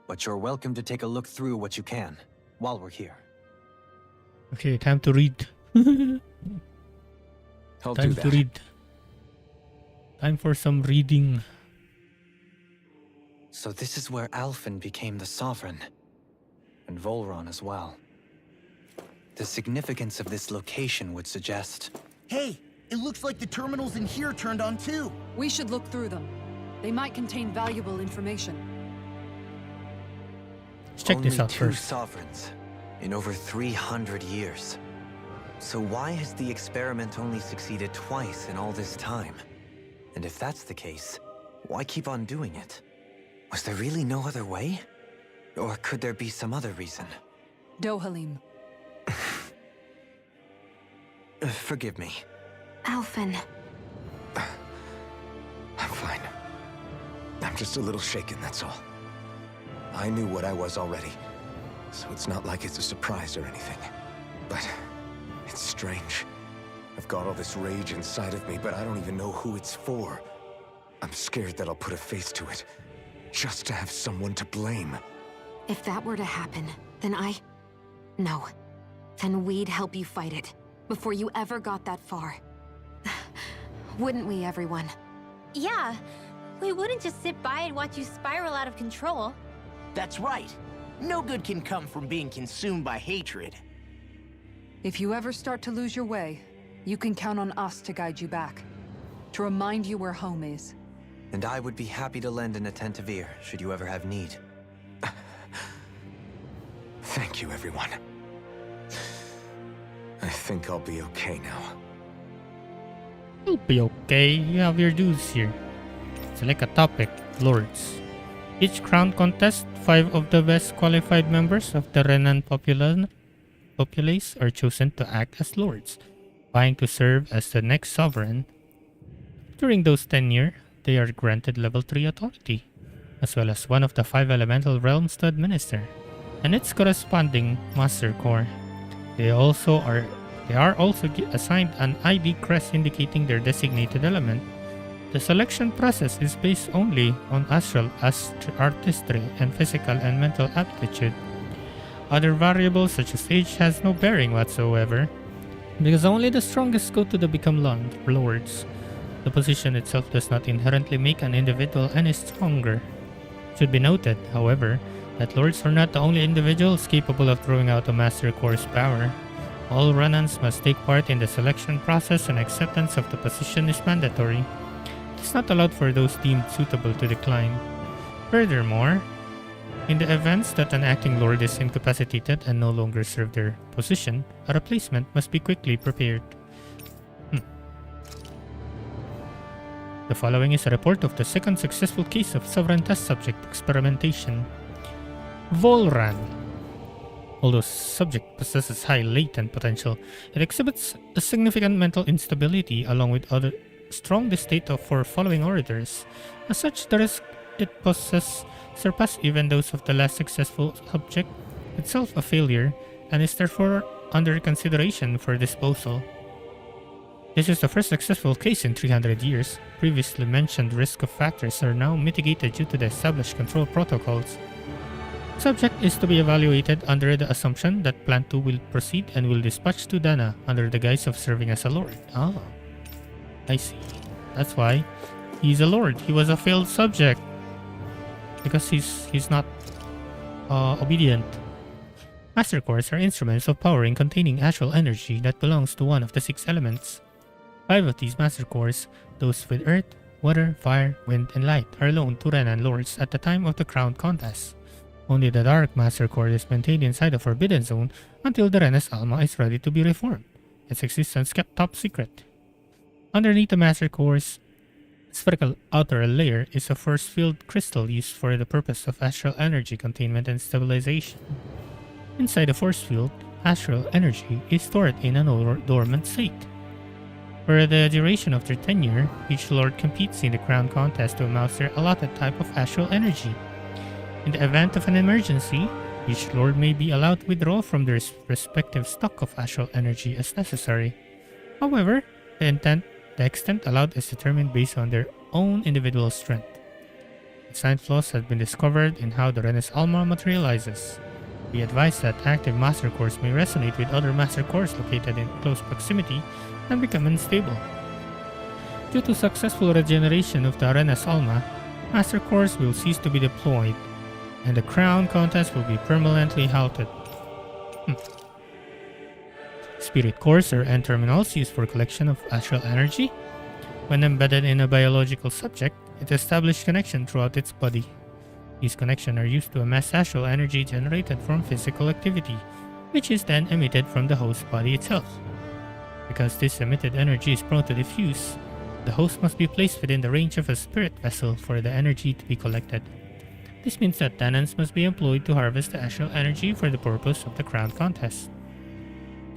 Speaker 1: but you're welcome to take a look through what you can, while we're here.
Speaker 2: Okay, time to read.
Speaker 5: I'll
Speaker 2: Time
Speaker 5: do
Speaker 2: to
Speaker 5: that.
Speaker 2: read. Time for some reading.
Speaker 1: So this is where Alphen became the Sovereign. And Volron as well. The significance of this location would suggest...
Speaker 7: Hey, it looks like the terminals in here turned on too.
Speaker 3: We should look through them. They might contain valuable information.
Speaker 2: Let's check this
Speaker 1: Only
Speaker 2: out
Speaker 1: two
Speaker 2: first.
Speaker 1: sovereigns in over 300 years. So why has the experiment only succeeded twice in all this time? And if that's the case, why keep on doing it? Was there really no other way? Or could there be some other reason?
Speaker 3: Dohalim.
Speaker 1: Forgive me.
Speaker 4: Alphen.
Speaker 5: I'm fine. I'm just a little shaken, that's all. I knew what I was already, so it's not like it's a surprise or anything. But it's strange. I've got all this rage inside of me, but I don't even know who it's for. I'm scared that I'll put a face to it, just to have someone to blame.
Speaker 4: If that were to happen, then No. Then we'd help you fight it, before you ever got that far. Wouldn't we, everyone?
Speaker 6: Yeah, we wouldn't just sit by and watch you spiral out of control.
Speaker 7: That's right. No good can come from being consumed by hatred.
Speaker 3: If you ever start to lose your way, you can count on us to guide you back. To remind you where home is.
Speaker 1: And I would be happy to lend an attentive ear, should you ever have need.
Speaker 5: Thank you, everyone. I think I'll be okay now.
Speaker 2: You'll be okay. You have your dues here. Select a topic, Lords. Each crown contest, 5 of the best qualified members of the Renan populace are chosen to act as Lords, vying to serve as the next sovereign. During those tenure, they are granted level 3 authority, as well as one of the 5 elemental realms to administer, and its corresponding master core. They are also assigned an ID crest indicating their designated element. The selection process is based only on astral artistry and physical and mental aptitude. Other variables such as age has no bearing whatsoever, because only the strongest go to the become lords. The position itself does not inherently make an individual any stronger. It should be noted, however, that lords are not the only individuals capable of throwing out a master core's power. All Renans must take part in the selection process, and acceptance of the position is mandatory. It is not allowed for those deemed suitable to decline. Furthermore, in the events that an acting lord is incapacitated and no longer serve their position, a replacement must be quickly prepared. The following is a report of the second successful case of sovereign test subject experimentation. Volran. Although subject possesses high latent potential, it exhibits a significant mental instability along with other strong distaste for following orders. As such, the risk it poses surpass even those of the last successful subject, itself a failure, and is therefore under consideration for disposal. This is the first successful case in 300 years. Previously mentioned risk of factors are now mitigated due to the established control protocols. Subject is to be evaluated under the assumption that Plan 2 will proceed and will dispatch to Dana under the guise of serving as a lord. Ah, I see. That's why he's a lord. He was a failed subject because he's not obedient. Master cores are instruments of power in containing astral energy that belongs to one of the 6 elements. 5 of these master cores, those with earth, water, fire, wind, and light, are loaned to Renan lords at the time of the crown contest. Only the Dark Master Core is maintained inside the Forbidden Zone until the Renes Alma is ready to be reformed, its existence kept top secret. Underneath the Master Core's spherical outer layer is a force field crystal used for the purpose of astral energy containment and stabilization. Inside the force field, astral energy is stored in a dormant state. For the duration of their tenure, each lord competes in the crown contest to master a allotted type of astral energy. In the event of an emergency, each lord may be allowed to withdraw from their respective stock of astral energy as necessary. However, the extent allowed is determined based on their own individual strength. Design flaws have been discovered in how the Rena's Alma materializes. Be advised that active master cores may resonate with other master cores located in close proximity and become unstable. Due to successful regeneration of the Rena's Alma, master cores will cease to be deployed, and the crown contest will be permanently halted. Spirit cores are end terminals used for collection of astral energy. When embedded in a biological subject, it establishes connection throughout its body. These connections are used to amass astral energy generated from physical activity, which is then emitted from the host body itself. Because this emitted energy is prone to diffuse, the host must be placed within the range of a spirit vessel for the energy to be collected. This means that Danans must be employed to harvest the astral energy for the purpose of the crown contest.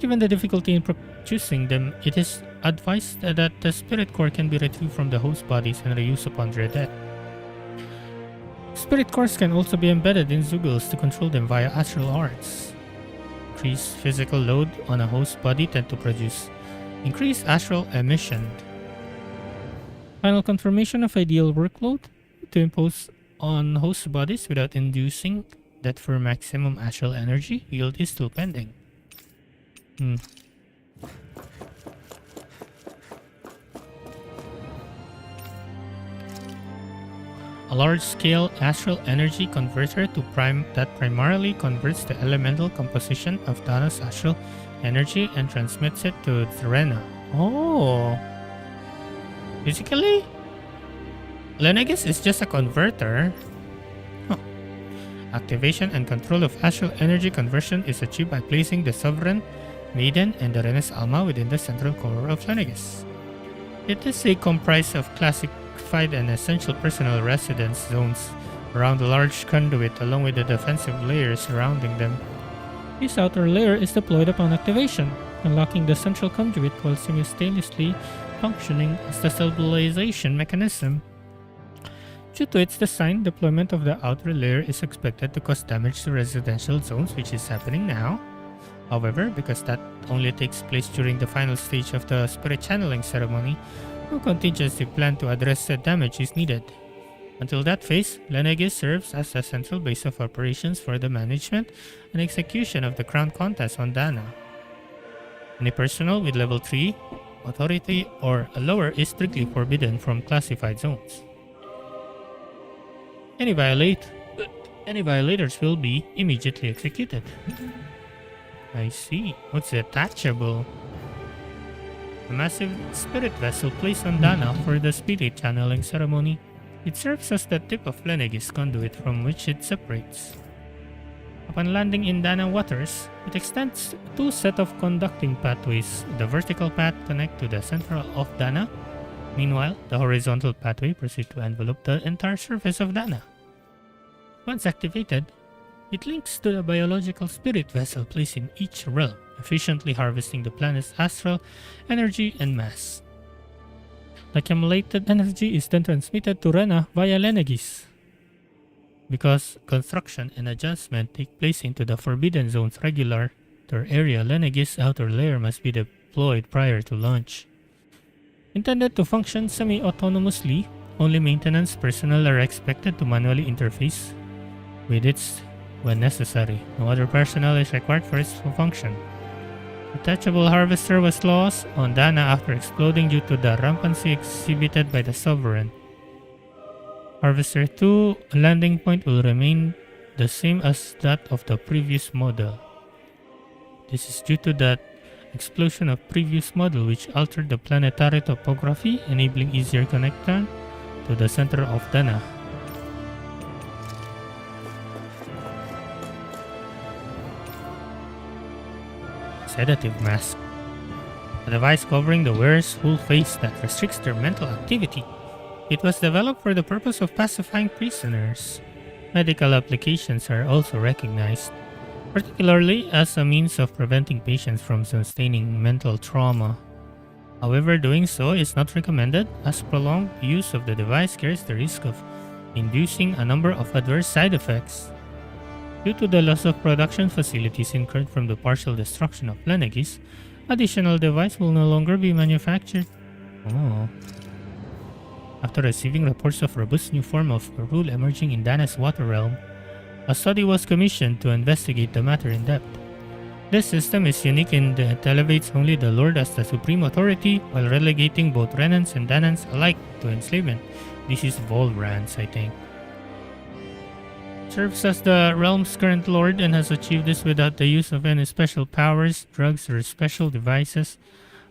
Speaker 2: Given the difficulty in producing them, it is advised that the spirit core can be retrieved from the host bodies and reused upon their death. Spirit cores can also be embedded in Zugals to control them via astral arts. Increased physical load on a host body tend to produce increased astral emission. Final confirmation of ideal workload to impose on host bodies without inducing that for maximum astral energy yield is still pending. A large-scale astral energy converter that primarily converts the elemental composition of Dana's astral energy and transmits it to Rena. Oh! Basically, Lenegis is just a converter. Activation and control of astral energy conversion is achieved by placing the Sovereign, Maiden, and the Rena's Alma within the central core of Lenegis. It is comprised of classified and essential personal residence zones around the large conduit along with the defensive layers surrounding them. This outer layer is deployed upon activation, unlocking the central conduit while simultaneously functioning as the stabilization mechanism. Due to its design, deployment of the outer layer is expected to cause damage to residential zones, which is happening now. However, because that only takes place during the final stage of the spirit channeling ceremony, no contingency plan to address the damage is needed. Until that phase, Lenegis serves as a central base of operations for the management and execution of the crown contest on Dana. Any personnel with level 3 authority or lower is strictly forbidden from classified zones. Any violators will be immediately executed. I see. What's detachable? A massive spirit vessel placed on Dana for the spirit channeling ceremony. It serves as the tip of Lenegis conduit from which it separates. Upon landing in Dana waters, it extends two sets of conducting pathways. The vertical path connects to the central of Dana. Meanwhile, the horizontal pathway proceeds to envelop the entire surface of Dana. Once activated, it links to the biological spirit vessel placed in each realm, efficiently harvesting the planet's astral energy and mass. The accumulated energy is then transmitted to Rena via Lenegis. Because construction and adjustment take place into the Forbidden Zone's regular area, Lenegis' outer layer must be deployed prior to launch. Intended to function semi-autonomously, only maintenance personnel are expected to manually interface with it when necessary. No other personnel is required for its function. Detachable harvester was lost on Dana after exploding due to the rampancy exhibited by the Sovereign. Harvester 2 landing point will remain the same as that of the previous model. This is due to the explosion of previous model which altered the planetary topography, enabling easier connection to the center of Dana. Sedative mask. A device covering the wearer's whole face that restricts their mental activity. It was developed for the purpose of pacifying prisoners. Medical applications are also recognized, particularly as a means of preventing patients from sustaining mental trauma. However, doing so is not recommended, as prolonged use of the device carries the risk of inducing a number of adverse side effects. Due to the loss of production facilities incurred from the partial destruction of Lenegis, additional device will no longer be manufactured. Oh. After receiving reports of robust new form of rule emerging in Dana's water realm, a study was commissioned to investigate the matter in depth. This system is unique in that it elevates only the Lord as the supreme authority while relegating both Renans and Danans alike to enslavement. This is Volrans, I think. Serves as the realm's current lord and has achieved this without the use of any special powers, drugs, or special devices.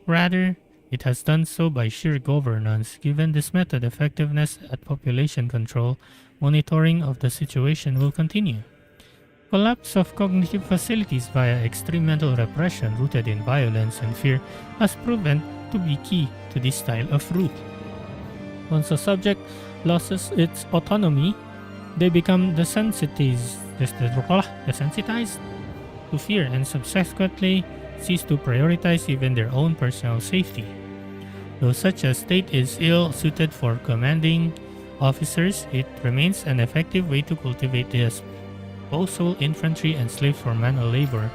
Speaker 2: Rather, it has done so by sheer governance. Given this method effectiveness at population control, monitoring of the situation will continue. Collapse of cognitive facilities via extreme mental repression rooted in violence and fear has proven to be key to this style of rule. Once a subject loses its autonomy, they become desensitized to fear and subsequently cease to prioritize even their own personal safety. Though such a state is ill-suited for commanding officers, it remains an effective way to cultivate the disposal infantry and slaves for manual labor.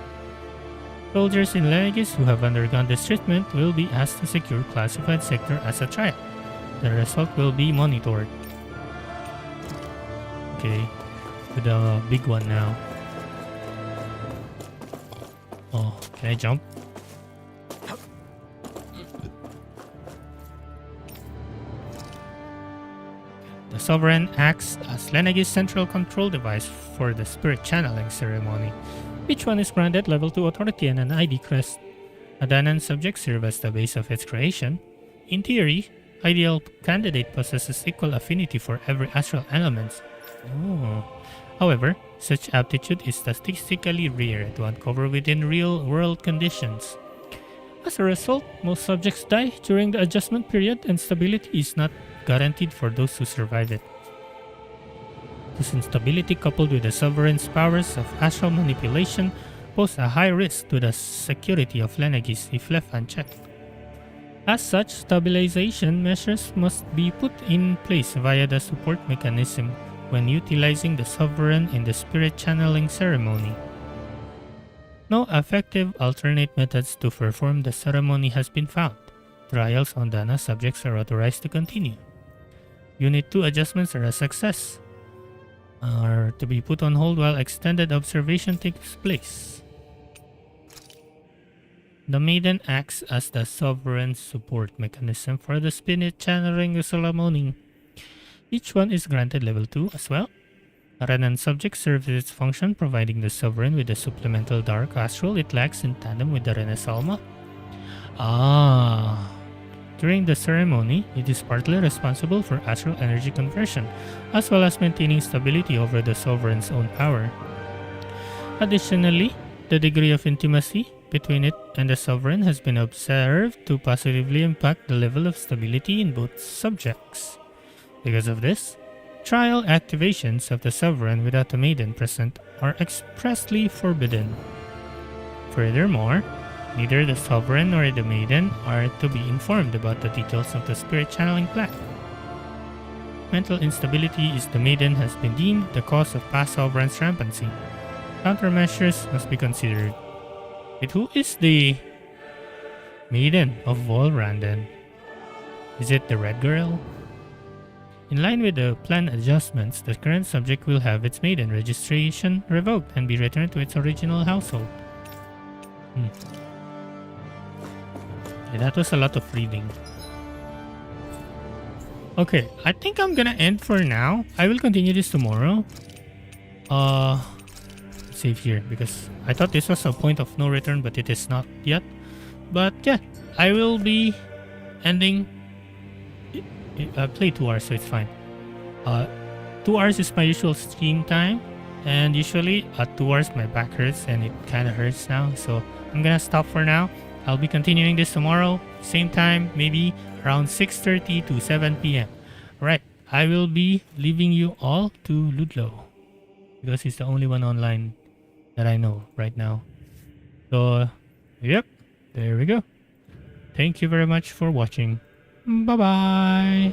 Speaker 2: Soldiers in Lenegis who have undergone this treatment will be asked to secure classified sector as a trial. The result will be monitored. Okay, to the big one now. Oh, can I jump? The Sovereign acts as Lenegis' central control device for the spirit channeling ceremony. Each one is granted level 2 authority and an ID crest. A Danan subject serves as the base of its creation. In theory, ideal candidate possesses equal affinity for every astral element. Oh. However, such aptitude is statistically rare to uncover within real-world conditions. As a result, most subjects die during the adjustment period and stability is not guaranteed for those who survive it. This instability, coupled with the Sovereign's powers of astral manipulation, pose a high risk to the security of Lenegis if left unchecked. As such, stabilization measures must be put in place via the support mechanism when utilizing the Sovereign in the spirit channeling ceremony. No effective alternate methods to perform the ceremony has been found. Trials on Dana subjects are authorized to continue. Unit 2 adjustments are a success, are to be put on hold while extended observation takes place. The Maiden acts as the Sovereign's support mechanism for the spirit channeling ceremony. Each one is granted level 2 as well. A Renan subject serves its function, providing the Sovereign with the supplemental dark astral it lacks in tandem with the Renesalma. During the ceremony, it is partly responsible for astral energy conversion, as well as maintaining stability over the Sovereign's own power. Additionally, the degree of intimacy between it and the Sovereign has been observed to positively impact the level of stability in both subjects. Because of this, trial activations of the Sovereign without the Maiden present are expressly forbidden. Furthermore, neither the Sovereign nor the Maiden are to be informed about the details of the spirit channeling plan. Mental instability is the Maiden has been deemed the cause of past Sovereign's rampancy. Countermeasures must be considered. But who is the Maiden of Volran then? Is it the Red Girl? In line with the plan adjustments, the current subject will have its Maiden registration revoked and be returned to its original household. Okay, that was a lot of reading. Okay, I think I'm gonna end for now. I will continue this tomorrow. Save here because I thought this was a point of no return, but it is not yet. But yeah, I will be ending. I play 2 hours, so it's fine. 2 hours is my usual stream time, and usually at 2 hours my back hurts and it kind of hurts now. So I'm gonna stop for now. I'll be continuing this tomorrow, same time, maybe around 6:30 to 7 p.m. Right, I will be leaving you all to Ludlow because he's the only one online that I know right now. So, yep, there we go. Thank you very much for watching. Bye-bye!